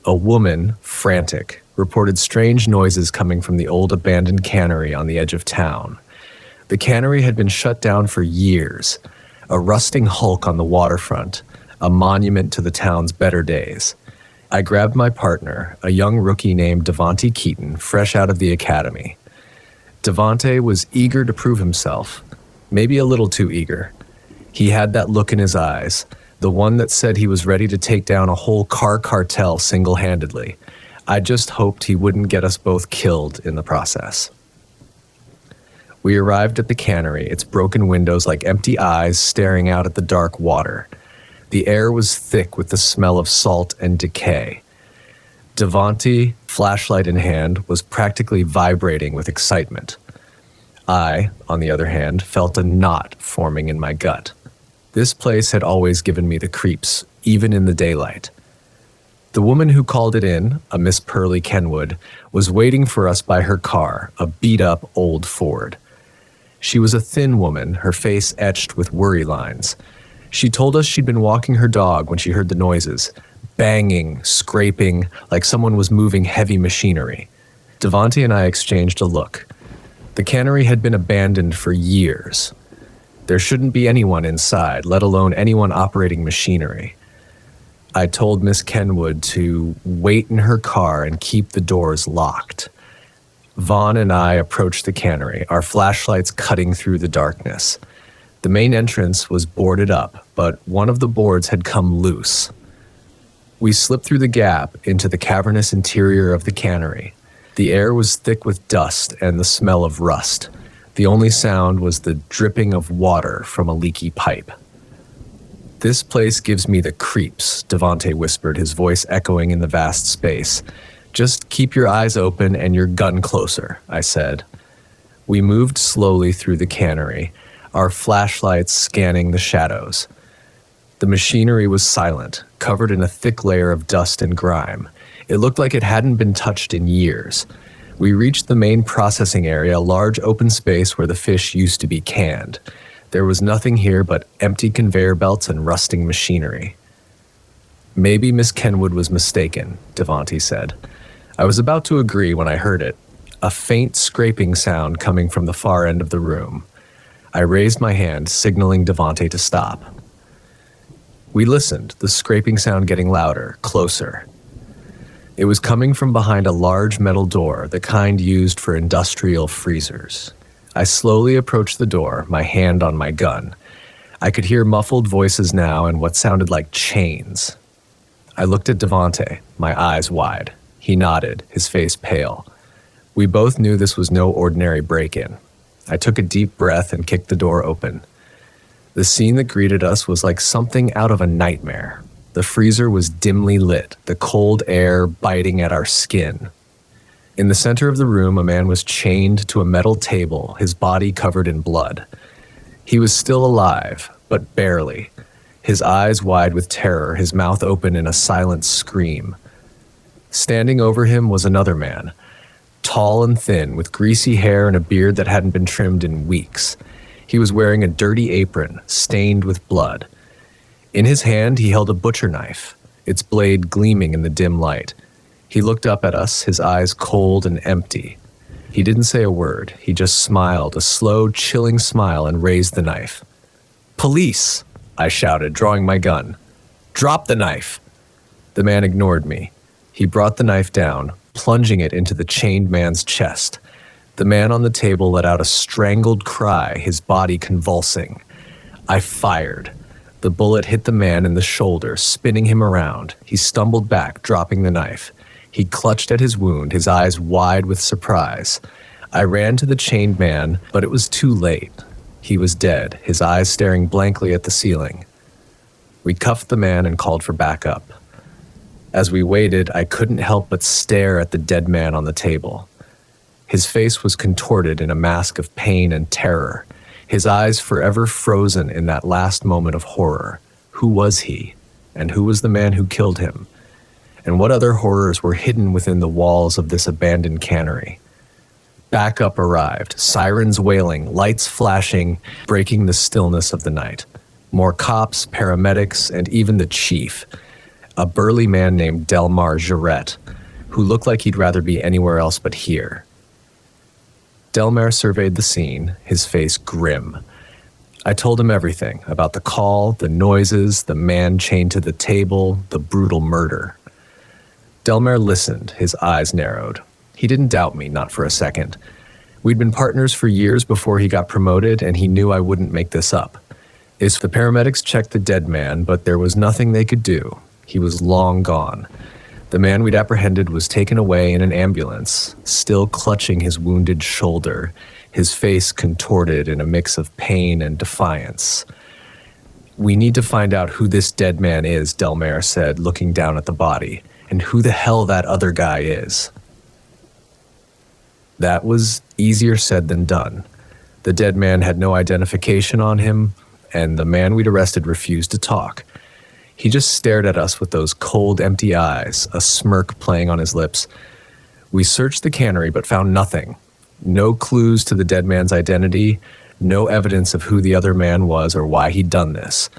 A woman, frantic, reported strange noises coming from the old abandoned cannery on the edge of town. The cannery had been shut down for years, a rusting hulk on the waterfront, a monument to the town's better days. I grabbed my partner, a young rookie named Devonte Keaton, fresh out of the academy. Devonte was eager to prove himself, maybe a little too eager. He had that look in his eyes, the one that said he was ready to take down a whole car cartel single-handedly. I just hoped he wouldn't get us both killed in the process. We arrived at the cannery, its broken windows like empty eyes staring out at the dark water. The air was thick with the smell of salt and decay. Devonte, flashlight in hand, was practically vibrating with excitement. I, on the other hand, felt a knot forming in my gut. This place had always given me the creeps, even in the daylight. The woman who called it in, a Miss Pearlie Kenwood, was waiting for us by her car, a beat-up old Ford. She was a thin woman, her face etched with worry lines. She told us she'd been walking her dog when she heard the noises, banging, scraping, like someone was moving heavy machinery. Devonte and I exchanged a look. The cannery had been abandoned for years. There shouldn't be anyone inside, let alone anyone operating machinery. I told Miss Kenwood to wait in her car and keep the doors locked. Vaughn and I approached the cannery, our flashlights cutting through the darkness. The main entrance was boarded up, but one of the boards had come loose. We slipped through the gap into the cavernous interior of the cannery. The air was thick with dust and the smell of rust. The only sound was the dripping of water from a leaky pipe. "This place gives me the creeps," Devonte whispered, his voice echoing in the vast space. "Just keep your eyes open and your gun closer," I said. We moved slowly through the cannery, our flashlights scanning the shadows. The machinery was silent, covered in a thick layer of dust and grime. It looked like it hadn't been touched in years. We reached the main processing area, a large open space where the fish used to be canned. There was nothing here but empty conveyor belts and rusting machinery. "Maybe Miss Kenwood was mistaken," Devonte said. I was about to agree when I heard it, a faint scraping sound coming from the far end of the room. I raised my hand, signaling Devonte to stop. We listened, the scraping sound getting louder, closer. It was coming from behind a large metal door, the kind used for industrial freezers. I slowly approached the door, my hand on my gun. I could hear muffled voices now and what sounded like chains. I looked at Devante, my eyes wide. He nodded, his face pale. We both knew this was no ordinary break-in. I took a deep breath and kicked the door open. The scene that greeted us was like something out of a nightmare. The freezer was dimly lit, the cold air biting at our skin. In the center of the room, a man was chained to a metal table, his body covered in blood. He was still alive, but barely. His eyes wide with terror, his mouth open in a silent scream. Standing over him was another man, tall and thin, with greasy hair and a beard that hadn't been trimmed in weeks. He was wearing a dirty apron, stained with blood. In his hand, he held a butcher knife, its blade gleaming in the dim light. He looked up at us, his eyes cold and empty. He didn't say a word. He just smiled, a slow, chilling smile, and raised the knife. "Police!" I shouted, drawing my gun. "Drop the knife!" The man ignored me. He brought the knife down, plunging it into the chained man's chest. The man on the table let out a strangled cry, his body convulsing. I fired. The bullet hit the man in the shoulder, spinning him around. He stumbled back, dropping the knife. He clutched at his wound, his eyes wide with surprise. I ran to the chained man, but it was too late. He was dead, his eyes staring blankly at the ceiling. We cuffed the man and called for backup. As we waited, I couldn't help but stare at the dead man on the table. His face was contorted in a mask of pain and terror, his eyes forever frozen in that last moment of horror. Who was he? And who was the man who killed him? And what other horrors were hidden within the walls of this abandoned cannery? Backup arrived, sirens wailing, lights flashing, breaking the stillness of the night. More cops, paramedics, and even the chief, a burly man named Delmar Jarrett, who looked like he'd rather be anywhere else but here. Delmar surveyed the scene, his face grim. I told him everything about the call, the noises, the man chained to the table, the brutal murder. Delmar listened, his eyes narrowed. He didn't doubt me, not for a second. We'd been partners for years before he got promoted, and he knew I wouldn't make this up. The paramedics checked the dead man, but there was nothing they could do. He was long gone. The man we'd apprehended was taken away in an ambulance, still clutching his wounded shoulder, his face contorted in a mix of pain and defiance. "We need to find out who this dead man is," Delmar said, looking down at the body, "and who the hell that other guy is." That was easier said than done. The dead man had no identification on him, and the man we'd arrested refused to talk. He just stared at us with those cold, empty eyes, a smirk playing on his lips. We searched the cannery but found nothing. No clues to the dead man's identity, no evidence of who the other man was or why he'd done this.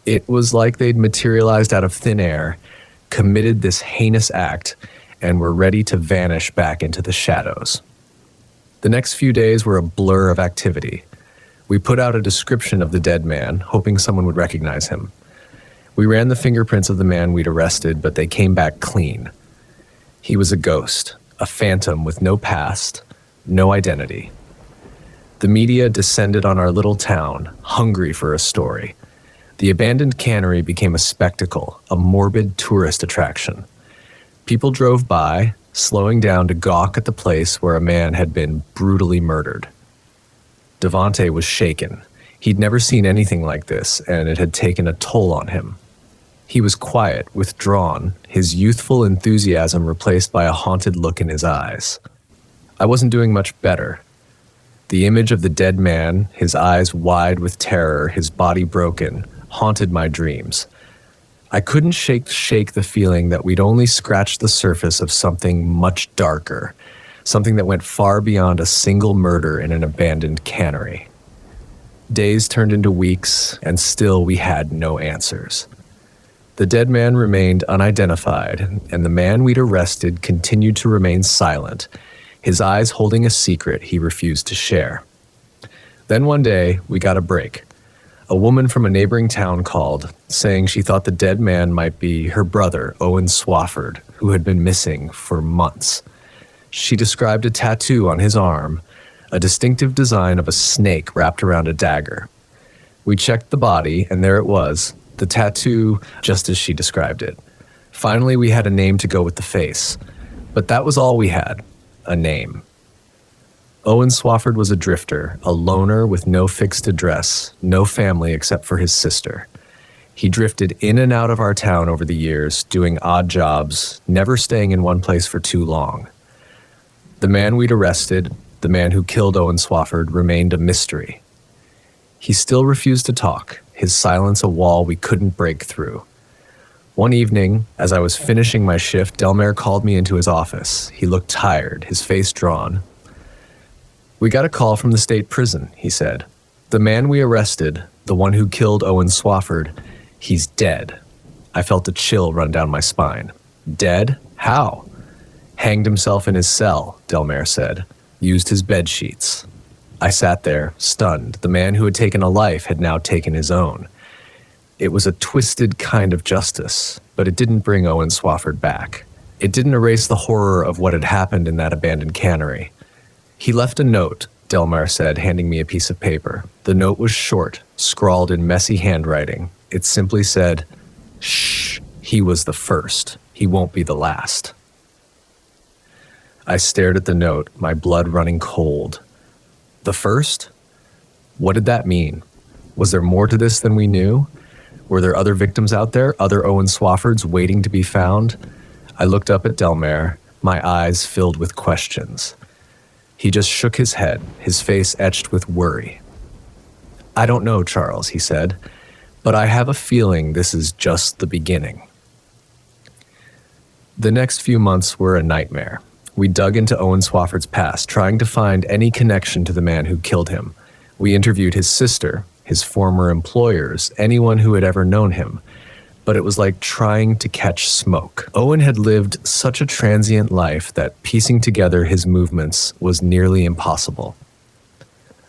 It was like they'd materialized out of thin air, committed this heinous act, and were ready to vanish back into the shadows. The next few days were a blur of activity. We put out a description of the dead man, hoping someone would recognize him. We ran the fingerprints of the man we'd arrested, but they came back clean. He was a ghost, a phantom with no past, no identity. The media descended on our little town, hungry for a story. The abandoned cannery became a spectacle, a morbid tourist attraction. People drove by, slowing down to gawk at the place where a man had been brutally murdered. Devante was shaken. He'd never seen anything like this, and it had taken a toll on him. He was quiet, withdrawn, his youthful enthusiasm replaced by a haunted look in his eyes. I wasn't doing much better. The image of the dead man, his eyes wide with terror, his body broken, haunted my dreams. I couldn't shake the feeling that we'd only scratched the surface of something much darker, something that went far beyond a single murder in an abandoned cannery. Days turned into weeks, and still we had no answers. The dead man remained unidentified, and the man we'd arrested continued to remain silent, his eyes holding a secret he refused to share. Then one day, we got a break. A woman from a neighboring town called, saying she thought the dead man might be her brother, Owen Swafford, who had been missing for months. She described a tattoo on his arm, a distinctive design of a snake wrapped around a dagger. We checked the body, and there it was, the tattoo just as she described it. Finally, we had a name to go with the face. But that was all we had, a name. Owen Swafford was a drifter, a loner with no fixed address, no family except for his sister. He drifted in and out of our town over the years, doing odd jobs, never staying in one place for too long. The man we'd arrested, the man who killed Owen Swafford, remained a mystery. He still refused to talk, his silence a wall we couldn't break through. One evening, as I was finishing my shift, Delmare called me into his office. He looked tired, his face drawn. "We got a call from the state prison," he said. "The man we arrested, the one who killed Owen Swafford, he's dead." I felt a chill run down my spine. Dead? How? "Hanged himself in his cell," Delmare said. "Used his bed sheets." I sat there, stunned. The man who had taken a life had now taken his own. It was a twisted kind of justice, but it didn't bring Owen Swafford back. It didn't erase the horror of what had happened in that abandoned cannery. "He left a note," Delmare said, handing me a piece of paper. The note was short, scrawled in messy handwriting. It simply said, "Shh, he was the first. He won't be the last." I stared at the note, my blood running cold. The first? What did that mean? Was there more to this than we knew? Were there other victims out there, other Owen Swaffords waiting to be found? I looked up at Delmare, my eyes filled with questions. He just shook his head, his face etched with worry. "I don't know, Charles," he said, "but I have a feeling this is just the beginning." The next few months were a nightmare. We dug into Owen Swafford's past, trying to find any connection to the man who killed him. We interviewed his sister, his former employers, anyone who had ever known him. But it was like trying to catch smoke. Owen had lived such a transient life that piecing together his movements was nearly impossible.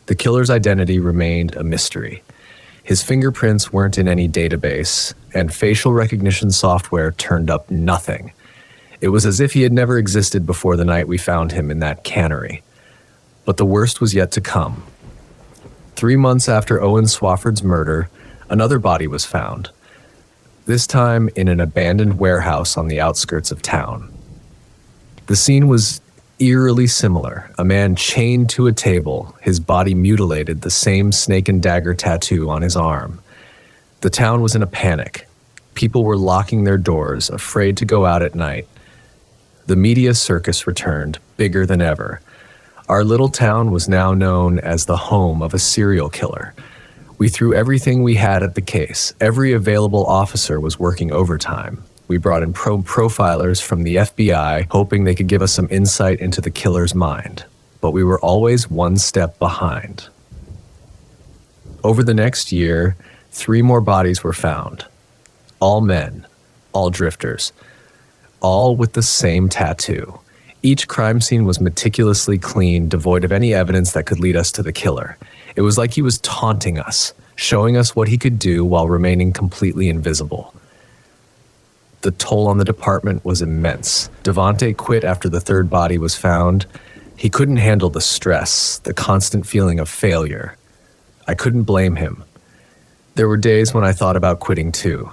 The killer's identity remained a mystery. His fingerprints weren't in any database, and facial recognition software turned up nothing. It was as if he had never existed before the night we found him in that cannery. But the worst was yet to come. 3 months after Owen Swafford's murder, another body was found. This time in an abandoned warehouse on the outskirts of town. The scene was eerily similar. A man chained to a table, his body mutilated, the same snake and dagger tattoo on his arm. The town was in a panic. People were locking their doors, afraid to go out at night. The media circus returned, bigger than ever. Our little town was now known as the home of a serial killer. We threw everything we had at the case. Every available officer was working overtime. We brought in profilers from the FBI, hoping they could give us some insight into the killer's mind. But we were always one step behind. Over the next year, 3 more bodies were found. All men, all drifters, all with the same tattoo. Each crime scene was meticulously clean, devoid of any evidence that could lead us to the killer. It was like he was taunting us, showing us what he could do while remaining completely invisible. The toll on the department was immense. Devante quit after the 3rd body was found. He couldn't handle the stress, the constant feeling of failure. I couldn't blame him. There were days when I thought about quitting too.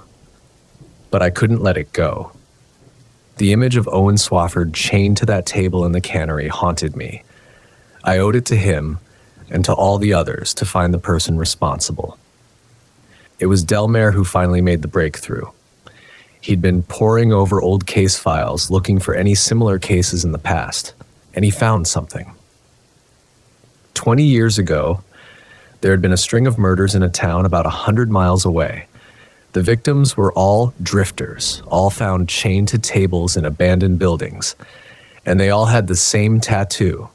But I couldn't let it go. The image of Owen Swafford chained to that table in the cannery haunted me. I owed it to him and to all the others to find the person responsible. It was Delmare who finally made the breakthrough. He'd been poring over old case files, looking for any similar cases in the past, and he found something. 20 years ago, there had been a string of murders in a town about 100 miles away. The victims were all drifters, all found chained to tables in abandoned buildings, and they all had the same tattoo,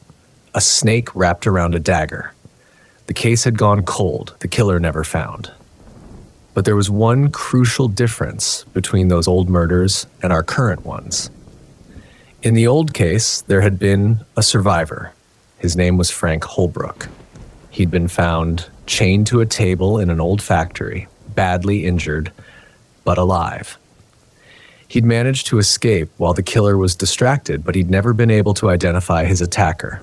a snake wrapped around a dagger. The case had gone cold, the killer never found. But there was one crucial difference between those old murders and our current ones. In the old case, there had been a survivor. His name was Frank Holbrook. He'd been found chained to a table in an old factory, badly injured, but alive. He'd managed to escape while the killer was distracted, but he'd never been able to identify his attacker.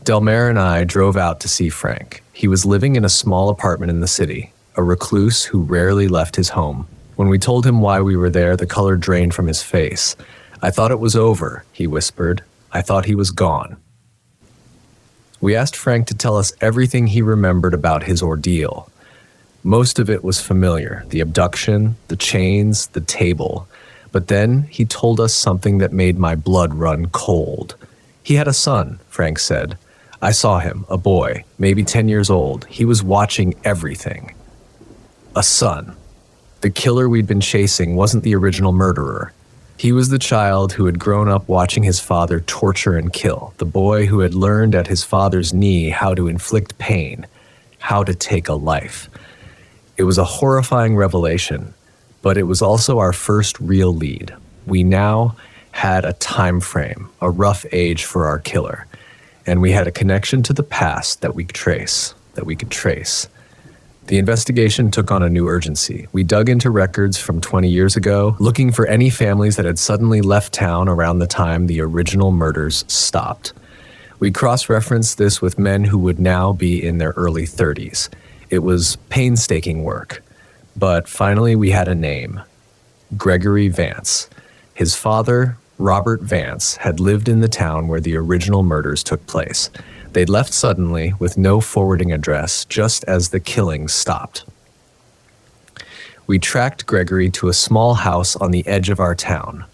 Delmare and I drove out to see Frank. He was living in a small apartment in the city, a recluse who rarely left his home. When we told him why we were there, the color drained from his face. "I thought it was over," he whispered. "I thought he was gone." We asked Frank to tell us everything he remembered about his ordeal. Most of it was familiar, the abduction, the chains, the table. But then he told us something that made my blood run cold. He had a son, Frank said. I saw him, a boy, maybe 10 years old. He was watching everything. A son. The killer we'd been chasing wasn't the original murderer. He was the child who had grown up watching his father torture and kill, the boy who had learned at his father's knee how to inflict pain, how to take a life. It was a horrifying revelation, but it was also our first real lead. We now had a time frame, a rough age for our killer, and we had a connection to the past that we could trace. The investigation took on a new urgency. We dug into records from 20 years ago, looking for any families that had suddenly left town around the time the original murders stopped. We cross-referenced this with men who would now be in their early 30s. It was painstaking work, but finally we had a name: Gregory Vance. His father, Robert Vance, had lived in the town where the original murders took place. They'd left suddenly with no forwarding address, just as the killings stopped. We tracked Gregory to a small house on the edge of our town.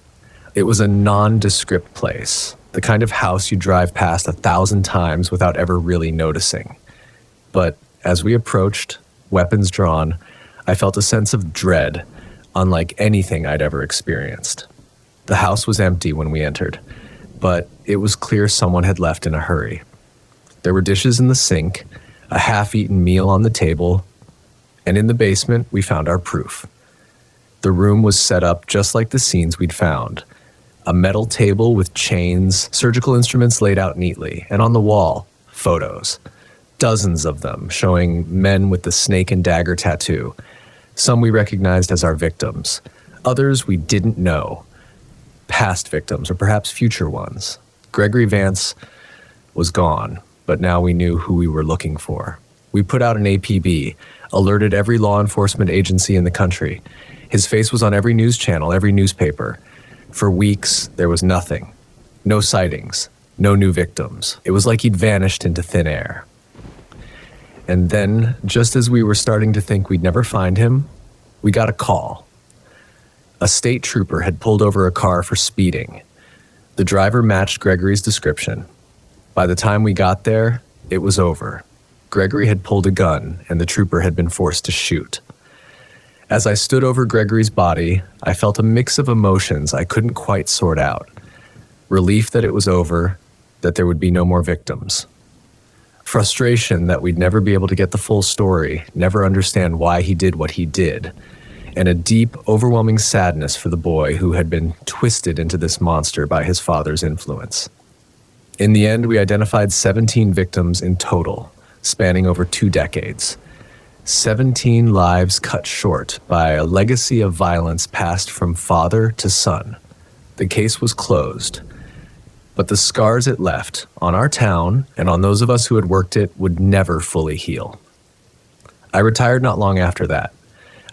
It was a nondescript place, the kind of house you drive past 1,000 times without ever really noticing. But as we approached, weapons drawn, I felt a sense of dread, unlike anything I'd ever experienced. The house was empty when we entered, but it was clear someone had left in a hurry. There were dishes in the sink, a half-eaten meal on the table, and in the basement we found our proof. The room was set up just like the scenes we'd found. A metal table with chains, surgical instruments laid out neatly, and on the wall, photos. Dozens of them, showing men with the snake and dagger tattoo. Some we recognized as our victims. Others we didn't know. Past victims, or perhaps future ones. Gregory Vance was gone, but now we knew who we were looking for. We put out an APB, alerted every law enforcement agency in the country. His face was on every news channel, every newspaper. For weeks, there was nothing. No sightings, no new victims. It was like he'd vanished into thin air. And then, just as we were starting to think we'd never find him, we got a call. A state trooper had pulled over a car for speeding. The driver matched Gregory's description. By the time we got there, it was over. Gregory had pulled a gun, and the trooper had been forced to shoot. As I stood over Gregory's body, I felt a mix of emotions I couldn't quite sort out. Relief that it was over, that there would be no more victims. Frustration that we'd never be able to get the full story, never understand why he did what he did, and a deep, overwhelming sadness for the boy who had been twisted into this monster by his father's influence. In the end, we identified 17 victims in total, spanning over 2 decades. 17 lives cut short by a legacy of violence passed from father to son. The case was closed, but the scars it left on our town and on those of us who had worked it would never fully heal. I retired not long after that.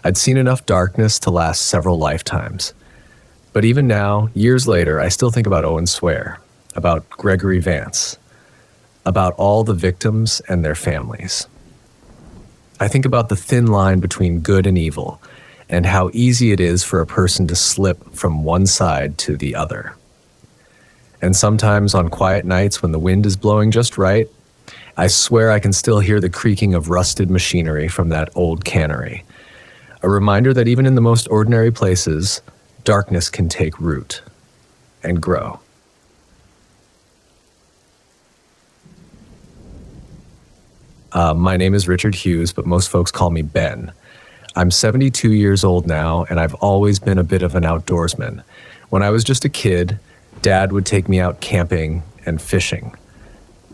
I'd seen enough darkness to last several lifetimes. But even now, years later, I still think about Owen Swear, about Gregory Vance, about all the victims and their families. I think about the thin line between good and evil, and how easy it is for a person to slip from one side to the other. And sometimes on quiet nights when the wind is blowing just right, I swear I can still hear the creaking of rusted machinery from that old cannery. A reminder that even in the most ordinary places, darkness can take root and grow. My name is Richard Hughes, but most folks call me Ben. I'm 72 years old now, and I've always been a bit of an outdoorsman. When I was just a kid, Dad would take me out camping and fishing.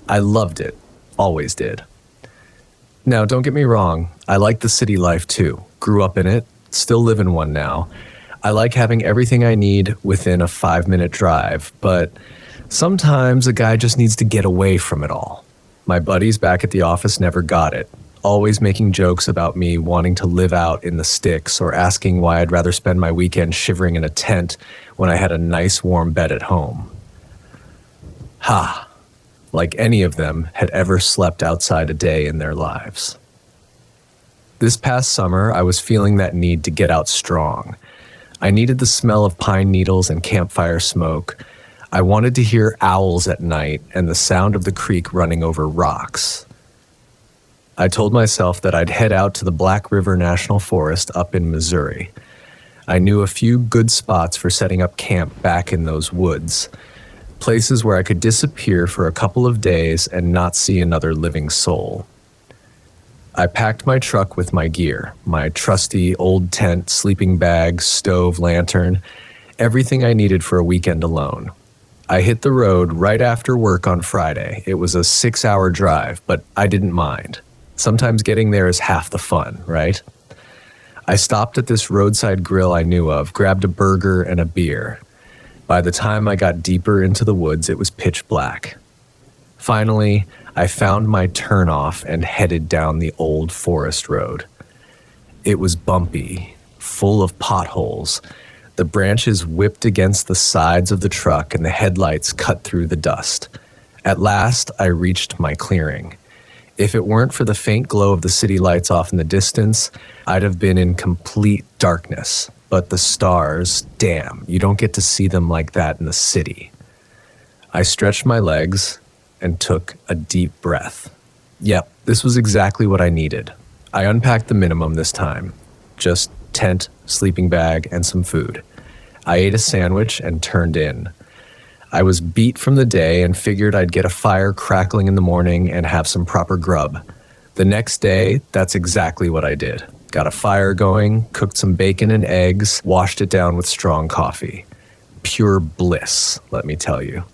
I loved it, always did. Now, don't get me wrong, I like the city life too. Grew up in it, still live in one now. I like having everything I need within a 5-minute drive, but sometimes a guy just needs to get away from it all. My buddies back at the office never got it, always making jokes about me wanting to live out in the sticks or asking why I'd rather spend my weekend shivering in a tent when I had a nice warm bed at home. Ha! Like any of them had ever slept outside a day in their lives. This past summer, I was feeling that need to get out strong. I needed the smell of pine needles and campfire smoke. I wanted to hear owls at night and the sound of the creek running over rocks. I told myself that I'd head out to the Black River National Forest up in Missouri. I knew a few good spots for setting up camp back in those woods, places where I could disappear for a couple of days and not see another living soul. I packed my truck with my gear, my trusty old tent, sleeping bag, stove, lantern, everything I needed for a weekend alone. I hit the road right after work on Friday. It was a 6-hour drive, but I didn't mind. Sometimes getting there is half the fun, right? I stopped at this roadside grill I knew of, grabbed a burger and a beer. By the time I got deeper into the woods, it was pitch black. Finally, I found my turnoff and headed down the old forest road. It was bumpy, full of potholes. The branches whipped against the sides of the truck and the headlights cut through the dust. At last, I reached my clearing. If it weren't for the faint glow of the city lights off in the distance, I'd have been in complete darkness. But the stars, damn, you don't get to see them like that in the city. I stretched my legs and took a deep breath. Yep, this was exactly what I needed. I unpacked the minimum this time. Just tent, sleeping bag, and some food. I ate a sandwich and turned in. I was beat from the day and figured I'd get a fire crackling in the morning and have some proper grub. The next day, that's exactly what I did. Got a fire going, cooked some bacon and eggs, washed it down with strong coffee. Pure bliss, let me tell you.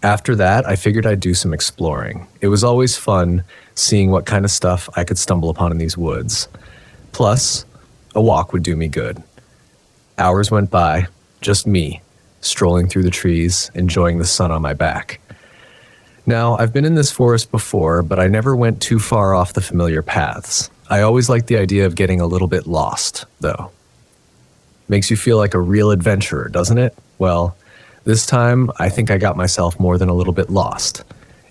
After that, I figured I'd do some exploring. It was always fun seeing what kind of stuff I could stumble upon in these woods. Plus, a walk would do me good. Hours went by, just me, strolling through the trees, enjoying the sun on my back. Now, I've been in this forest before, but I never went too far off the familiar paths. I always liked the idea of getting a little bit lost, though. Makes you feel like a real adventurer, doesn't it? Well, this time, I think I got myself more than a little bit lost.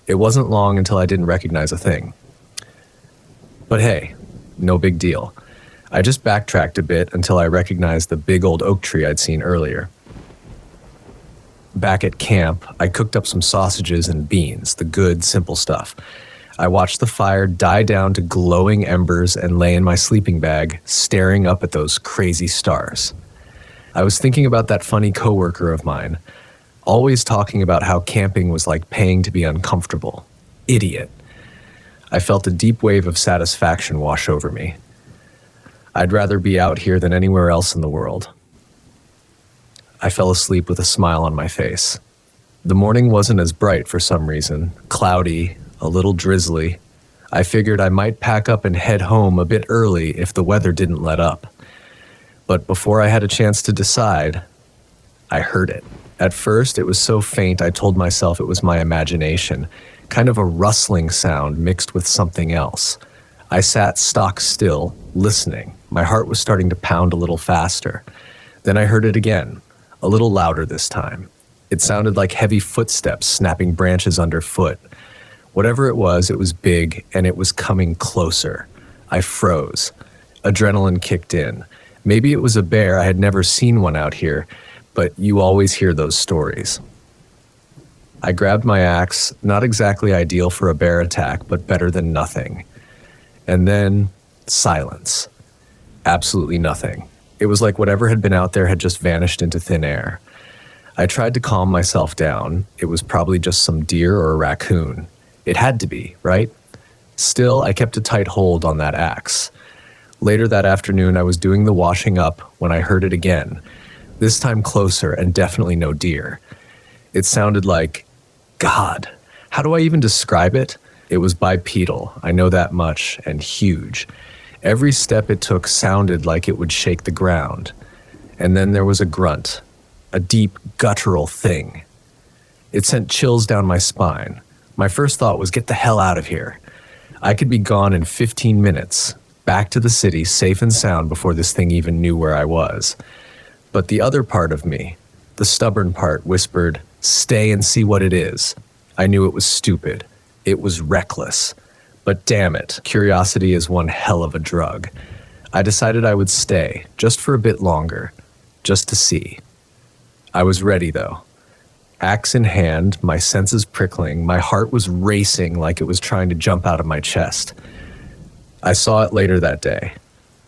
It wasn't long until I didn't recognize a thing. But hey, no big deal. I just backtracked a bit until I recognized the big old oak tree I'd seen earlier. Back at camp, I cooked up some sausages and beans, the good, simple stuff. I watched the fire die down to glowing embers and lay in my sleeping bag, staring up at those crazy stars. I was thinking about that funny coworker of mine, always talking about how camping was like paying to be uncomfortable. Idiot. I felt a deep wave of satisfaction wash over me. I'd rather be out here than anywhere else in the world. I fell asleep with a smile on my face. The morning wasn't as bright for some reason, cloudy, a little drizzly. I figured I might pack up and head home a bit early if the weather didn't let up. But before I had a chance to decide, I heard it. At first, it was so faint I told myself it was my imagination, kind of a rustling sound mixed with something else. I sat stock still, listening. My heart was starting to pound a little faster. Then I heard it again, a little louder this time. It sounded like heavy footsteps snapping branches underfoot. Whatever it was big, and it was coming closer. I froze. Adrenaline kicked in. Maybe it was a bear. I had never seen one out here, but you always hear those stories. I grabbed my axe, not exactly ideal for a bear attack, but better than nothing. And then, silence. Absolutely nothing. It was like whatever had been out there had just vanished into thin air. I tried to calm myself down. It was probably just some deer or a raccoon. It had to be, right? Still, I kept a tight hold on that axe. Later that afternoon, I was doing the washing up when I heard it again, this time closer and definitely no deer. It sounded like, God, how do I even describe it? It was bipedal, I know that much, and huge. Every step it took sounded like it would shake the ground. And then there was a grunt, a deep, guttural thing. It sent chills down my spine. My first thought was get the hell out of here. I could be gone in 15 minutes, back to the city safe and sound before this thing even knew where I was. But the other part of me, the stubborn part, whispered, stay and see what it is. I knew it was stupid. It was reckless. But damn it, curiosity is one hell of a drug. I decided I would stay, just for a bit longer, just to see. I was ready, though. Axe in hand, my senses prickling, my heart was racing like it was trying to jump out of my chest. I saw it later that day.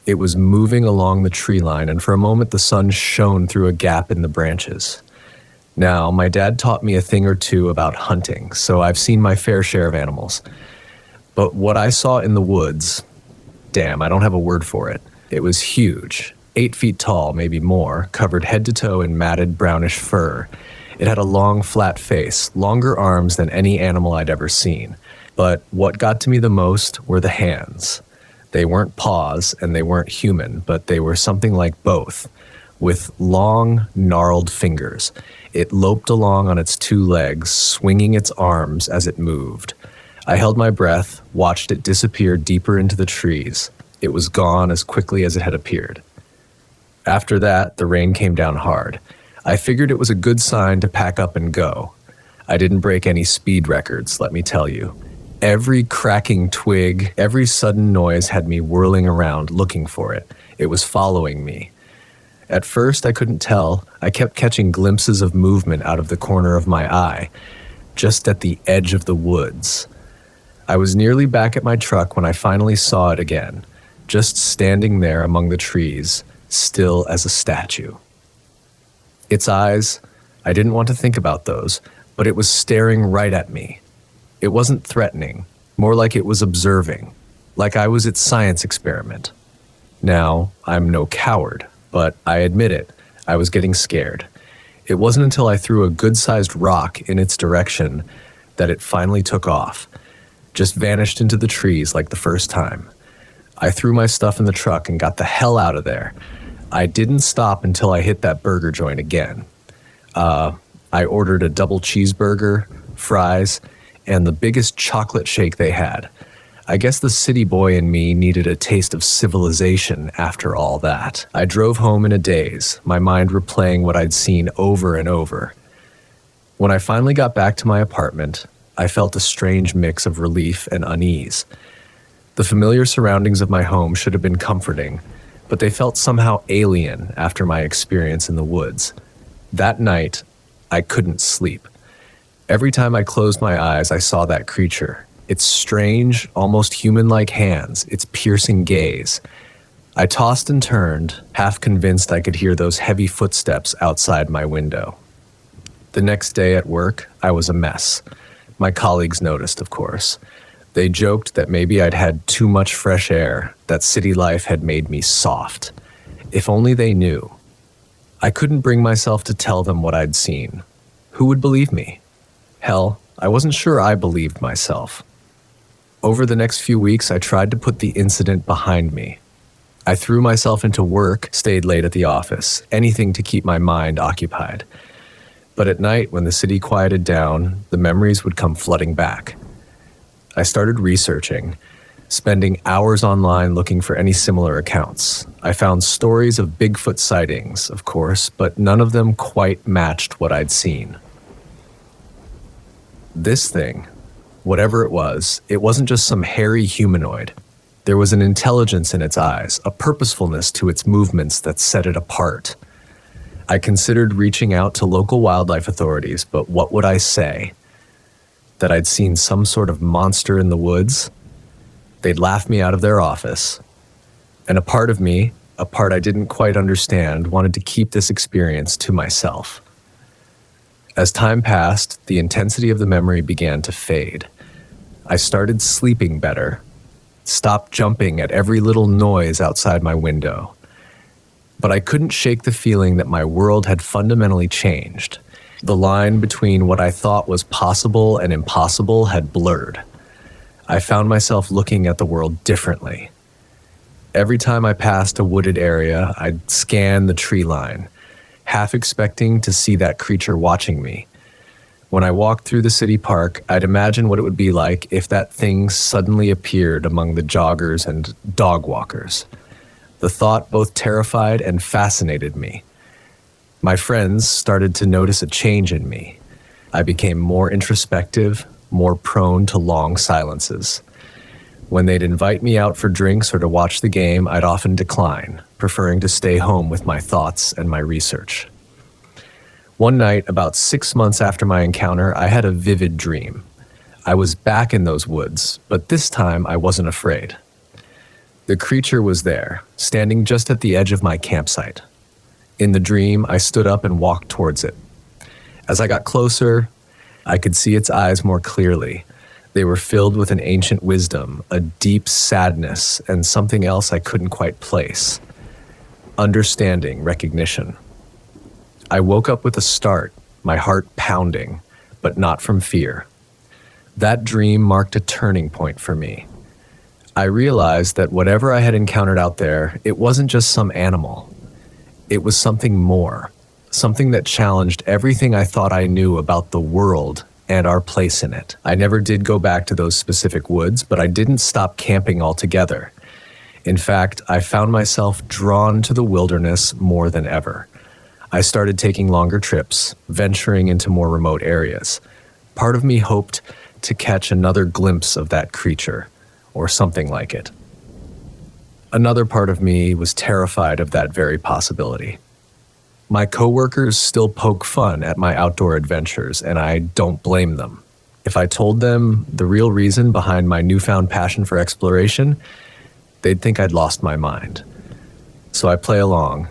It was moving along the tree line, and for a moment the sun shone through a gap in the branches. Now, my dad taught me a thing or two about hunting, so I've seen my fair share of animals. But what I saw in the woods, damn, I don't have a word for it. It was huge, 8 feet tall, maybe more, covered head to toe in matted brownish fur. It had a long, flat face, longer arms than any animal I'd ever seen. But what got to me the most were the hands. They weren't paws, and they weren't human, but they were something like both, with long, gnarled fingers. It loped along on its 2 legs, swinging its arms as it moved. I held my breath, watched it disappear deeper into the trees. It was gone as quickly as it had appeared. After that, the rain came down hard. I figured it was a good sign to pack up and go. I didn't break any speed records, let me tell you. Every cracking twig, every sudden noise had me whirling around looking for it. It was following me. At first, I couldn't tell. I kept catching glimpses of movement out of the corner of my eye, just at the edge of the woods. I was nearly back at my truck when I finally saw it again, just standing there among the trees, still as a statue. Its eyes, I didn't want to think about those, but it was staring right at me. It wasn't threatening, more like it was observing, like I was its science experiment. Now, I'm no coward, but I admit it, I was getting scared. It wasn't until I threw a good-sized rock in its direction that it finally took off, just vanished into the trees like the first time. I threw my stuff in the truck and got the hell out of there. I didn't stop until I hit that burger joint again. I ordered a double cheeseburger, fries, and the biggest chocolate shake they had. I guess the city boy in me needed a taste of civilization after all that. I drove home in a daze, my mind replaying what I'd seen over and over. When I finally got back to my apartment, I felt a strange mix of relief and unease. The familiar surroundings of my home should have been comforting, but they felt somehow alien after my experience in the woods. That night, I couldn't sleep. Every time I closed my eyes, I saw that creature. Its strange, almost human-like hands, its piercing gaze. I tossed and turned, half convinced I could hear those heavy footsteps outside my window. The next day at work, I was a mess. My colleagues noticed, of course. They joked that maybe I'd had too much fresh air, that city life had made me soft. If only they knew. I couldn't bring myself to tell them what I'd seen. Who would believe me? Hell, I wasn't sure I believed myself. Over the next few weeks, I tried to put the incident behind me. I threw myself into work, stayed late at the office, anything to keep my mind occupied. But at night, when the city quieted down, the memories would come flooding back. I started researching, spending hours online looking for any similar accounts. I found stories of Bigfoot sightings, of course, but none of them quite matched what I'd seen. This thing, whatever it wasn't just some hairy humanoid. There was an intelligence in its eyes, a purposefulness to its movements that set it apart. I considered reaching out to local wildlife authorities, but what would I say? That I'd seen some sort of monster in the woods? They'd laugh me out of their office. And a part of me, a part I didn't quite understand, wanted to keep this experience to myself. As time passed, the intensity of the memory began to fade. I started sleeping better, stopped jumping at every little noise outside my window. But I couldn't shake the feeling that my world had fundamentally changed. The line between what I thought was possible and impossible had blurred. I found myself looking at the world differently. Every time I passed a wooded area, I'd scan the tree line, half expecting to see that creature watching me. When I walked through the city park, I'd imagine what it would be like if that thing suddenly appeared among the joggers and dog walkers. The thought both terrified and fascinated me. My friends started to notice a change in me. I became more introspective, more prone to long silences. When they'd invite me out for drinks or to watch the game, I'd often decline, preferring to stay home with my thoughts and my research. One night, about 6 months after my encounter, I had a vivid dream. I was back in those woods, but this time I wasn't afraid. The creature was there, standing just at the edge of my campsite. In the dream, I stood up and walked towards it. As I got closer, I could see its eyes more clearly. They were filled with an ancient wisdom, a deep sadness, and something else I couldn't quite place. Understanding, recognition. I woke up with a start, my heart pounding, but not from fear. That dream marked a turning point for me. I realized that whatever I had encountered out there, it wasn't just some animal. It was something more, something that challenged everything I thought I knew about the world and our place in it. I never did go back to those specific woods, but I didn't stop camping altogether. In fact, I found myself drawn to the wilderness more than ever. I started taking longer trips, venturing into more remote areas. Part of me hoped to catch another glimpse of that creature, or something like it. Another part of me was terrified of that very possibility. My coworkers still poke fun at my outdoor adventures, and I don't blame them. If I told them the real reason behind my newfound passion for exploration, they'd think I'd lost my mind. So I play along,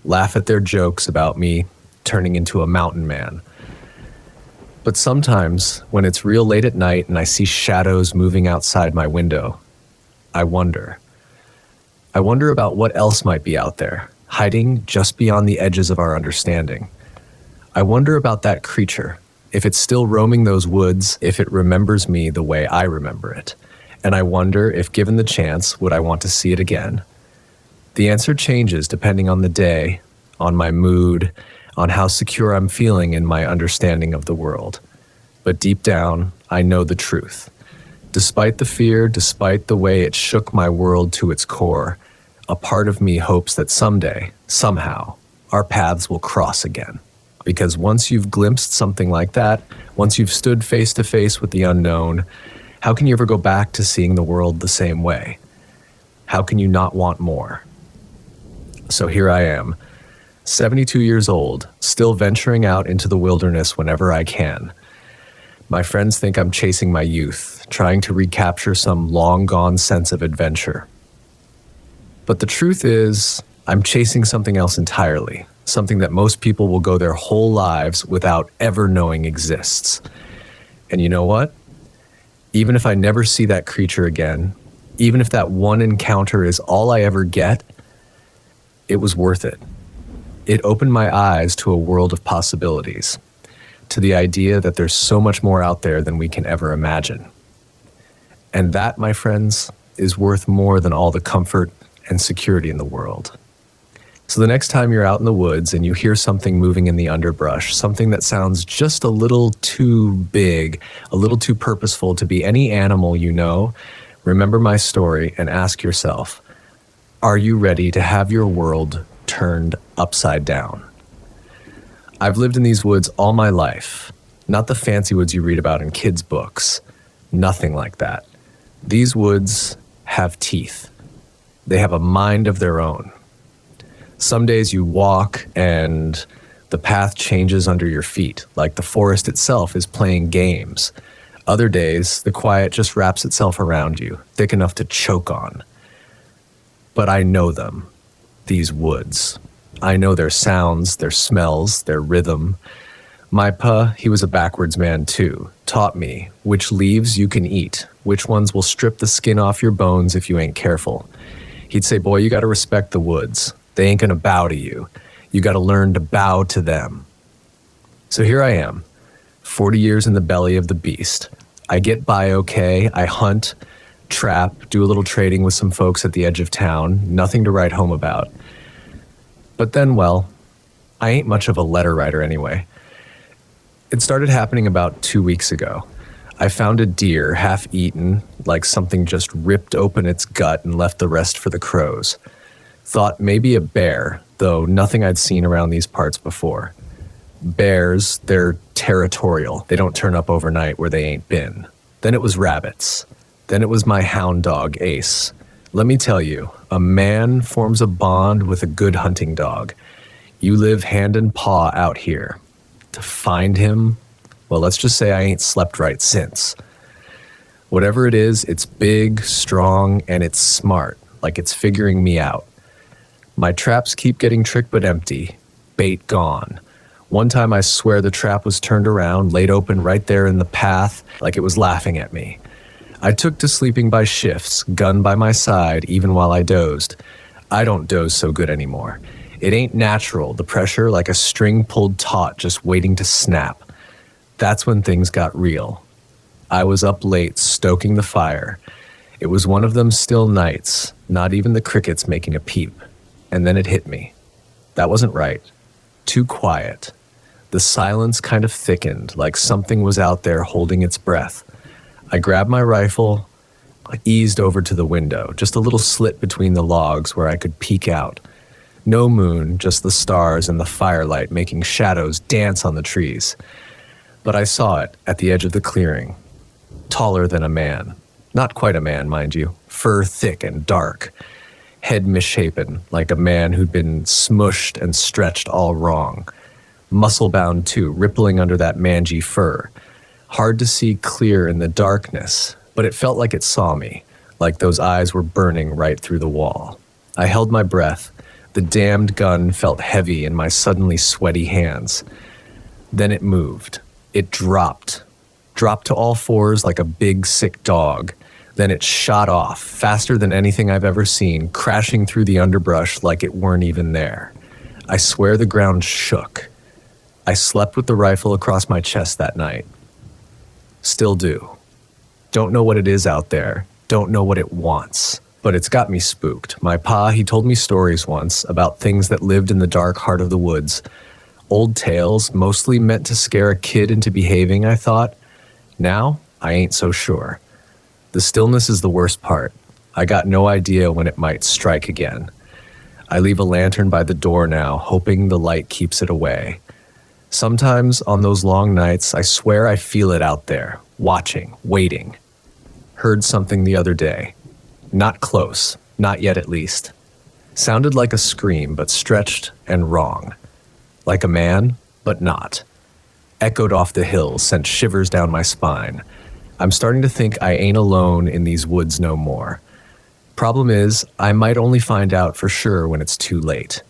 laugh at their jokes about me turning into a mountain man. But sometimes, when it's real late at night and I see shadows moving outside my window, I wonder. I wonder about what else might be out there, hiding just beyond the edges of our understanding. I wonder about that creature, if it's still roaming those woods, if it remembers me the way I remember it. And I wonder if given the chance, would I want to see it again? The answer changes depending on the day, on my mood, on how secure I'm feeling in my understanding of the world. But deep down, I know the truth. Despite the fear, despite the way it shook my world to its core, a part of me hopes that someday, somehow, our paths will cross again. Because once you've glimpsed something like that, once you've stood face to face with the unknown, how can you ever go back to seeing the world the same way? How can you not want more? So here I am, 72 years old, still venturing out into the wilderness whenever I can. My friends think I'm chasing my youth, trying to recapture some long-gone sense of adventure. But the truth is, I'm chasing something else entirely, something that most people will go their whole lives without ever knowing exists. And you know what? Even if I never see that creature again, even if that one encounter is all I ever get, it was worth it. It opened my eyes to a world of possibilities, to the idea that there's so much more out there than we can ever imagine. And that, my friends, is worth more than all the comfort and security in the world. So the next time you're out in the woods and you hear something moving in the underbrush, something that sounds just a little too big, a little too purposeful to be any animal you know, remember my story and ask yourself, are you ready to have your world turned upside down? I've lived in these woods all my life, not the fancy woods you read about in kids' books. Nothing like that. These woods have teeth. They have a mind of their own. Some days you walk and the path changes under your feet, like the forest itself is playing games. Other days, the quiet just wraps itself around you, thick enough to choke on. But I know them, these woods. I know their sounds, their smells, their rhythm. My pa, he was a backwards man too, taught me which leaves you can eat, which ones will strip the skin off your bones if you ain't careful. He'd say, boy, you gotta respect the woods. They ain't gonna bow to you. You gotta learn to bow to them. So here I am, 40 years in the belly of the beast. I get by okay, I hunt, trap, do a little trading with some folks at the edge of town, nothing to write home about. But then, well, I ain't much of a letter writer anyway. It started happening about 2 weeks ago. I found a deer half eaten, like something just ripped open its gut and left the rest for the crows. Thought maybe a bear, though nothing I'd seen around these parts before. Bears, they're territorial. They don't turn up overnight where they ain't been. Then it was rabbits. Then it was my hound dog, Ace. Let me tell you, a man forms a bond with a good hunting dog. You live hand and paw out here. To find him, well, let's just say I ain't slept right since. Whatever it is, it's big, strong, and it's smart, like it's figuring me out. My traps keep getting tricked but empty. Bait gone. One time I swear the trap was turned around, laid open right there in the path, like it was laughing at me. I took to sleeping by shifts, gun by my side, even while I dozed. I don't doze so good anymore. It ain't natural, the pressure like a string pulled taut just waiting to snap. That's when things got real. I was up late, stoking the fire. It was one of them still nights, not even the crickets making a peep. And then it hit me. That wasn't right. Too quiet. The silence kind of thickened, like something was out there holding its breath. I grabbed my rifle, eased over to the window, just a little slit between the logs where I could peek out. No moon, just the stars and the firelight making shadows dance on the trees. But I saw it at the edge of the clearing. Taller than a man. Not quite a man, mind you. Fur thick and dark. Head misshapen, like a man who'd been smushed and stretched all wrong. Muscle-bound too, rippling under that mangy fur. Hard to see clear in the darkness, but it felt like it saw me, like those eyes were burning right through the wall. I held my breath. The damned gun felt heavy in my suddenly sweaty hands. Then it moved. It dropped to all fours like a big, sick dog. Then it shot off, faster than anything I've ever seen, crashing through the underbrush like it weren't even there. I swear the ground shook. I slept with the rifle across my chest that night. Still do. Don't know what it is out there. Don't know what it wants. But it's got me spooked. My pa, he told me stories once about things that lived in the dark heart of the woods. Old tales, mostly meant to scare a kid into behaving, I thought. Now, I ain't so sure. The stillness is the worst part. I got no idea when it might strike again. I leave a lantern by the door now, hoping the light keeps it away. Sometimes on those long nights, I swear I feel it out there, watching, waiting. Heard something the other day. Not close, not yet at least. Sounded like a scream, but stretched and wrong. Like a man, but not. Echoed off the hills, sent shivers down my spine. I'm starting to think I ain't alone in these woods no more. Problem is, I might only find out for sure when it's too late.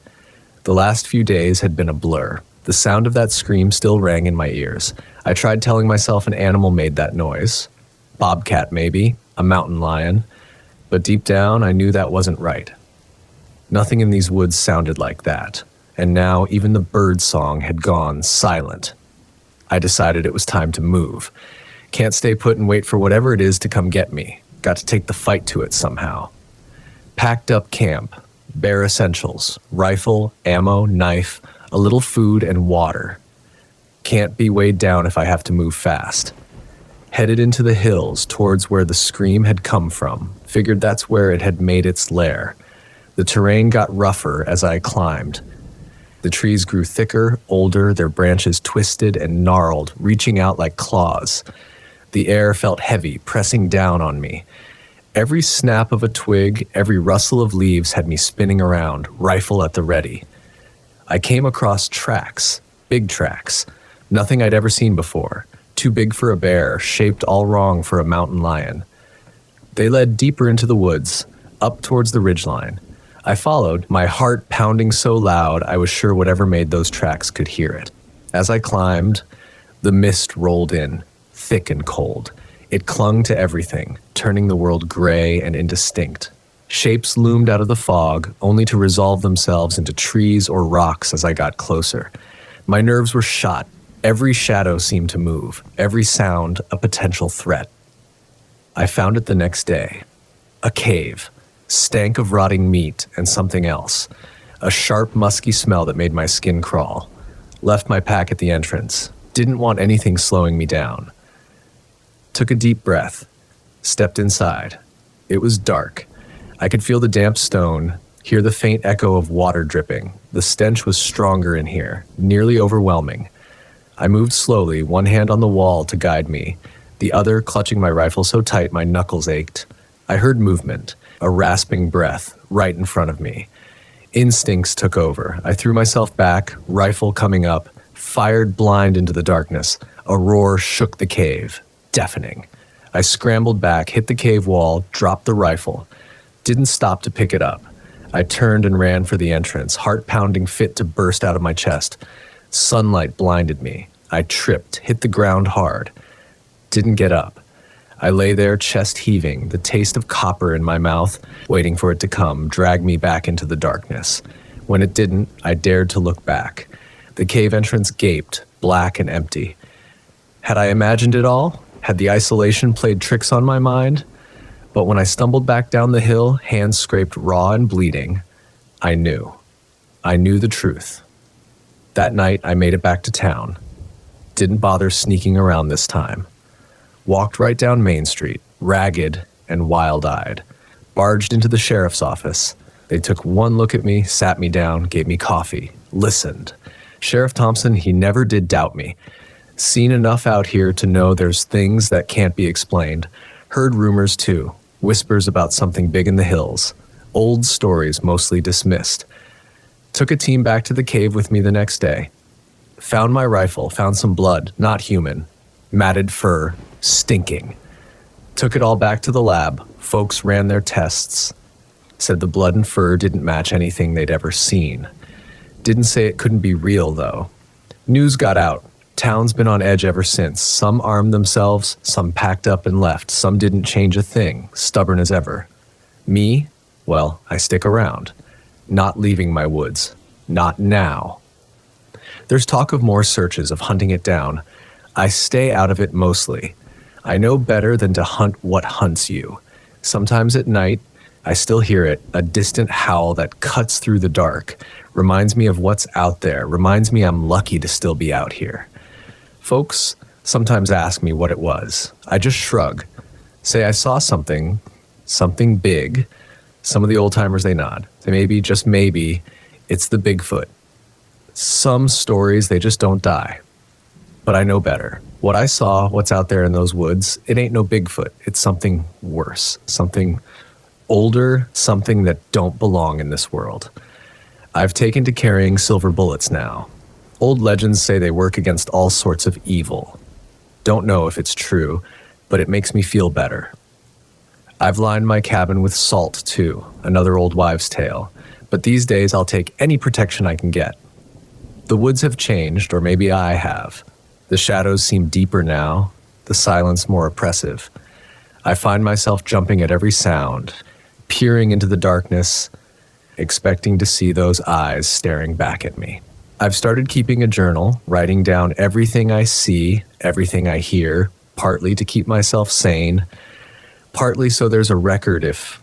The last few days had been a blur. The sound of that scream still rang in my ears. I tried telling myself an animal made that noise. Bobcat maybe, a mountain lion. But deep down, I knew that wasn't right. Nothing in these woods sounded like that. And now even the bird song had gone silent. I decided it was time to move. Can't stay put and wait for whatever it is to come get me. Got to take the fight to it somehow. Packed up camp, bare essentials, rifle, ammo, knife, a little food and water. Can't be weighed down if I have to move fast. Headed into the hills towards where the scream had come from. Figured that's where it had made its lair. The terrain got rougher as I climbed. The trees grew thicker, older, their branches twisted and gnarled, reaching out like claws. The air felt heavy, pressing down on me. Every snap of a twig, every rustle of leaves had me spinning around, rifle at the ready. I came across tracks, big tracks, nothing I'd ever seen before, too big for a bear, shaped all wrong for a mountain lion. They led deeper into the woods, up towards the ridgeline. I followed, my heart pounding so loud I was sure whatever made those tracks could hear it. As I climbed, the mist rolled in. Thick and cold. It clung to everything, turning the world gray and indistinct. Shapes loomed out of the fog, only to resolve themselves into trees or rocks as I got closer. My nerves were shot. Every shadow seemed to move, every sound a potential threat. I found it the next day. A cave. Stank of rotting meat and something else. A sharp, musky smell that made my skin crawl. Left my pack at the entrance. Didn't want anything slowing me down. Took a deep breath, stepped inside. It was dark. I could feel the damp stone, hear the faint echo of water dripping. The stench was stronger in here, nearly overwhelming. I moved slowly, one hand on the wall to guide me, the other clutching my rifle so tight my knuckles ached. I heard movement, a rasping breath, right in front of me. Instincts took over. I threw myself back, rifle coming up, fired blind into the darkness. A roar shook the cave, deafening. I scrambled back, hit the cave wall, dropped the rifle. Didn't stop to pick it up. I turned and ran for the entrance, heart pounding fit to burst out of my chest. Sunlight blinded me. I tripped, hit the ground hard. Didn't get up. I lay there, chest heaving, the taste of copper in my mouth, waiting for it to come, drag me back into the darkness. When it didn't, I dared to look back. The cave entrance gaped, black and empty. Had I imagined it all? Had the isolation played tricks on my mind? But when I stumbled back down the hill, hands scraped raw and bleeding, I knew. I knew the truth. That night, I made it back to town. Didn't bother sneaking around this time. Walked right down Main Street, ragged and wild-eyed. Barged into the sheriff's office. They took one look at me, sat me down, gave me coffee, listened. Sheriff Thompson, he never did doubt me. Seen enough out here to know there's things that can't be explained. Heard rumors too, whispers about something big in the hills. Old stories mostly dismissed. Took a team back to the cave with me the next day. Found my rifle, found some blood, not human. Matted fur, stinking. Took it all back to the lab. Folks ran their tests. Said the blood and fur didn't match anything they'd ever seen. Didn't say it couldn't be real, though. News got out. Town's been on edge ever since. Some armed themselves, some packed up and left. Some didn't change a thing, stubborn as ever. Me? Well, I stick around. Not leaving my woods. Not now. There's talk of more searches, of hunting it down. I stay out of it mostly. I know better than to hunt what hunts you. Sometimes at night, I still hear it, a distant howl that cuts through the dark. Reminds me of what's out there. Reminds me I'm lucky to still be out here. Folks sometimes ask me what it was. I just shrug. Say I saw something big. Some of the old-timers, they nod. Say maybe, just maybe, it's the Bigfoot. Some stories, they just don't die. But I know better. What I saw, what's out there in those woods, it ain't no Bigfoot. It's something worse, something older, something that don't belong in this world. I've taken to carrying silver bullets now. Old legends say they work against all sorts of evil. Don't know if it's true, but it makes me feel better. I've lined my cabin with salt, too, another old wives' tale. But these days I'll take any protection I can get. The woods have changed, or maybe I have. The shadows seem deeper now, the silence more oppressive. I find myself jumping at every sound, peering into the darkness, expecting to see those eyes staring back at me. I've started keeping a journal, writing down everything I see, everything I hear, partly to keep myself sane, partly so there's a record if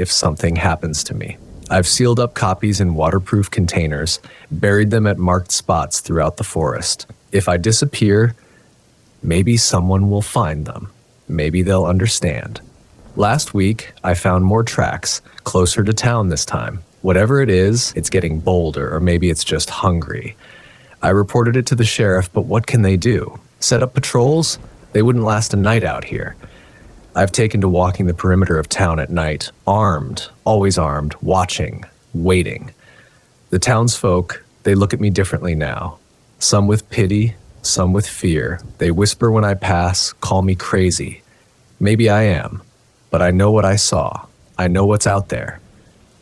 something happens to me. I've sealed up copies in waterproof containers, buried them at marked spots throughout the forest. If I disappear, maybe someone will find them. Maybe they'll understand. Last week, I found more tracks, closer to town this time. Whatever it is, it's getting bolder, or maybe it's just hungry. I reported it to the sheriff, but what can they do? Set up patrols? They wouldn't last a night out here. I've taken to walking the perimeter of town at night, armed, always armed, watching, waiting. The townsfolk, they look at me differently now. Some with pity, some with fear. They whisper when I pass, call me crazy. Maybe I am, but I know what I saw. I know what's out there.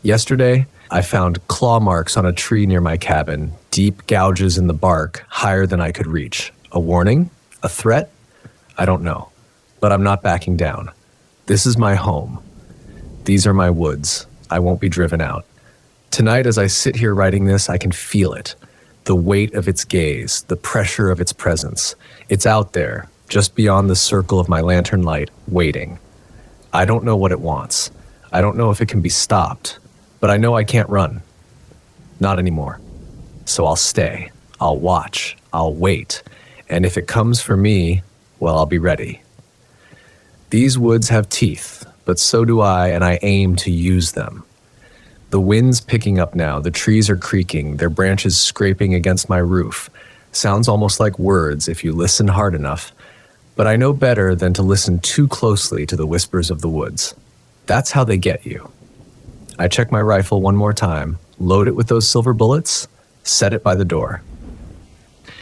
Yesterday, I found claw marks on a tree near my cabin, deep gouges in the bark, higher than I could reach. A warning? A threat? I don't know. But I'm not backing down. This is my home. These are my woods. I won't be driven out. Tonight, as I sit here writing this, I can feel it. The weight of its gaze, the pressure of its presence. It's out there, just beyond the circle of my lantern light, waiting. I don't know what it wants. I don't know if it can be stopped, but I know I can't run. Not anymore. So I'll stay. I'll watch. I'll wait. And if it comes for me, well, I'll be ready. These woods have teeth, but so do I, and I aim to use them. The wind's picking up now, the trees are creaking, their branches scraping against my roof. Sounds almost like words if you listen hard enough, but I know better than to listen too closely to the whispers of the woods. That's how they get you. I check my rifle one more time, load it with those silver bullets, set it by the door.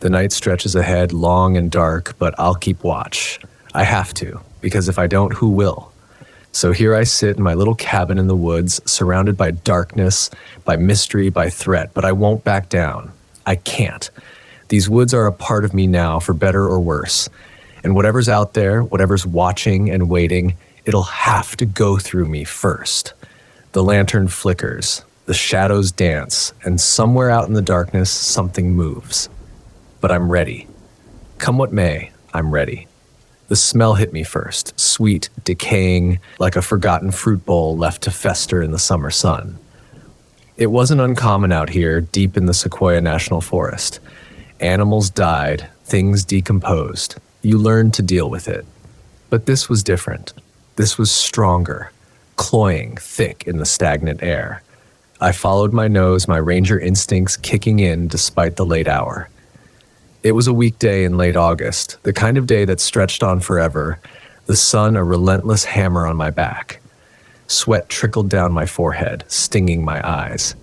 The night stretches ahead, long and dark, but I'll keep watch. I have to, because if I don't, who will? So here I sit in my little cabin in the woods, surrounded by darkness, by mystery, by threat, but I won't back down. I can't. These woods are a part of me now, for better or worse. And whatever's out there, whatever's watching and waiting, it'll have to go through me first. The lantern flickers, the shadows dance, and somewhere out in the darkness, something moves. But I'm ready. Come what may, I'm ready. The smell hit me first, sweet, decaying, like a forgotten fruit bowl left to fester in the summer sun. It wasn't uncommon out here, deep in the Sequoia National Forest. Animals died, things decomposed. You learned to deal with it. But this was different. This was stronger, cloying, thick in the stagnant air. I followed my nose, my ranger instincts kicking in despite the late hour. It was a weekday in late August, the kind of day that stretched on forever, the sun a relentless hammer on my back. Sweat trickled down my forehead, stinging my eyes.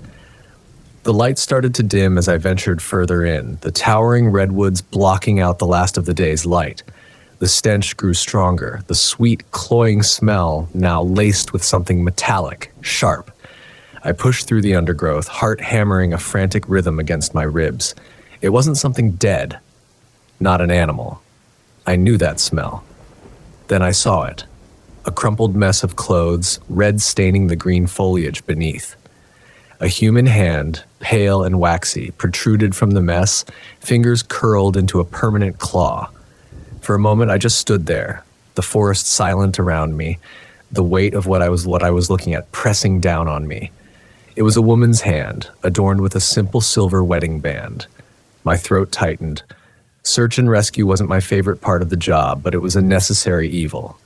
The light started to dim as I ventured further in, the towering redwoods blocking out the last of the day's light. The stench grew stronger, the sweet, cloying smell now laced with something metallic, sharp. I pushed through the undergrowth, heart hammering a frantic rhythm against my ribs. It wasn't something dead, not an animal. I knew that smell. Then I saw it, a crumpled mess of clothes, red staining the green foliage beneath. A human hand, pale and waxy, protruded from the mess, fingers curled into a permanent claw. For a moment I just stood there, the forest silent around me, the weight of what I was looking at pressing down on me. It was a woman's hand, adorned with a simple silver wedding band. My throat tightened. Search and rescue wasn't my favorite part of the job, but it was a necessary evil.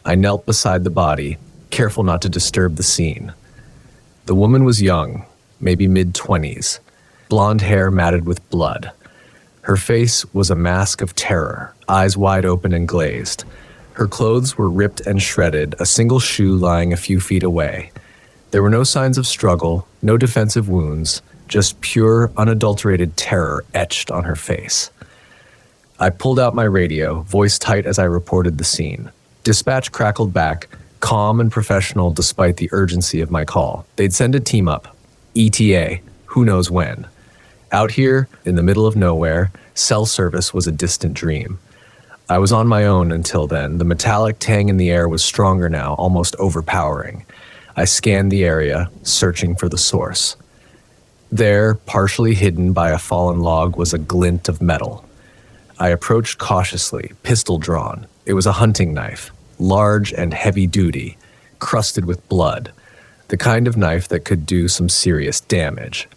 I knelt beside the body, careful not to disturb the scene. The woman was young, maybe mid-20s, blonde hair matted with blood. Her face was a mask of terror, eyes wide open and glazed. Her clothes were ripped and shredded, a single shoe lying a few feet away. There were no signs of struggle, no defensive wounds, just pure, unadulterated terror etched on her face. I pulled out my radio, voice tight as I reported the scene. Dispatch crackled back, calm and professional despite the urgency of my call. They'd send a team up. ETA, who knows when. Out here, in the middle of nowhere, cell service was a distant dream. I was on my own until then. The metallic tang in the air was stronger now, almost overpowering. I scanned the area, searching for the source. There, partially hidden by a fallen log, was a glint of metal. I approached cautiously, pistol drawn. It was a hunting knife, large and heavy-duty, crusted with blood, the kind of knife that could do some serious damage.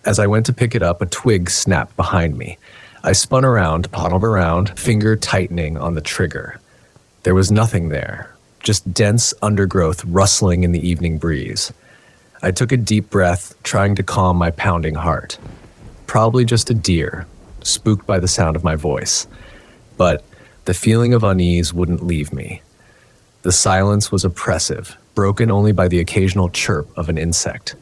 As I went to pick it up, a twig snapped behind me. I spun around, palm around, finger tightening on the trigger. There was nothing there, just dense undergrowth rustling in the evening breeze. I took a deep breath, trying to calm my pounding heart. Probably just a deer, spooked by the sound of my voice. But the feeling of unease wouldn't leave me. The silence was oppressive, broken only by the occasional chirp of an insect.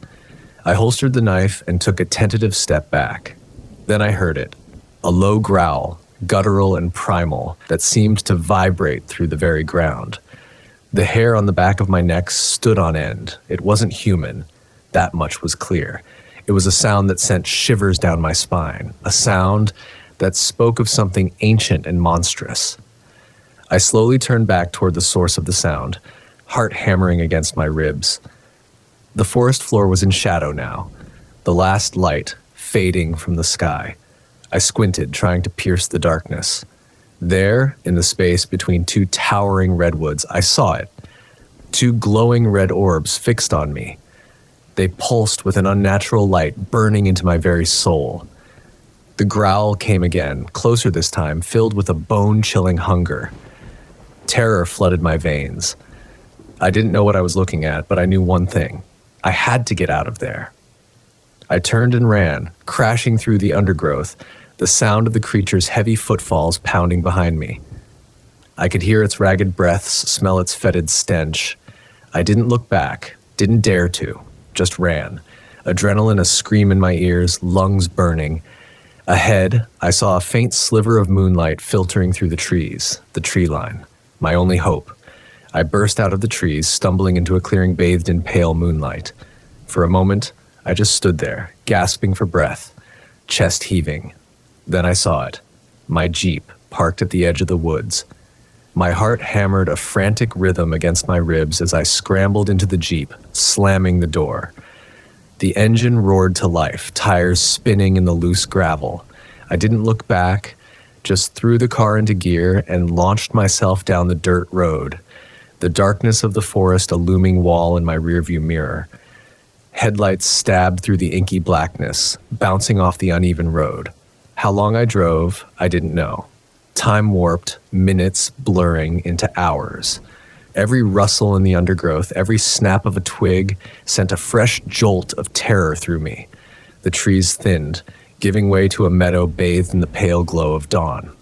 I holstered the knife and took a tentative step back. Then I heard it, a low growl, guttural and primal, that seemed to vibrate through the very ground. The hair on the back of my neck stood on end. It wasn't human. That much was clear. It was a sound that sent shivers down my spine, a sound that spoke of something ancient and monstrous. I slowly turned back toward the source of the sound, heart hammering against my ribs. The forest floor was in shadow now, the last light fading from the sky. I squinted, trying to pierce the darkness. There, in the space between two towering redwoods, I saw it. Two glowing red orbs fixed on me. They pulsed with an unnatural light burning into my very soul. The growl came again, closer this time, filled with a bone-chilling hunger. Terror flooded my veins. I didn't know what I was looking at, but I knew one thing. I had to get out of there. I turned and ran, crashing through the undergrowth, the sound of the creature's heavy footfalls pounding behind me. I could hear its ragged breaths, smell its fetid stench. I didn't look back, didn't dare to, just ran. Adrenaline a scream in my ears, lungs burning. Ahead, I saw a faint sliver of moonlight filtering through the trees, the tree line, my only hope. I burst out of the trees, stumbling into a clearing bathed in pale moonlight. For a moment, I just stood there, gasping for breath, chest heaving. Then I saw it, my Jeep, parked at the edge of the woods. My heart hammered a frantic rhythm against my ribs as I scrambled into the Jeep, slamming the door. The engine roared to life, tires spinning in the loose gravel. I didn't look back, just threw the car into gear and launched myself down the dirt road, the darkness of the forest a looming wall in my rearview mirror. Headlights stabbed through the inky blackness, bouncing off the uneven road. How long I drove, I didn't know. Time warped, minutes blurring into hours. Every rustle in the undergrowth, every snap of a twig sent a fresh jolt of terror through me. The trees thinned, giving way to a meadow bathed in the pale glow of dawn.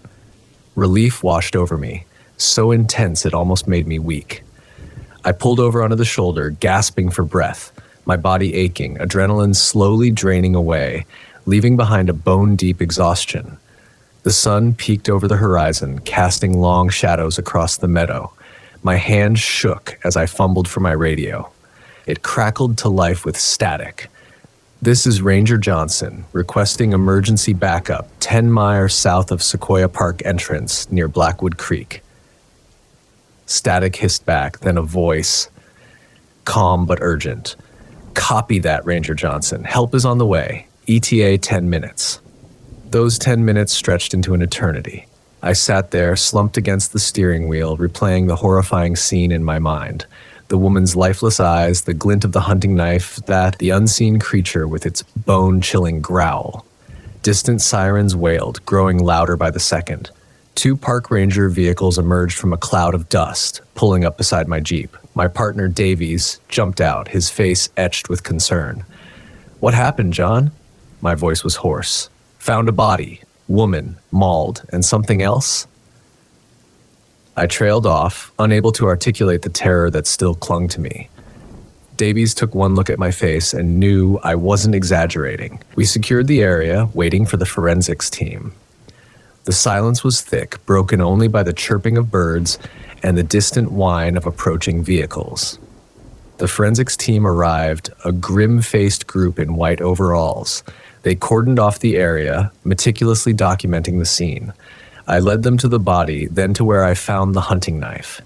Relief washed over me, so intense it almost made me weak. I pulled over onto the shoulder, gasping for breath, my body aching, adrenaline slowly draining away, leaving behind a bone-deep exhaustion. The sun peeked over the horizon, casting long shadows across the meadow. My hand shook as I fumbled for my radio. It crackled to life with static. "This is Ranger Johnson, requesting emergency backup 10 miles south of Sequoia Park entrance near Blackwood Creek." Static hissed back, then a voice, calm but urgent. "Copy that, Ranger Johnson. Help is on the way. ETA 10 minutes. Those 10 minutes stretched into an eternity. I sat there, slumped against the steering wheel, replaying the horrifying scene in my mind. The woman's lifeless eyes, the glint of the hunting knife, the unseen creature with its bone-chilling growl. Distant sirens wailed, growing louder by the second. 2 park ranger vehicles emerged from a cloud of dust, pulling up beside my Jeep. My partner, Davies, jumped out, his face etched with concern. "What happened, John?" My voice was hoarse. "Found a body. Woman, mauled, and something else?" I trailed off, unable to articulate the terror that still clung to me. Davies took one look at my face and knew I wasn't exaggerating. We secured the area, waiting for the forensics team. The silence was thick, broken only by the chirping of birds and the distant whine of approaching vehicles. The forensics team arrived, a grim-faced group in white overalls. They cordoned off the area, meticulously documenting the scene. I led them to the body, then to where I found the hunting knife.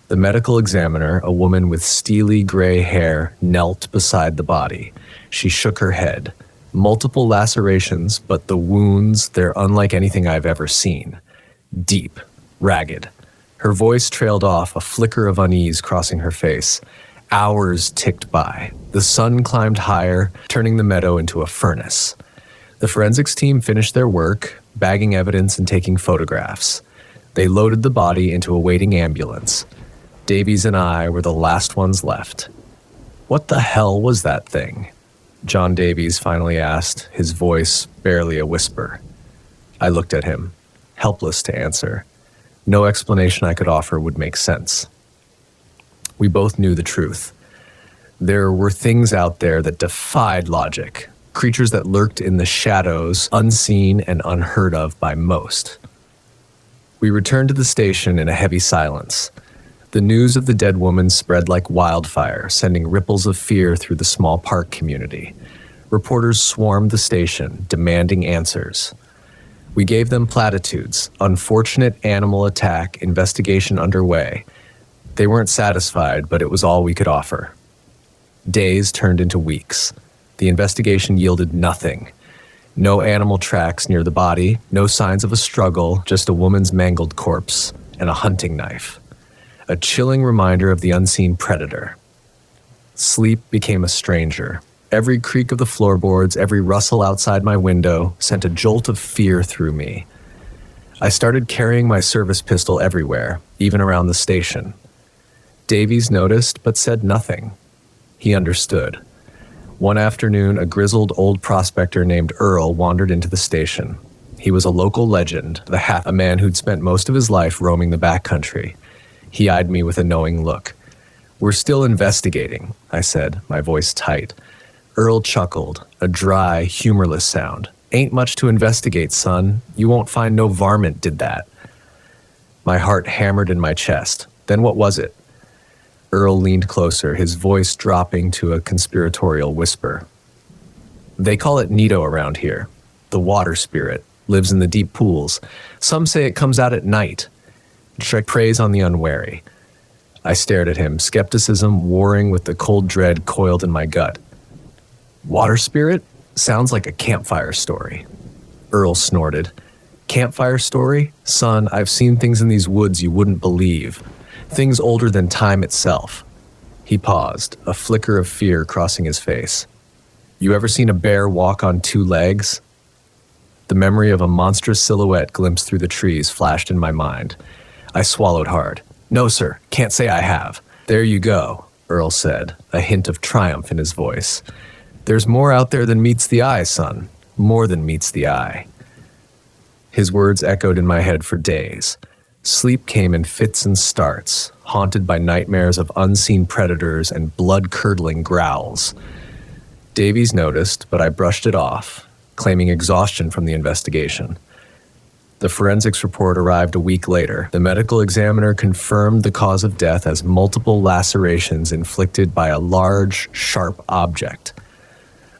The medical examiner, a woman with steely gray hair, knelt beside the body. She shook her head. Multiple lacerations, but the wounds, they're unlike anything I've ever seen. Deep, ragged. Her voice trailed off, a flicker of unease crossing her face. Hours ticked by. The sun climbed higher, turning the meadow into a furnace. The forensics team finished their work, bagging evidence and taking photographs. They loaded the body into a waiting ambulance. Davies and I were the last ones left. "What the hell was that thing?" John Davies finally asked, his voice barely a whisper. I looked at him, helpless to answer. No explanation I could offer would make sense. We both knew the truth. There were things out there that defied logic, creatures that lurked in the shadows, unseen and unheard of by most. We returned to the station in a heavy silence. The news of the dead woman spread like wildfire, sending ripples of fear through the small park community. Reporters swarmed the station, demanding answers. We gave them platitudes, unfortunate animal attack, investigation underway. They weren't satisfied, but it was all we could offer. Days turned into weeks. The investigation yielded nothing. No animal tracks near the body, no signs of a struggle, just a woman's mangled corpse and a hunting knife. A chilling reminder of the unseen predator. Sleep became a stranger. Every creak of the floorboards, every rustle outside my window sent a jolt of fear through me. I started carrying my service pistol everywhere, even around the station. Davies noticed but said nothing. He understood. One afternoon, a grizzled old prospector named Earl wandered into the station. He was a local legend, a man who'd spent most of his life roaming the backcountry. He eyed me with a knowing look. "We're still investigating," I said, my voice tight. Earl chuckled, a dry, humorless sound. "Ain't much to investigate, son. You won't find no varmint did that." My heart hammered in my chest. "Then what was it?" Earl leaned closer, his voice dropping to a conspiratorial whisper. "They call it Nito around here. The water spirit. Lives in the deep pools. Some say it comes out at night. It preys on the unwary." I stared at him, skepticism warring with the cold dread coiled in my gut. "Water spirit? Sounds like a campfire story." Earl snorted. "Campfire story? Son, I've seen things in these woods you wouldn't believe. Things older than time itself." He paused, a flicker of fear crossing his face. "You ever seen a bear walk on two legs?" The memory of a monstrous silhouette glimpsed through the trees flashed in my mind. I swallowed hard. "No, sir, can't say I have." "There you go," Earl said, a hint of triumph in his voice. "There's more out there than meets the eye, son. More than meets the eye." His words echoed in my head for days. Sleep came in fits and starts, haunted by nightmares of unseen predators and blood-curdling growls. Davies noticed, but I brushed it off, claiming exhaustion from the investigation. The forensics report arrived a week later. The medical examiner confirmed the cause of death as multiple lacerations inflicted by a large, sharp object.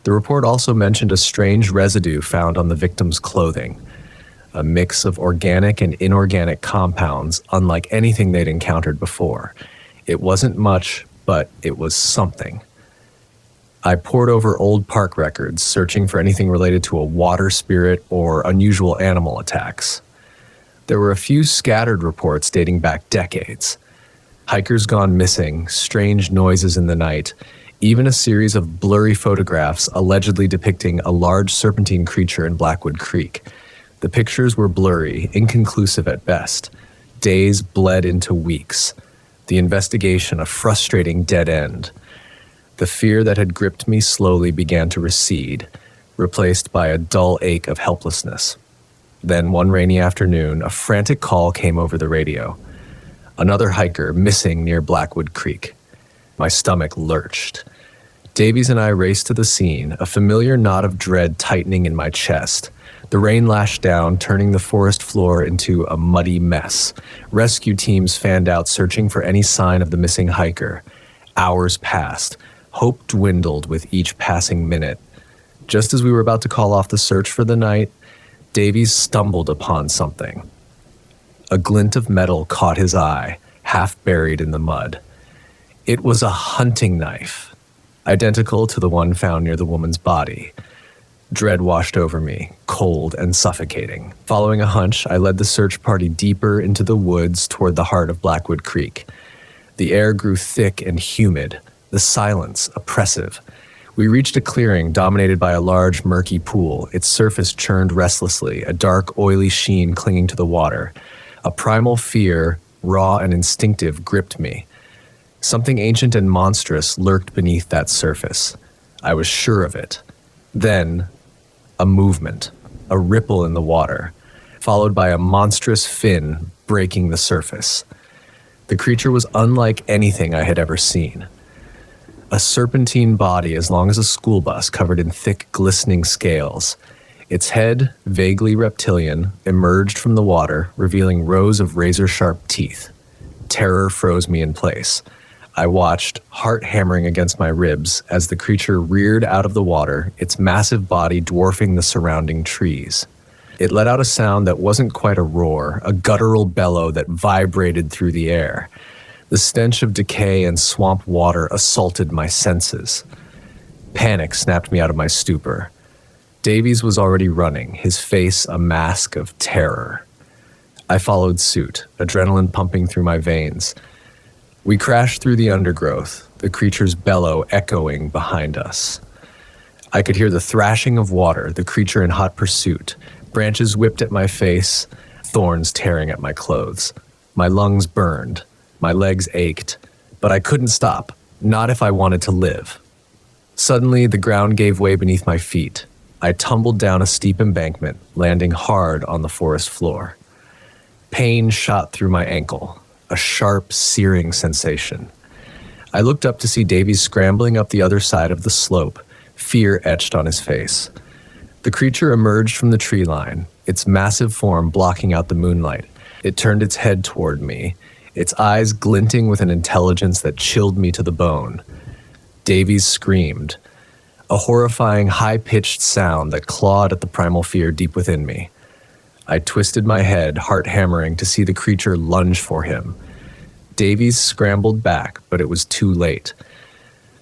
The report also mentioned a strange residue found on the victim's clothing, a mix of organic and inorganic compounds unlike anything they'd encountered before. It wasn't much, but it was something. I pored over old park records, searching for anything related to a water spirit or unusual animal attacks. There were a few scattered reports dating back decades. Hikers gone missing, strange noises in the night, even a series of blurry photographs allegedly depicting a large serpentine creature in Blackwood Creek. The pictures were blurry, inconclusive at best. Days bled into weeks. The investigation a frustrating dead end. The fear that had gripped me slowly began to recede, replaced by a dull ache of helplessness. Then one rainy afternoon, a frantic call came over the radio. Another hiker missing near Blackwood Creek. My stomach lurched. Davies and I raced to the scene, a familiar knot of dread tightening in my chest. The rain lashed down, turning the forest floor into a muddy mess. Rescue teams fanned out, searching for any sign of the missing hiker. Hours passed. Hope dwindled with each passing minute. Just as we were about to call off the search for the night, Davies stumbled upon something. A glint of metal caught his eye, half buried in the mud. It was a hunting knife, identical to the one found near the woman's body. Dread washed over me, cold and suffocating. Following a hunch, I led the search party deeper into the woods toward the heart of Blackwood Creek. The air grew thick and humid, the silence oppressive. We reached a clearing dominated by a large, murky pool. Its surface churned restlessly, a dark, oily sheen clinging to the water. A primal fear, raw and instinctive, gripped me. Something ancient and monstrous lurked beneath that surface. I was sure of it. Then, a movement, a ripple in the water, followed by a monstrous fin breaking the surface. The creature was unlike anything I had ever seen. A serpentine body as long as a school bus covered in thick, glistening scales. Its head, vaguely reptilian, emerged from the water, revealing rows of razor-sharp teeth. Terror froze me in place. I watched, heart hammering against my ribs, as the creature reared out of the water, its massive body dwarfing the surrounding trees. It let out a sound that wasn't quite a roar, a guttural bellow that vibrated through the air. The stench of decay and swamp water assaulted my senses. Panic snapped me out of my stupor. Davies was already running, his face a mask of terror. I followed suit, adrenaline pumping through my veins. We crashed through the undergrowth, the creature's bellow echoing behind us. I could hear the thrashing of water, the creature in hot pursuit. Branches whipped at my face, thorns tearing at my clothes. My lungs burned, my legs ached, but I couldn't stop, not if I wanted to live. Suddenly, the ground gave way beneath my feet. I tumbled down a steep embankment, landing hard on the forest floor. Pain shot through my ankle, a sharp, searing sensation. I looked up to see Davies scrambling up the other side of the slope, fear etched on his face. The creature emerged from the tree line, its massive form blocking out the moonlight. It turned its head toward me, its eyes glinting with an intelligence that chilled me to the bone. Davies screamed, a horrifying, high-pitched sound that clawed at the primal fear deep within me. I twisted my head, heart hammering, to see the creature lunge for him. Davies scrambled back, but it was too late.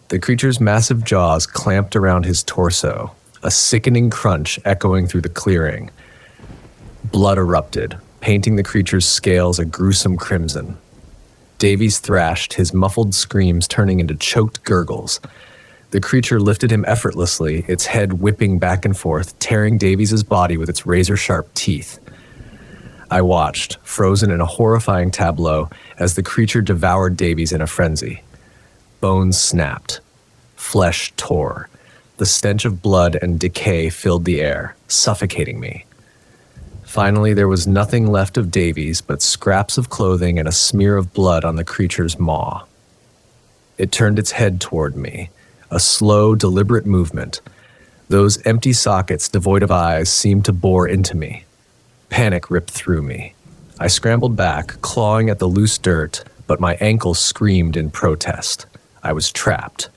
The creature's massive jaws clamped around his torso, a sickening crunch echoing through the clearing. Blood erupted, painting the creature's scales a gruesome crimson. Davies thrashed, his muffled screams turning into choked gurgles. The creature lifted him effortlessly, its head whipping back and forth, tearing Davies' body with its razor-sharp teeth. I watched, frozen in a horrifying tableau, as the creature devoured Davies in a frenzy. Bones snapped. Flesh tore. The stench of blood and decay filled the air, suffocating me. Finally, there was nothing left of Davies but scraps of clothing and a smear of blood on the creature's maw. It turned its head toward me, a slow, deliberate movement. Those empty sockets devoid of eyes seemed to bore into me. Panic ripped through me. I scrambled back, clawing at the loose dirt, but my ankle screamed in protest. I was trapped.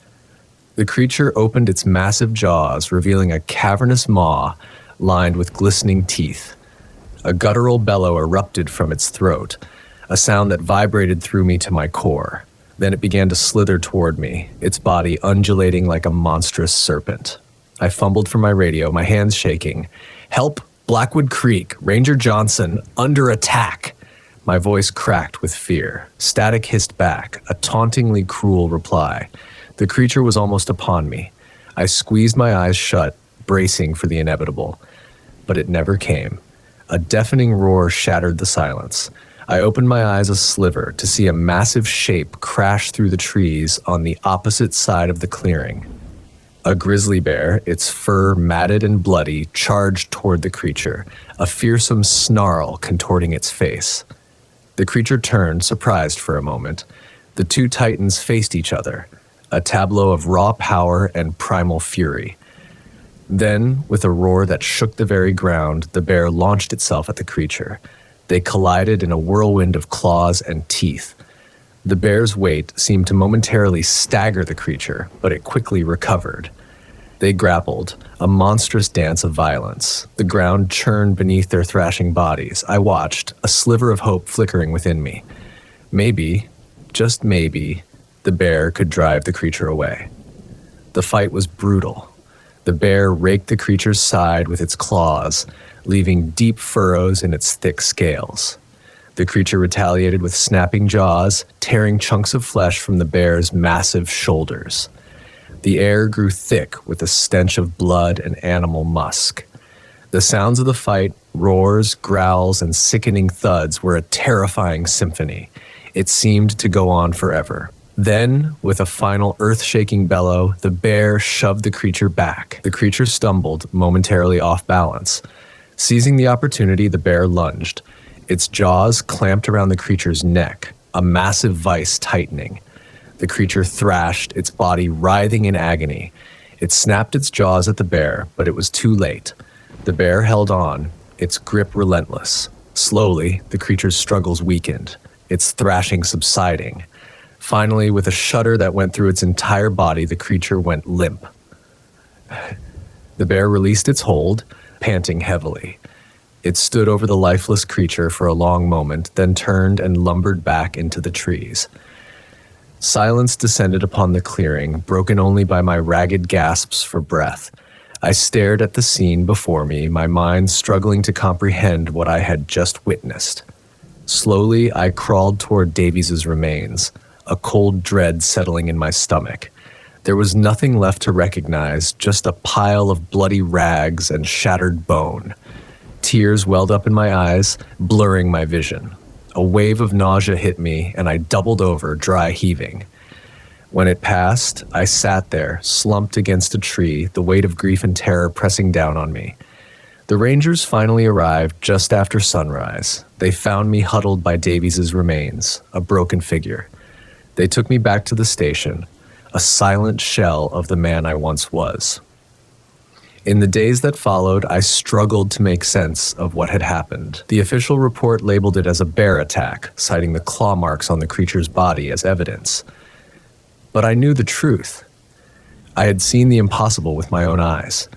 The creature opened its massive jaws, revealing a cavernous maw lined with glistening teeth. A guttural bellow erupted from its throat, a sound that vibrated through me to my core. Then it began to slither toward me, its body undulating like a monstrous serpent. I fumbled for my radio, my hands shaking. "Help! Blackwood Creek! Ranger Johnson! Under attack!" My voice cracked with fear. Static hissed back, a tauntingly cruel reply. The creature was almost upon me. I squeezed my eyes shut, bracing for the inevitable. But it never came. A deafening roar shattered the silence. I opened my eyes a sliver to see a massive shape crash through the trees on the opposite side of the clearing. A grizzly bear, its fur matted and bloody, charged toward the creature, a fearsome snarl contorting its face. The creature turned, surprised for a moment. The two titans faced each other, a tableau of raw power and primal fury. Then, with a roar that shook the very ground, the bear launched itself at the creature. They collided in a whirlwind of claws and teeth. The bear's weight seemed to momentarily stagger the creature, but it quickly recovered. They grappled, a monstrous dance of violence. The ground churned beneath their thrashing bodies. I watched, a sliver of hope flickering within me. Maybe, just maybe, the bear could drive the creature away. The fight was brutal. The bear raked the creature's side with its claws, leaving deep furrows in its thick scales. The creature retaliated with snapping jaws, tearing chunks of flesh from the bear's massive shoulders. The air grew thick with the stench of blood and animal musk. The sounds of the fight, roars, growls, and sickening thuds were a terrifying symphony. It seemed to go on forever. Then, with a final earth-shaking bellow, the bear shoved the creature back. The creature stumbled, momentarily off balance. Seizing the opportunity, the bear lunged. Its jaws clamped around the creature's neck, a massive vice tightening. The creature thrashed, its body writhing in agony. It snapped its jaws at the bear, but it was too late. The bear held on, its grip relentless. Slowly, the creature's struggles weakened, its thrashing subsiding. Finally, with a shudder that went through its entire body, the creature went limp. The bear released its hold, panting heavily. It stood over the lifeless creature for a long moment, then turned and lumbered back into the trees. Silence descended upon the clearing, broken only by my ragged gasps for breath. I stared at the scene before me, my mind struggling to comprehend what I had just witnessed. Slowly, I crawled toward Davies' remains, a cold dread settling in my stomach. There was nothing left to recognize, just a pile of bloody rags and shattered bone. Tears welled up in my eyes, blurring my vision. A wave of nausea hit me, and I doubled over, dry heaving. When it passed, I sat there, slumped against a tree, the weight of grief and terror pressing down on me. The Rangers finally arrived just after sunrise. They found me huddled by Davies's remains, a broken figure. They took me back to the station, a silent shell of the man I once was. In the days that followed, I struggled to make sense of what had happened. The official report labeled it as a bear attack, citing the claw marks on the creature's body as evidence. But I knew the truth. I had seen the impossible with my own eyes.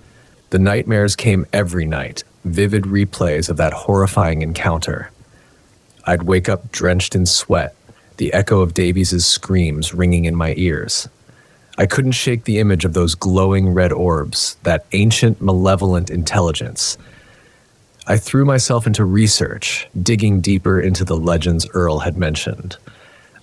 The nightmares came every night, vivid replays of that horrifying encounter. I'd wake up drenched in sweat, the echo of Davies's screams ringing in my ears. I couldn't shake the image of those glowing red orbs, that ancient, malevolent intelligence. I threw myself into research, digging deeper into the legends Earl had mentioned.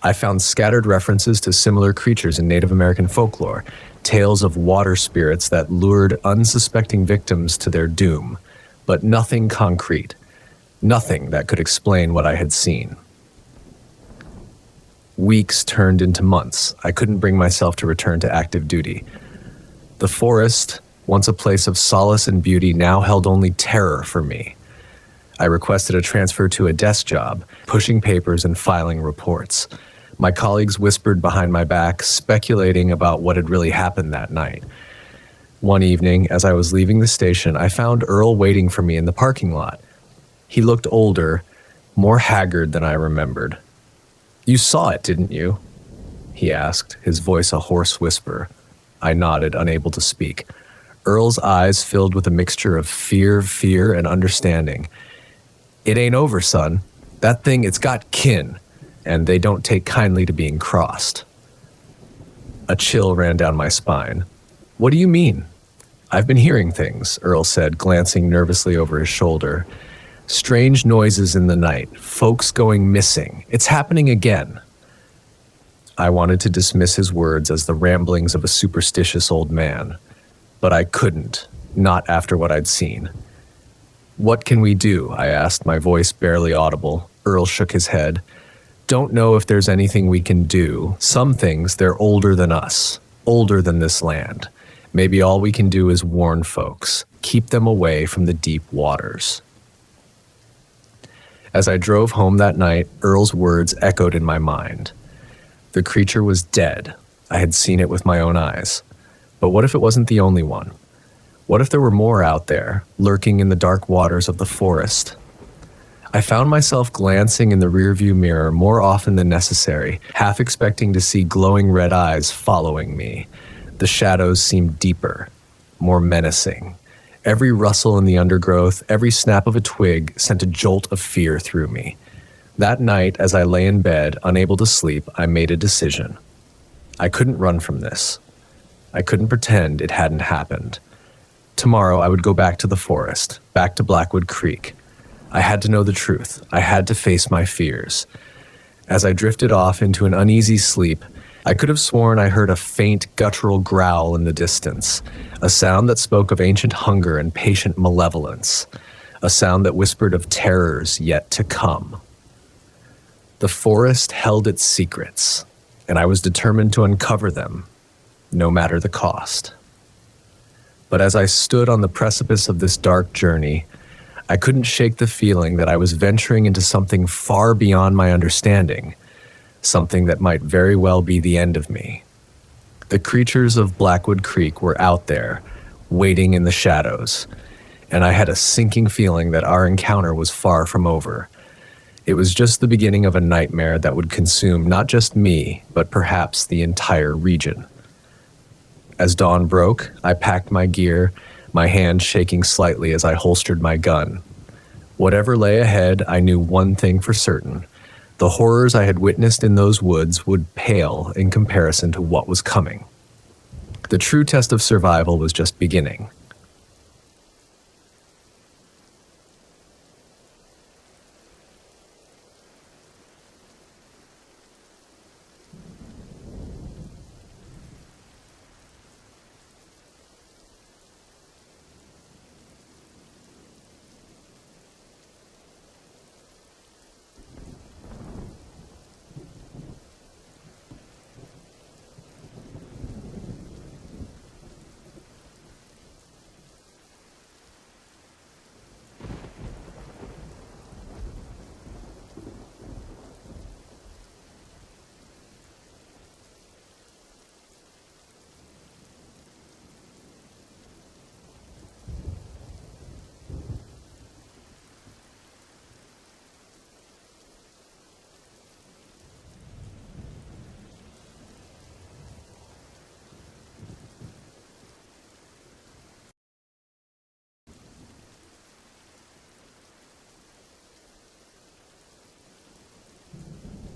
I found scattered references to similar creatures in Native American folklore, tales of water spirits that lured unsuspecting victims to their doom, but nothing concrete, nothing that could explain what I had seen. Weeks turned into months. I couldn't bring myself to return to active duty. The forest, once a place of solace and beauty, now held only terror for me. I requested a transfer to a desk job, pushing papers and filing reports. My colleagues whispered behind my back, speculating about what had really happened that night. One evening, as I was leaving the station, I found Earl waiting for me in the parking lot. He looked older, more haggard than I remembered. "You saw it, didn't you?" he asked, his voice a hoarse whisper. I nodded, unable to speak. Earl's eyes filled with a mixture of fear, and understanding. "It ain't over, son. That thing, it's got kin, and they don't take kindly to being crossed." A chill ran down my spine. "What do you mean?" "I've been hearing things," Earl said, glancing nervously over his shoulder. "Strange noises in the night, folks going missing. It's happening again." I wanted to dismiss his words as the ramblings of a superstitious old man, but I couldn't, not after what I'd seen. "What can we do?" I asked, my voice barely audible. Earl shook his head. "Don't know if there's anything we can do. Some things, they're older than us, older than this land. Maybe all we can do is warn folks, keep them away from the deep waters." As I drove home that night, Earl's words echoed in my mind. The creature was dead. I had seen it with my own eyes. But what if it wasn't the only one? What if there were more out there, lurking in the dark waters of the forest? I found myself glancing in the rearview mirror more often than necessary, half expecting to see glowing red eyes following me. The shadows seemed deeper, more menacing. Every rustle in the undergrowth, every snap of a twig sent a jolt of fear through me. That night, as I lay in bed, unable to sleep, I made a decision. I couldn't run from this. I couldn't pretend it hadn't happened. Tomorrow, I would go back to the forest, back to Blackwood Creek. I had to know the truth. I had to face my fears. As I drifted off into an uneasy sleep, I could have sworn I heard a faint guttural growl in the distance, a sound that spoke of ancient hunger and patient malevolence, a sound that whispered of terrors yet to come. The forest held its secrets, and I was determined to uncover them, no matter the cost. But as I stood on the precipice of this dark journey, I couldn't shake the feeling that I was venturing into something far beyond my understanding, something that might very well be the end of me. The creatures of Blackwood Creek were out there, waiting in the shadows, and I had a sinking feeling that our encounter was far from over. It was just the beginning of a nightmare that would consume not just me, but perhaps the entire region. As dawn broke, I packed my gear, my hand shaking slightly as I holstered my gun. Whatever lay ahead, I knew one thing for certain. The horrors I had witnessed in those woods would pale in comparison to what was coming. The true test of survival was just beginning.